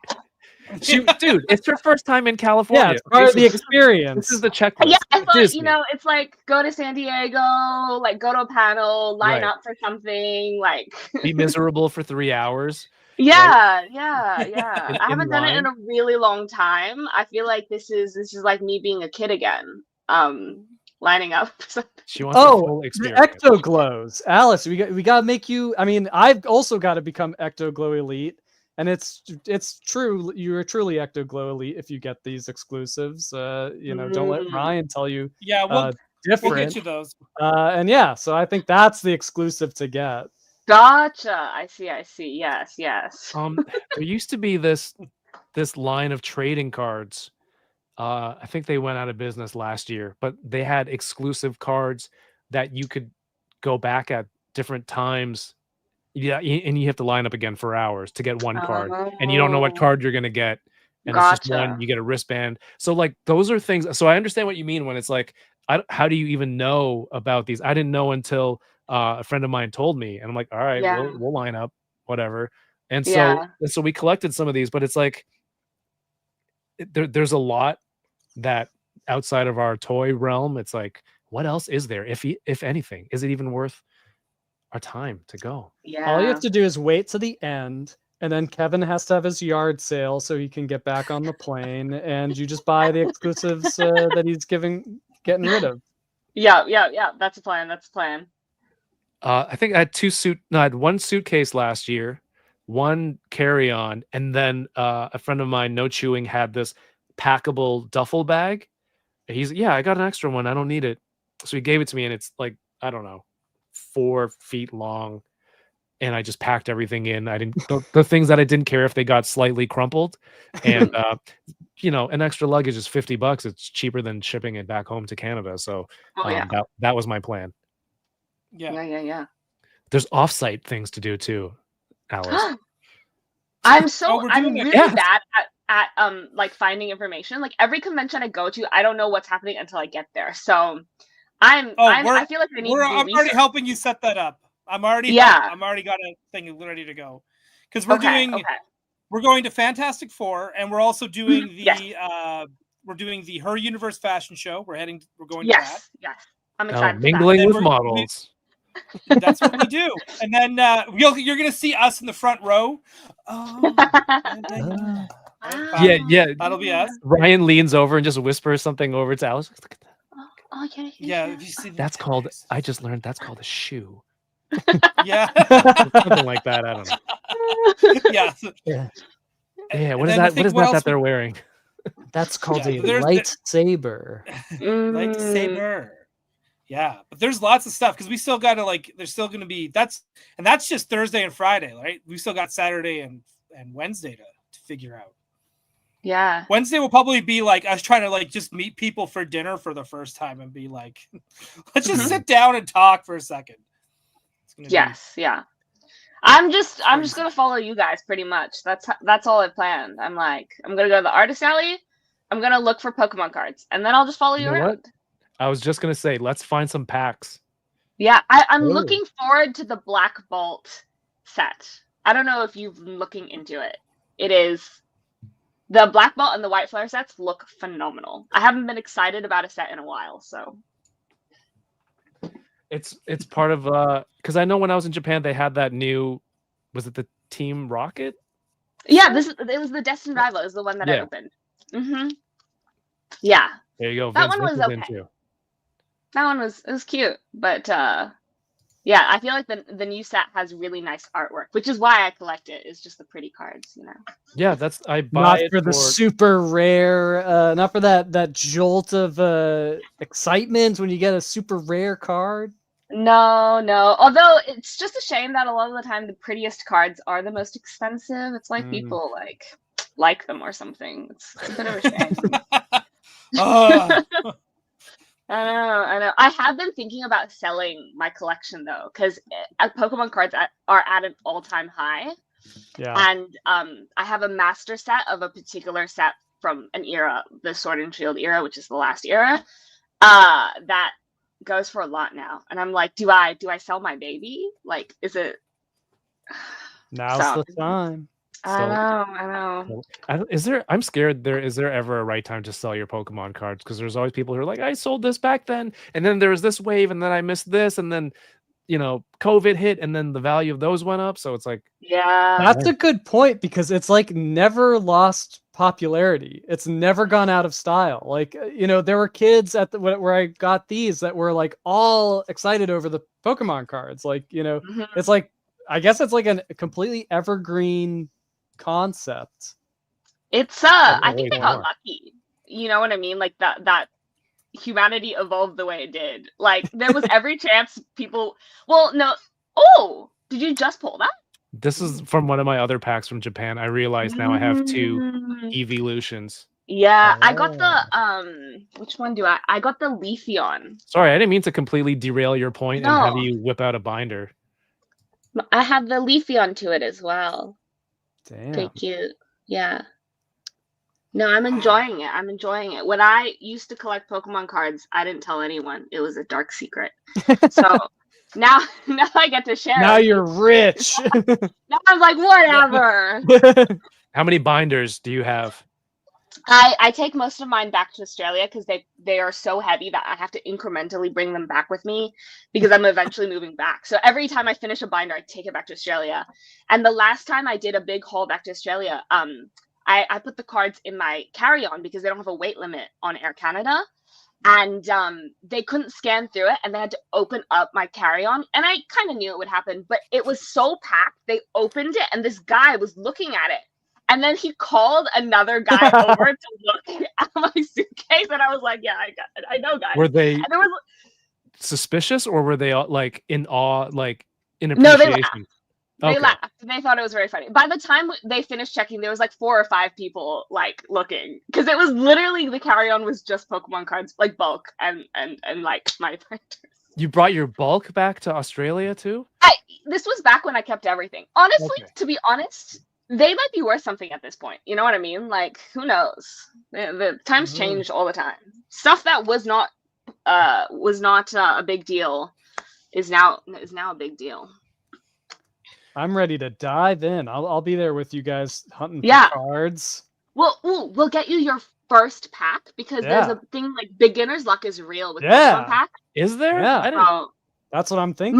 Dude, it's her first time in California. Yeah, it's part of the experience. This is the checklist. Yeah, I thought Disney. you know it's like go to San Diego, like go to a panel, line Right. up for something, like Be miserable for 3 hours. yeah. I in haven't done it in line. a really long time. I feel like this is like me being a kid again. Lining up. She wants the full the experience. ecto glows, Alice. We gotta make you. I mean, I've also got to become ecto glow elite, and it's true. You are truly ecto glow elite if you get these exclusives. You know, don't let Ryan tell you. Yeah, we'll different. get you those. And yeah, so I think that's the exclusive to get. Gotcha. I see. Yes. There used to be this line of trading cards. I think they went out of business last year, but they had exclusive cards that you could go back at different times. Yeah, and you have to line up again for hours to get one card, and you don't know what card you're gonna get, and it's just one. You get a wristband. So like those are things. So I understand what you mean when it's like, how do you even know about these? I didn't know until a friend of mine told me, and I'm like, all right, we'll line up, whatever. And so we collected some of these, but it's like there's a lot that outside of our toy realm. It's like, what else is there? If anything, is it even worth our time to go? Yeah. All you have to do is wait to the end, and then Kevin has to have his yard sale so he can get back on the plane, and you just buy the exclusives that he's getting rid of. Yeah. That's a plan. I think I had one suitcase last year, one carry-on, and then a friend of mine, No Chewing, had this packable duffel bag, He's, yeah, I got an extra one. I don't need it. So he gave it to me, and it's like, I don't know, 4 feet long. And I just packed everything in. I didn't, the things that I didn't care if they got slightly crumpled. And, you know, an extra luggage is $50. It's cheaper than shipping it back home to Canada. So that was my plan. Yeah. There's offsite things to do too, Alice. I'm doing really it. bad at like finding information. Like every convention I go to, I don't know what's happening until I get there. So I feel like I need to do I'm already research. helping you set that up. I'm already got a thing weready to go. Because we're going to Fantastic Four, and we're also doing the Her Universe fashion show. We're going to that. Yes. I'm excited for Mingling that. with models. That's what we do. And then you're going to see us in the front row. Yeah. That'll be us. Ryan leans over and just whispers something over to Alice. Look at that. Yeah. If you see That's called, I just learned that's called a shoe. Yeah. Something like that. I don't know. Yeah. Yeah. What is that they're wearing? That's called a lightsaber. Lightsaber. Yeah, but there's lots of stuff because we still got to there's still going to be that's just Thursday and Friday, right? We still got Saturday and Wednesday to figure out. Yeah. Wednesday will probably be like us trying to just meet people for dinner for the first time and be like, let's just sit down and talk for a second. Yeah. I'm just gonna follow you guys pretty much. That's all I planned. I'm gonna go to the artist alley. I'm gonna look for Pokemon cards, and then I'll just follow you around. What? I was just gonna say, let's find some packs. Yeah, I'm looking forward to the Black Bolt set. I don't know if you've been looking into it. It is the Black Bolt and the White Flare sets look phenomenal. I haven't been excited about a set in a while, so. It's part of because I know when I was in Japan they had that new, was it the Team Rocket? Yeah, it was the Destined Rival is the one that I opened. Yeah. There you go. That one was okay. That one was cute, but yeah, I feel like the new set has really nice artwork, which is why I collect it. It's just the pretty cards, you know. Yeah, I buy not it for the super rare, not for that jolt of excitement when you get a super rare card. No. Although it's just a shame that a lot of the time the prettiest cards are the most expensive. It's like people like them or something. It's a bit of a shame. I know. I have been thinking about selling my collection though, because Pokemon cards are at an all-time high. Yeah. And I have a master set of a particular set from an era, the Sword and Shield era, which is the last era. That goes for a lot now. And I'm like, do I sell my baby? Like, is it now's the time? I know. I'm scared is there ever a right time to sell your Pokemon cards? Because there's always people who are like, I sold this back then, and then there was this wave, and then I missed this, and then COVID hit, and then the value of those went up. So it's like, that's a good point, because it's never lost popularity. It's never gone out of style. There were kids at where I got these that were all excited over the Pokemon cards. It's I guess it's a completely evergreen concept. It's I think they got lucky. You know what I mean? That humanity evolved the way it did. There was every chance people. Well, no. Oh, did you just pull that? This is from one of my other packs from Japan. I realize now I have 2 evolutions. Yeah, I got the which one do I got the Leafeon. Sorry, I didn't mean to completely derail your point and have you whip out a binder. I have the Leafeon to it as well. Damn. Pretty cute. Yeah. No, I'm enjoying it. When I used to collect Pokemon cards, I didn't tell anyone. It was a dark secret. So now I get to share. Now you're rich. Now I'm like, whatever. How many binders do you have? I take most of mine back to Australia because they are so heavy that I have to incrementally bring them back with me because I'm eventually moving back. So every time I finish a binder, I take it back to Australia. And the last time I did a big haul back to Australia, I put the cards in my carry-on because they don't have a weight limit on Air Canada. And they couldn't scan through it, and they had to open up my carry-on. And I kind of knew it would happen, but it was so packed. They opened it, and this guy was looking at it. And then he called another guy over to look at my suitcase, and I was like, "Yeah, I know, guys." Were they And there was suspicious, or were they like in awe, like in no, they appreciation? They Okay. laughed. They thought it was very funny. By the time they finished checking, there was like 4 or 5 people like looking, because it was literally the carry-on was just Pokemon cards, like bulk and like my printers. You brought your bulk back to Australia too? This was back when I kept everything. Honestly, Okay. to be honest, they might be worth something at this point. You know what I mean? Like, who knows? The times change all the time. Stuff that was not a big deal is now a big deal. I'm ready to dive in. I'll be there with you guys hunting Yeah. for cards. We'll get you your first pack, because there's Yeah. a thing like beginner's luck is real with Yeah. Pokemon pack. Is there? Yeah. I didn't. So, That's what I'm thinking.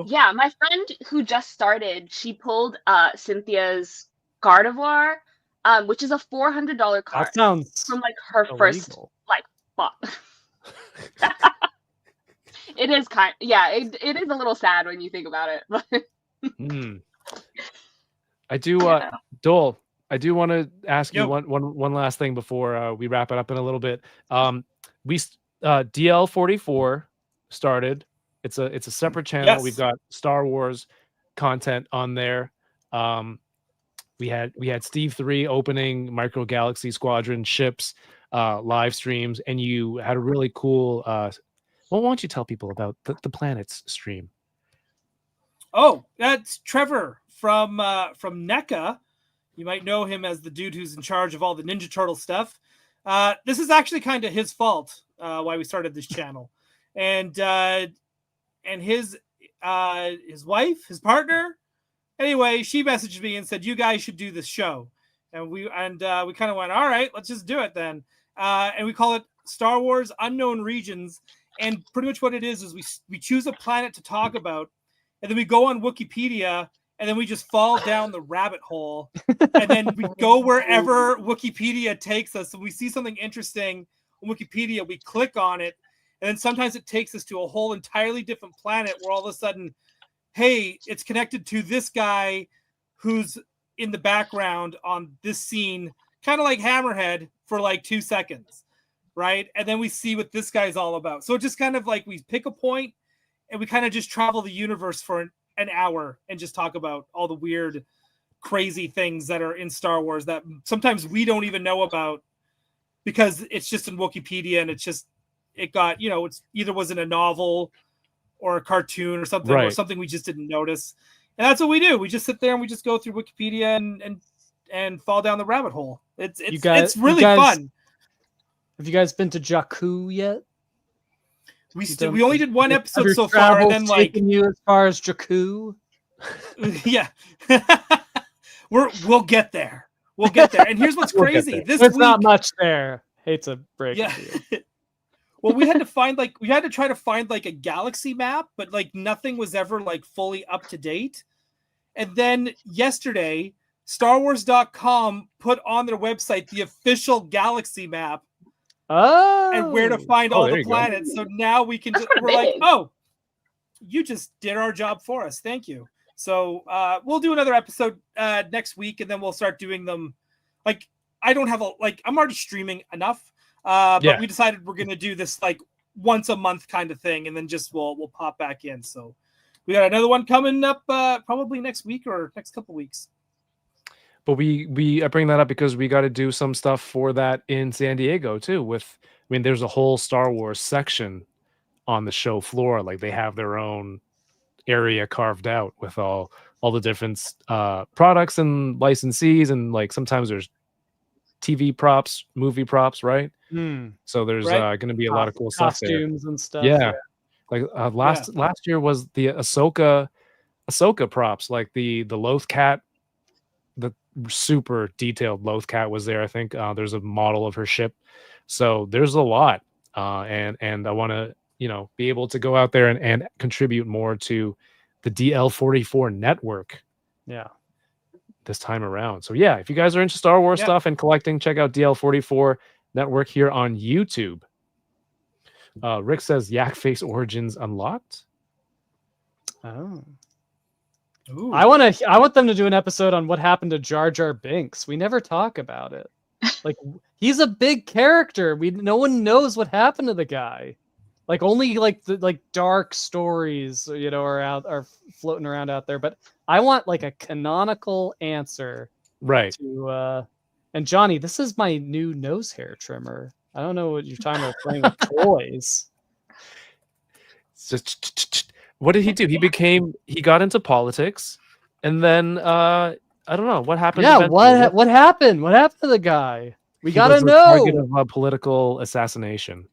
yeah, my friend who just started, she pulled Cynthia's Gardevoir, which is a $400 card That sounds from like her first illegal. like bot. It is it is a little sad when you think about it. I do, Yeah. Doell, I do want to ask you Yo. one last thing before we wrap it up in a little bit. DL44 started. It's a separate channel. Yes. We've got Star Wars content on there. We had Steve 3 opening Micro Galaxy Squadron ships, live streams, and you had a really cool. Well, why don't you tell people about the planets stream? Oh, that's Trevor from NECA. You might know him as the dude who's in charge of all the Ninja Turtle stuff. This is actually kind of his fault why we started this channel, and his wife, his partner. Anyway, she messaged me and said, "You guys should do this show," and we kind of went, "All right, let's just do it then." And we call it Star Wars Unknown Regions, and pretty much what it is we choose a planet to talk about, and then we go on Wikipedia, and then we just fall down the rabbit hole, and then we go wherever Wikipedia takes us. So we see something interesting on Wikipedia, we click on it, and then sometimes it takes us to a whole entirely different planet where all of a sudden, hey, it's connected to this guy who's in the background on this scene, kind of like Hammerhead for like 2 seconds, right? And then we see what this guy's all about. So it just kind of like we pick a point and we kind of just travel the universe for an hour and just talk about all the weird, crazy things that are in Star Wars that sometimes we don't even know about because it's just in Wikipedia and it got, it's either wasn't a novel or a cartoon or something, Right. or something we just didn't notice. And that's what we do. We just sit there and we just go through Wikipedia and fall down the rabbit hole. It's really fun. Have you guys been to Jakku yet? We only did one episode Have so your far, and travels then like taken you as far as Jakku? yeah, we'll get there. We'll get there. And here's what's crazy. This There's week, not much there. Hate to break it to you. Well, we had to try to find like a galaxy map, but like nothing was ever like fully up to date. And then yesterday, StarWars.com put on their website the official galaxy map and where to find all there the you go. planets. So now we can That's just, pretty we're like, big. oh, you just did our job for us. Thank you. So we'll do another episode next week, and then we'll start doing them. Like, I don't have I'm already streaming enough. But we decided we're gonna do this like once a month kind of thing, and then just we'll pop back in. So we got another one coming up probably next week or next couple weeks. But I bring that up because we got to do some stuff for that in San Diego too. There's a whole Star Wars section on the show floor. Like they have their own area carved out with all the different products and licensees, and like sometimes there's TV props, movie props, right? So there's going to be a lot of cool stuff there. Costumes and stuff. Yeah. Like last year was the Ahsoka props, like the Loth Cat, the super detailed Loth Cat was there. I think there's a model of her ship. So there's a lot. And I want to, be able to go out there and contribute more to the DL44 network. Yeah. This time around. So yeah, if you guys are into Star Wars stuff and collecting, check out DL44 network here on YouTube. Rick says Yak Face Origins unlocked. Oh. Ooh. I want them to do an episode on what happened to Jar Jar Binks. We never talk about it. Like, he's a big character. No one knows what happened to the guy. Like, only the dark stories, are floating around out there. But I want like a canonical answer. Right. To and Johnny, this is my new nose hair trimmer. I don't know what you're talking about playing with toys. It's just, what did he do? He got into politics, and then I don't know what happened. Yeah, what happened? What happened to the guy? We gotta know. Target of a political assassination.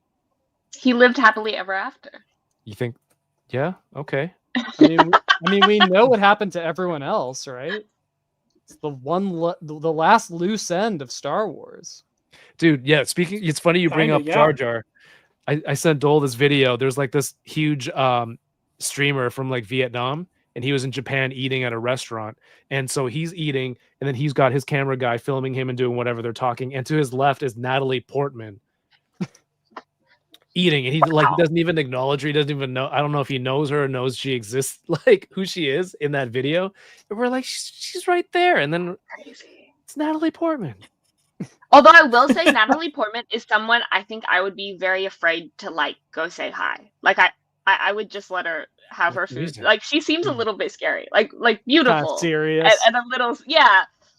He lived happily ever after. You think? Yeah. Okay. I mean, we know what happened to everyone else, right? It's the last loose end of Star Wars. Dude, yeah. Speaking, it's funny you bring up Jar Jar. I sent Doell this video. There's like this huge streamer from like Vietnam, and he was in Japan eating at a restaurant. And so he's eating, and then he's got his camera guy filming him and doing whatever they're talking. And to his left is Natalie Portman eating, and he doesn't even acknowledge her. He doesn't even know. I don't know if he knows her or knows she exists, like who she is in that video. And we're like, she's right there. And then it's Natalie Portman. Although I will say Natalie Portman is someone I think I would be very afraid to like go say hi. Like I would just let her have her food. Like she seems a little bit scary. Like beautiful. Serious. And a little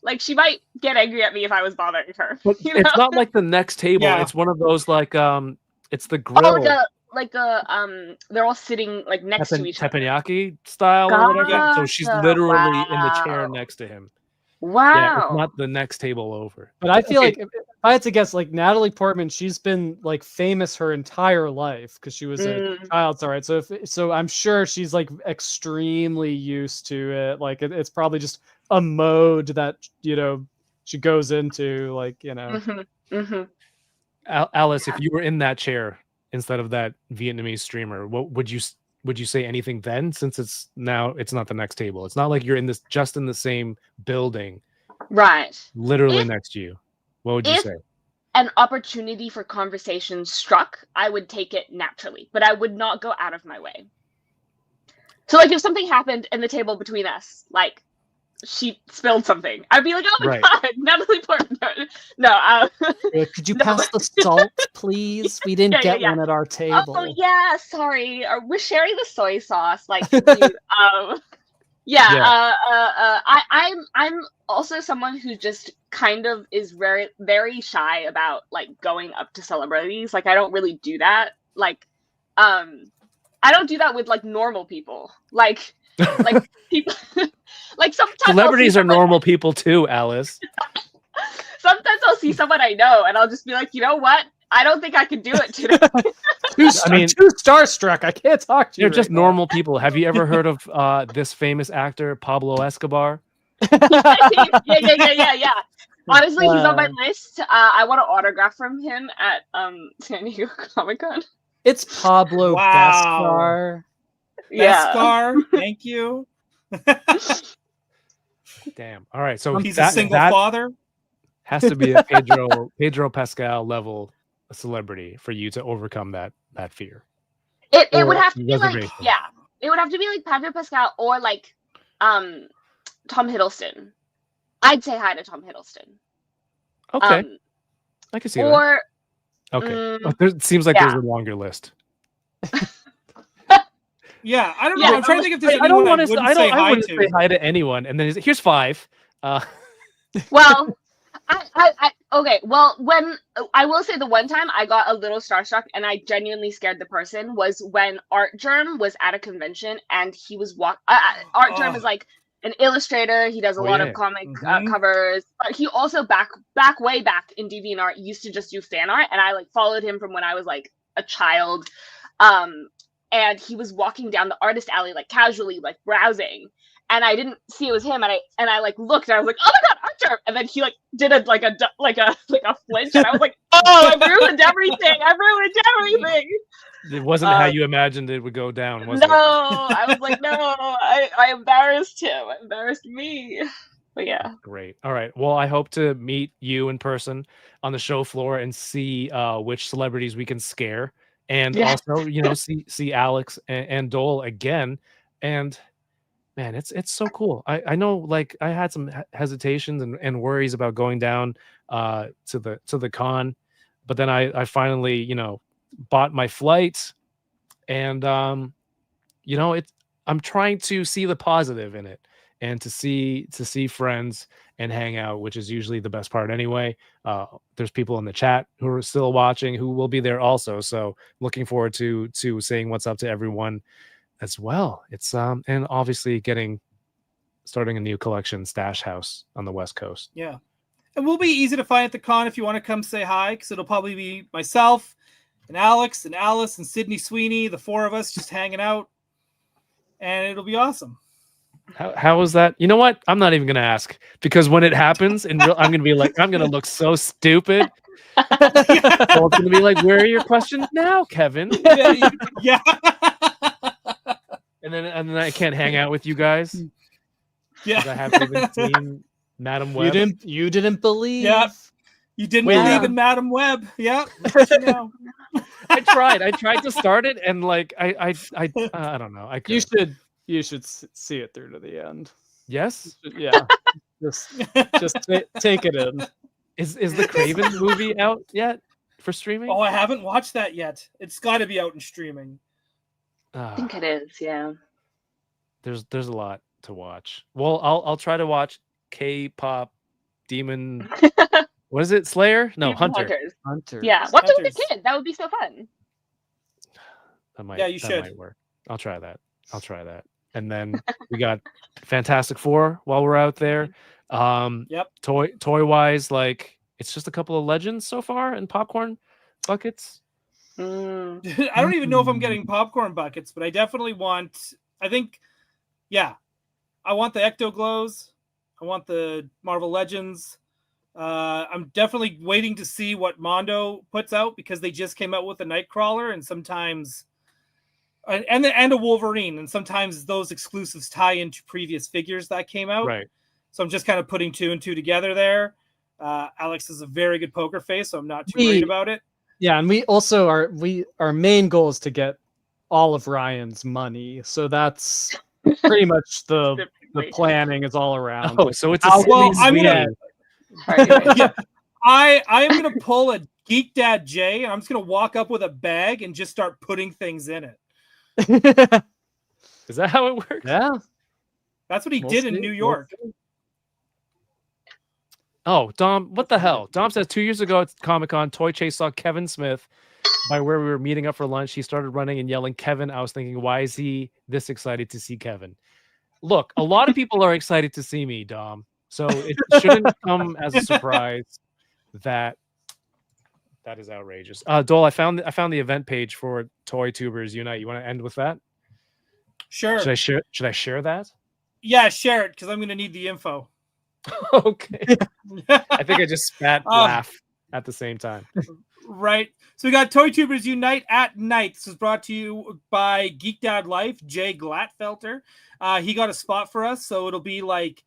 like she might get angry at me if I was bothering her. But it's not like the next table. Yeah. It's one of those like it's the grill. Oh, they're all sitting like next to each other. Teppanyaki style or whatever. So she's literally in the chair next to him. Wow. Yeah, it's not the next table over. But I feel like if I had to guess, like Natalie Portman, she's been like famous her entire life because she was a child star, right? So I'm sure she's like extremely used to it. Like it's probably just a mode that she goes into, like Alice, if you were in that chair instead of that Vietnamese streamer, what would you say anything then, since it's not the next table? It's not like you're in the same building, right? Literally next to you. What would you say? An opportunity for conversation struck, I would take it naturally, but I would not go out of my way. So like if something happened in the table between us, like she spilled something, I'd be like, oh my god, Natalie Portman. No. Could you pass the salt, please? We didn't get one at our table. Oh yeah, sorry. We're sharing the soy sauce. Like, I'm also someone who just kind of is very, very shy about like going up to celebrities. Like, I don't really do that. Like, I don't do that with like normal people. Like people. Like sometimes celebrities are normal people too, Alice. Sometimes I'll see someone I know and I'll just be like, you know what? I don't think I can do it today. Too starstruck. I can't talk to you. They're just normal people. Have you ever heard of this famous actor, Pablo Escobar? Yeah. Honestly, he's on my list. I want to autograph from him at San Diego Comic-Con. It's Pablo Escobar. Escobar, thank you. Damn. All right. So he's a single father. Has to be a Pedro Pascal level celebrity for you to overcome that fear. It would have to be like it would have to be like Pedro Pascal or like Tom Hiddleston. I'd say hi to Tom Hiddleston. Okay. I can see that. Okay. It seems like there's a longer list. Yeah, I don't know. I'm trying to think if there's anyone I wouldn't say hi to anyone. And then here's 5. Well, okay. Well, when I will say the one time I got a little starstruck and I genuinely scared the person was when Art Germ was at a convention and he was Art Germ is like an illustrator. He does a lot of comic covers, but he also way back in DeviantArt used to just do fan art, and I like followed him from when I was like a child. And he was walking down the artist alley, like casually, like browsing, and I didn't see it was him. And I like looked, and I was like, "Oh my god, Archer!" And then he like did a flinch, and I was like, "Oh, I ruined everything! I ruined everything!" It wasn't how you imagined it would go down, was it? No, I was like, no, I embarrassed him. I embarrassed me. But yeah. Great. All right. Well, I hope to meet you in person on the show floor and see which celebrities we can scare. And also, see Alex and Doell again. And man, it's so cool. I know, like, I had some hesitations and worries about going down to the con, but then I finally, you know, bought my flight, and you know, I'm trying to see the positive in it, and to see friends and hang out, which is usually the best part anyway. There's people in the chat who are still watching, who will be there also, so looking forward to saying what's up to everyone as well. It's and obviously starting a new collection, Stash House, on the West Coast. Yeah. And we'll be easy to find at the con if you want to come say hi, because it'll probably be myself and Alex and Alice and Sydney Sweeney, the four of us just hanging out. And it'll be awesome. How is that? You know what? I'm not even gonna ask, because when it happens, I'm gonna be like, I'm gonna look so stupid. So it's gonna be like, where are your questions now, Kevin? Yeah. And then I can't hang out with you guys. Yeah. I haven't even seen Madam Web. You didn't believe. Yeah. You didn't believe in Madam Web. Yeah. You know. I tried to start it, and like I don't know. You should see it through to the end. Yes. Yeah. just take it in. Is the Craven movie out yet for streaming? Oh, I haven't watched that yet. It's got to be out in streaming. I think it is. Yeah. There's a lot to watch. Well, I'll try to watch K-pop Demon. What is it? Slayer? No, Hunters. Hunters. Yeah. Watch it with a kid. That would be so fun. You should. Might work. I'll try that. And then we got Fantastic Four while we're out there. Yep. Toy wise, like, it's just a couple of legends so far and popcorn buckets. I don't even know if I'm getting popcorn buckets, but I definitely want. I want the Ecto Glows. I want the Marvel Legends. I'm definitely waiting to see what Mondo puts out, because they just came out with a Nightcrawler, and sometimes and a Wolverine, and sometimes those exclusives tie into previous figures that came out. Right. So I'm just kind of putting two and two together there. Alex is a very good poker face, so I'm not too worried about it. Yeah, and we also our main goal is to get all of Ryan's money. So that's pretty much the planning is all around. Oh, so it's I am gonna pull a Geek Dad J, and I'm just gonna walk up with a bag and just start putting things in it. Is that how it works? Yeah. That's what he did in New York. Oh, Dom, what the hell? Dom says 2 years ago at Comic-Con, Toy Chase saw Kevin Smith by where we were meeting up for lunch. He started running and yelling, Kevin. I was thinking, why is he this excited to see Kevin? Look, a lot of people are excited to see me, Dom. So it shouldn't come as a surprise that is outrageous. Doell, I found the event page for Toy Tubers Unite. You want to end with that? Sure. Should I share that? Yeah, share it, because I'm going to need the info. Okay. I think I just spat laugh at the same time. Right. So we got Toy Tubers Unite at night. This was brought to you by Geek Dad Life, Jay Glatfelter. He got a spot for us, so it'll be like,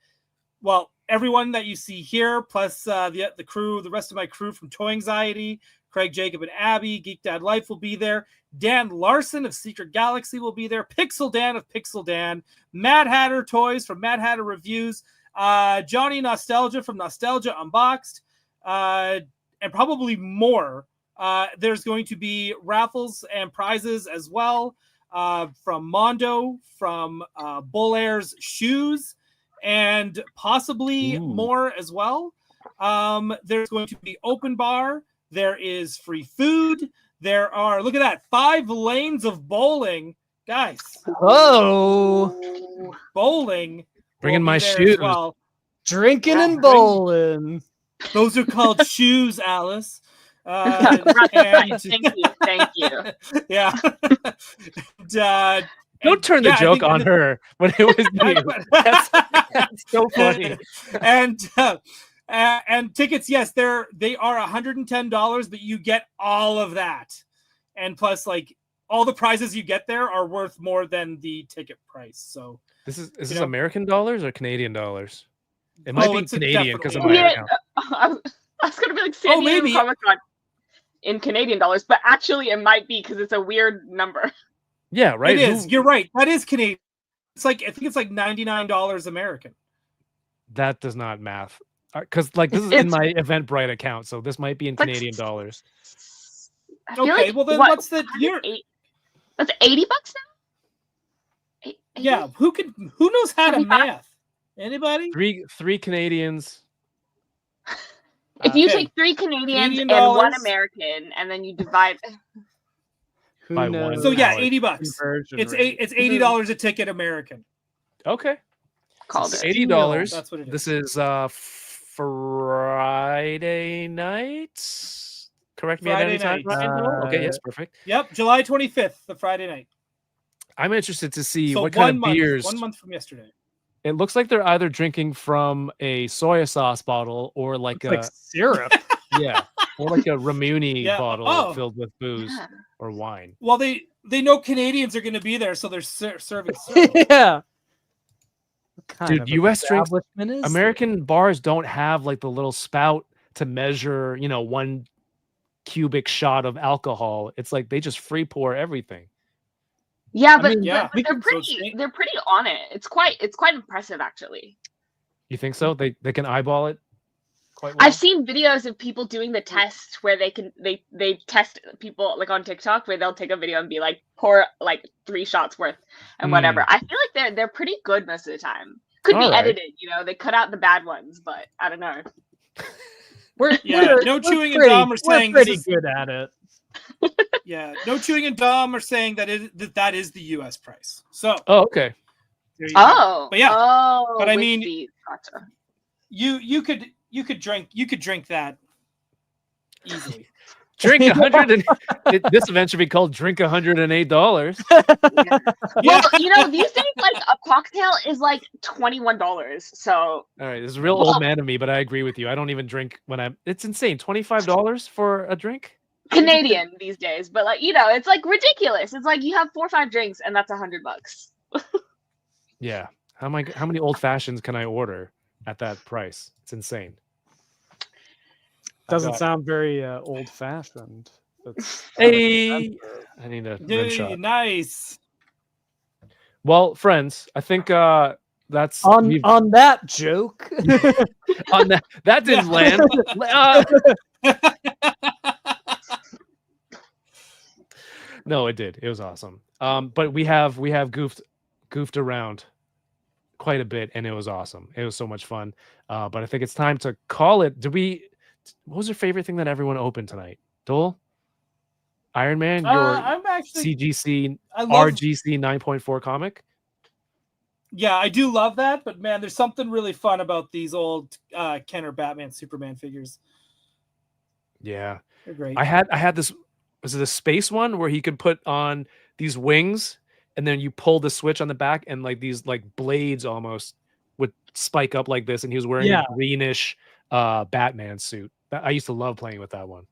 well, everyone that you see here, plus the crew, the rest of my crew from Toy Anxiety, Craig, Jacob, and Abby. Geek Dad Life will be there. Dan Larson of Secret Galaxy will be there. Pixel Dan of Pixel Dan. Mad Hatter Toys from Mad Hatter Reviews. Johnny Nostalgia from Nostalgia Unboxed. And probably more. There's going to be raffles and prizes as well from Mondo, from Bull Air's shoes, and possibly more as well. There's going to be open bar. There is free food. There are, look at that, 5 lanes of bowling. Guys. Oh. Bowling. Bringing my shoes. Well. Drinking and bowling. Those are called shoes, Alice. Thank you. Yeah. Don't turn the joke on her when it was me. That's so funny. And tickets, yes, they are $110, but you get all of that, and plus, like, all the prizes you get there are worth more than the ticket price. So is this American dollars or Canadian dollars? It might be Canadian because of my account. I was gonna be like San Diego Comic-Con in Canadian dollars, but actually it might be because it's a weird number. Yeah, right. It is. You're right. That is Canadian. I think it's like $99 American. That does not math. Because like this is in my Eventbrite account, so this might be in Canadian dollars. Okay, well then what's the year? That's $80 now. Yeah, who knows how to math? Anybody? Three Canadians. If you take 3 Canadians and 1 American, and then you divide by one. So yeah, $80. It's $80 a ticket American. Okay. Called it. $80. That's what it is. This is Friday night. Correct me at any time. Okay, yes, perfect. Yep, July 25th, the Friday night. I'm interested to see So what kind of beers. 1 month from yesterday. It looks like they're either drinking from a soy sauce bottle or like syrup. Yeah, or like a Ramuni bottle filled with booze or wine. Well, they know Canadians are going to be there, so they're serving syrup. Yeah. Dude, U.S. drinks, American bars don't have like the little spout to measure, 1 cubic shot of alcohol. It's like they just free pour everything. Yeah, but they're pretty on it. It's quite impressive, actually. You think so? They can eyeball it quite well? I've seen videos of people doing the test where they test people like on TikTok where they'll take a video and be like pour like 3 shots worth and whatever. I feel like they're pretty good most of the time. Could be edited, they cut out the bad ones, but I don't know. No chewing and Dom are saying pretty good at it. Yeah, no chewing and Dom are saying that is the U.S. price. So. Oh, okay. Oh. But yeah. Oh. But I mean, gotcha. you could drink that easily. Drink 100 this event should be called Drink $108. Well, these days like a cocktail is like $21. So all right, this is a real old man of me, but I agree with you. I don't even drink when it's insane. $25 for a drink? Canadian these days, but like it's like ridiculous. It's like you have 4 or 5 drinks and that's $100. Yeah. How many old fashions can I order at that price? It's insane. Doesn't sound very old fashioned. Hey, I need a rim shot. Nice. Well, friends, I think that's on that joke. On that didn't land. No, it did. It was awesome. But we have goofed around quite a bit, and it was awesome. It was so much fun. But I think it's time to call it. What was your favorite thing that everyone opened tonight? Doell? Iron Man? Your CGC RGC 9.4 comic? Yeah, I do love that, but man, there's something really fun about these old Kenner Batman Superman figures. Yeah. They're great. I had this, was it a space one where he could put on these wings and then you pull the switch on the back and like these like blades almost would spike up like this, and he was wearing a greenish Batman suit. I used to love playing with that one.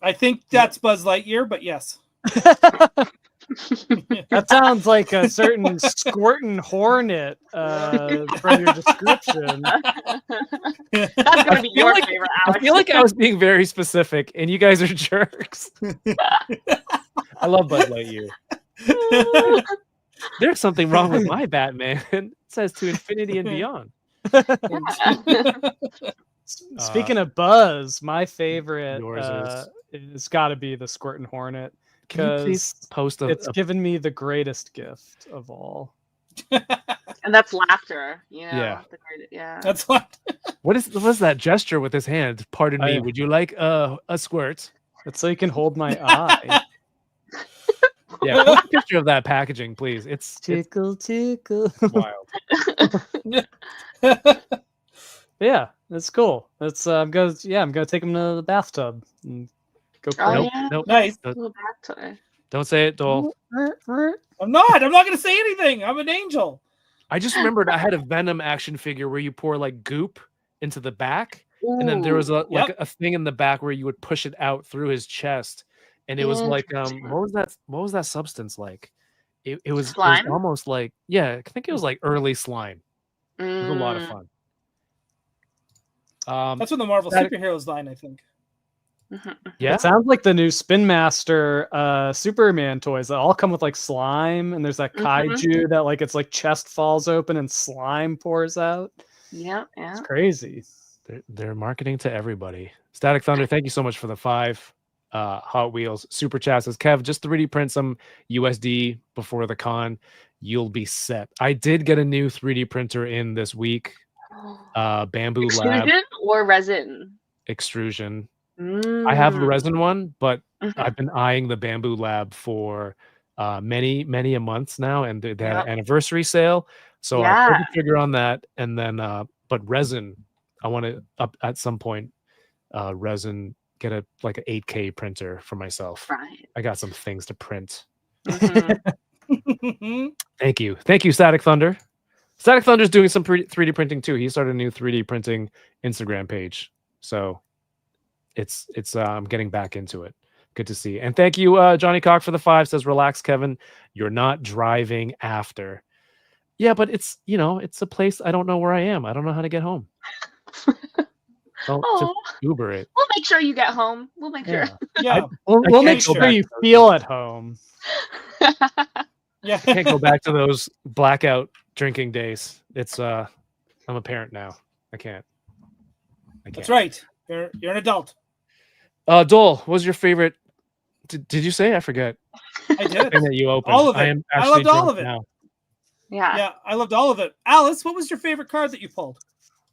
I think that's Buzz Lightyear, but yes. That sounds like a certain squirtin' hornet from your description. That's gonna be your favorite, Alex. I feel like I was being very specific, and you guys are jerks. I love Buzz Lightyear. There's something wrong with my Batman. It says to infinity and beyond. Speaking of Buzz, my favorite is got to be the Squirtin' Hornet, because it's given me the greatest gift of all. And that's laughter. Yeah. That's what. What is that gesture with his hand? Pardon me. Would you like a squirt? It's so you can hold my eye. Yeah, put a picture of that packaging, please. It's tickle. wild. Yeah, it's cool. It's I'm gonna take him to the bathtub and go crazy. Nope. Nice. Don't say it, Doell. I'm not gonna say anything. I'm an angel. I just remembered I had a Venom action figure where you pour like goop into the back, and then there was a thing in the back where you would push it out through his chest, and it was like what was that substance like? It was almost like I think it was like early slime. It was a lot of fun. That's from the Marvel Superheroes line, I think. Yeah. It sounds like the new Spin Master Superman toys that all come with like slime, and there's that kaiju that like its like chest falls open and slime pours out. Yeah. It's crazy. They're marketing to everybody. Static Thunder, thank you so much for the 5 Hot Wheels super chat. Says Kev, just 3D print some USD before the con. You'll be set. I did get a new 3D printer in this week. Bamboo Lab Extrusion or resin? extrusion. I have a resin one, but Mhm. I've been eyeing the Bamboo Lab for many a months now, and they had an anniversary sale. So I pulled the trigger on that, and then but resin, I want to up at some point resin get an 8K printer for myself. Right. I got some things to print. Mhm. Thank you, Static Thunder. Static Thunder's doing some 3D printing too. He started a new 3D printing Instagram page, so it's I'm getting back into it. Good to see. And thank you, Johnny Cock, for the 5. Says, relax, Kevin. You're not driving after. Yeah, but it's it's a place I don't know where I am. I don't know how to get home. Don't just Uber it. We'll make sure you get home. We'll make sure. Yeah. We'll make sure you feel at home. Yeah. I can't go back to those blackout drinking days. It's I'm a parent now. I can't. That's right. You're an adult. Doell, what was your favorite? Did you say? I forget. I did. Thing that you opened. All of it. I loved all of it. Now. Yeah, I loved all of it. Alice, what was your favorite card that you pulled?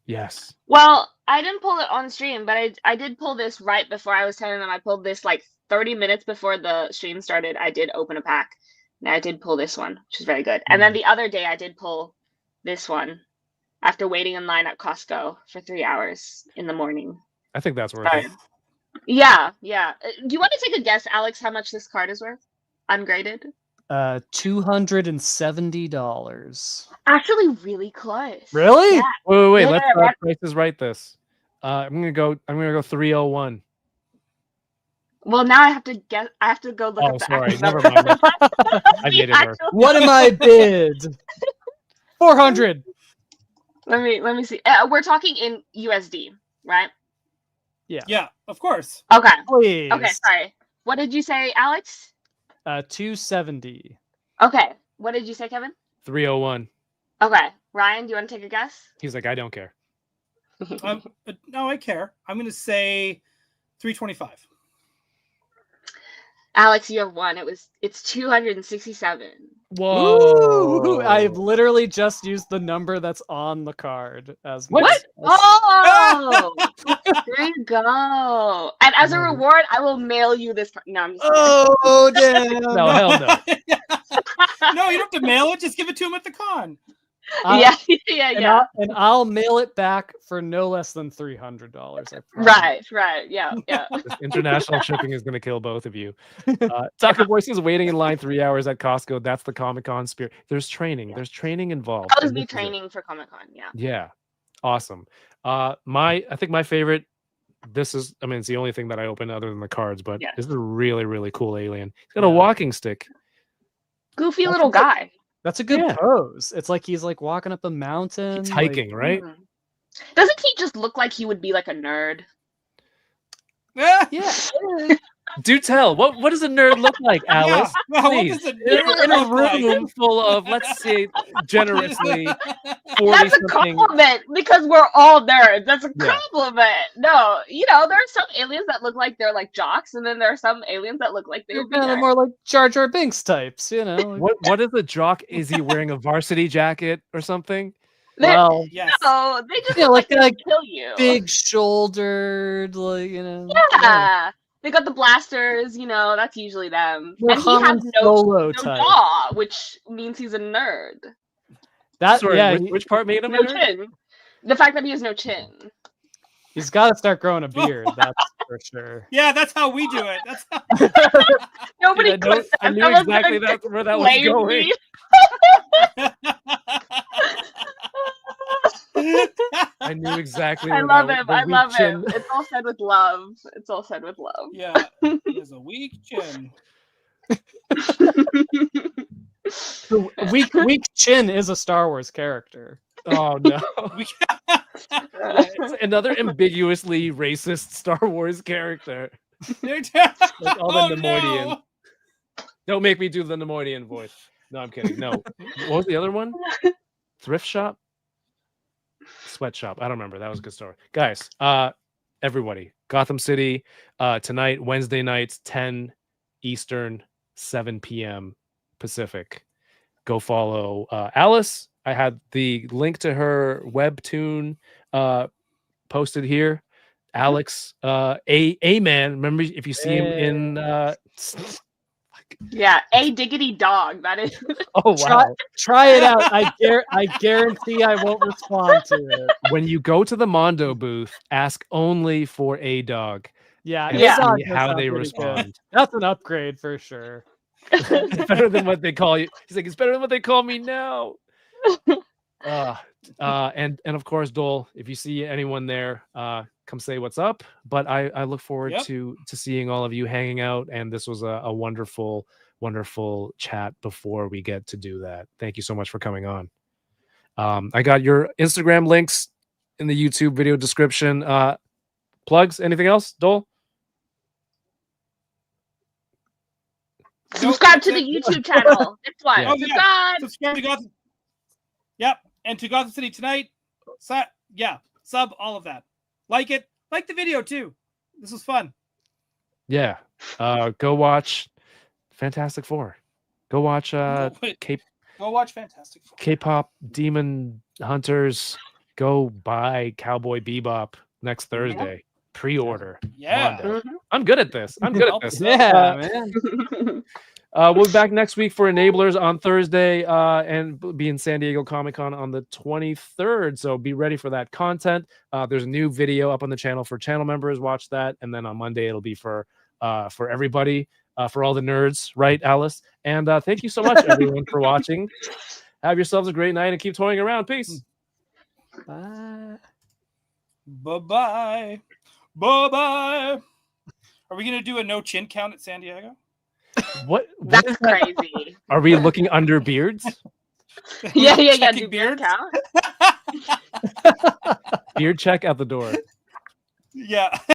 Yes. Well, I didn't pull it on stream, but I did pull this right before I was telling them. I pulled this like 30 minutes before the stream started. I did open a pack, and I did pull this one, which is very good. And then the other day, I did pull this one after waiting in line at Costco for 3 hours in the morning. I think that's worth it. Yeah. Do you want to take a guess, Alex, how much this card is worth? Ungraded? $270. Actually, really close. Really? Yeah. Wait. Yeah, Let's Price is Right this. I'm gonna go 301. Well, now I have to guess. I have to go look up the sorry. actual Never number. mind. I made it work. What am I bid? 400. Let me see. We're talking in USD, right? Yeah, of course. Okay. Please. Okay, sorry. What did you say, Alex? 270. Okay. What did you say, Kevin? 301. Okay. Ryan, do you want to take a guess? He's like, I don't care. No, I care. I'm going to say 325. Alex, you have one. It's 267. Whoa! I've literally just used the number that's on the card as What? Oh, there you go. And as a reward, I will mail you this. No, I'm just. Oh damn! No, hell no. No, you don't have to mail it. Just give it to him at the con. Yeah. And I'll mail it back for no less than $300. Right. Yeah. This international shipping is going to kill both of you. Tucker Boy says waiting in line 3 hours at Costco. That's the Comic-Con spirit. There's training. There's training involved. I was be training for Comic-Con. Yeah. Yeah. Awesome. I think my favorite. This is. I mean, it's the only thing that I open other than the cards. But this is a really, really cool alien. He's got a walking stick. Goofy little guy. That's a good pose. It's like he's like walking up a mountain. He's hiking, right? Doesn't he just look like he would be like a nerd? Yeah. Do tell. What does a nerd look like, Alice? Yeah. What Please. does a nerd In a look like? room full of, let's say, generously 40 That's a something. compliment because we're all nerds. That's a compliment. No, there are some aliens that look like they're like jocks, and then there are some aliens that look like they're kind of more like Jar Jar Binks types, What is a jock? Is he wearing a varsity jacket or something? Well, yes. No, they just Yeah, look like like kill you. big shouldered, like Yeah. They got the blasters, that's usually them. More And he has common no solo type. jaw, which means he's a nerd. Which part made him a nerd? Chin. The fact that he has no chin. He's got to start growing a beard. That's for sure. Yeah, that's how we do it. That's how... Nobody Dude, I knew exactly where that was going. I knew exactly. I love him. I love him. It's all said with love. Yeah, he has a weak chin. Weak Chin is a Star Wars character. Oh no! It's another ambiguously racist Star Wars character. Like all the Oh, Nemoidian. no. Don't make me do the Nemoidian voice. No, I'm kidding. No. What was the other one? Thrift shop? Sweatshop. I don't remember. That was a good story. Guys, everybody, Gotham City tonight, Wednesday nights, 10 Eastern, 7 p.m. Pacific. Go follow Alice. I had the link to her webtoon posted here. Alex, a man. Remember, if you see him in Yeah, a diggity dog. That is. oh wow. Try it out. I guarantee I won't respond to it. When you go to the Mondo booth, ask only for a dog. Yeah, and Yeah. his dog see does how sound they pretty good. respond. That's an upgrade for sure. It's better than what they call you. He's like, it's better than what they call me now. And of course, Doell, if you see anyone there, come say what's up. But I look forward Yep. to seeing all of you hanging out. And this was a wonderful, wonderful chat before we get to do that. Thank you so much for coming on. I got your Instagram links in the YouTube video description. Plugs, anything else, Doell? Subscribe to the YouTube channel. That's why. Yeah. Oh, yeah. Subscribe. Subscribe to Gotham. Yep. And to Gotham City Tonight. Sub all of that. Like it. Like the video too. This was fun. Yeah. Go watch Fantastic Four. Go watch Go watch Fantastic Four. K-pop Demon Hunters. Go buy Cowboy Bebop next Thursday. Pre-order. Yeah. Mondo. I'm good at this. I'm good at this. Yeah, man. We'll be back next week for Enablers on Thursday and be in San Diego Comic-Con on the 23rd. So be ready for that content. There's a new video up on the channel for channel members. Watch that. And then on Monday, it'll be for everybody, for all the nerds. Right, Alice? And thank you so much, everyone, for watching. Have yourselves a great night and keep toying around. Peace. Bye. Bye-bye. Bye-bye. Are we going to do a no chin count at San Diego? What That's is that? crazy. Are we looking under beards? Yeah. Checking Do beards? count. Beard check at the door. Yeah.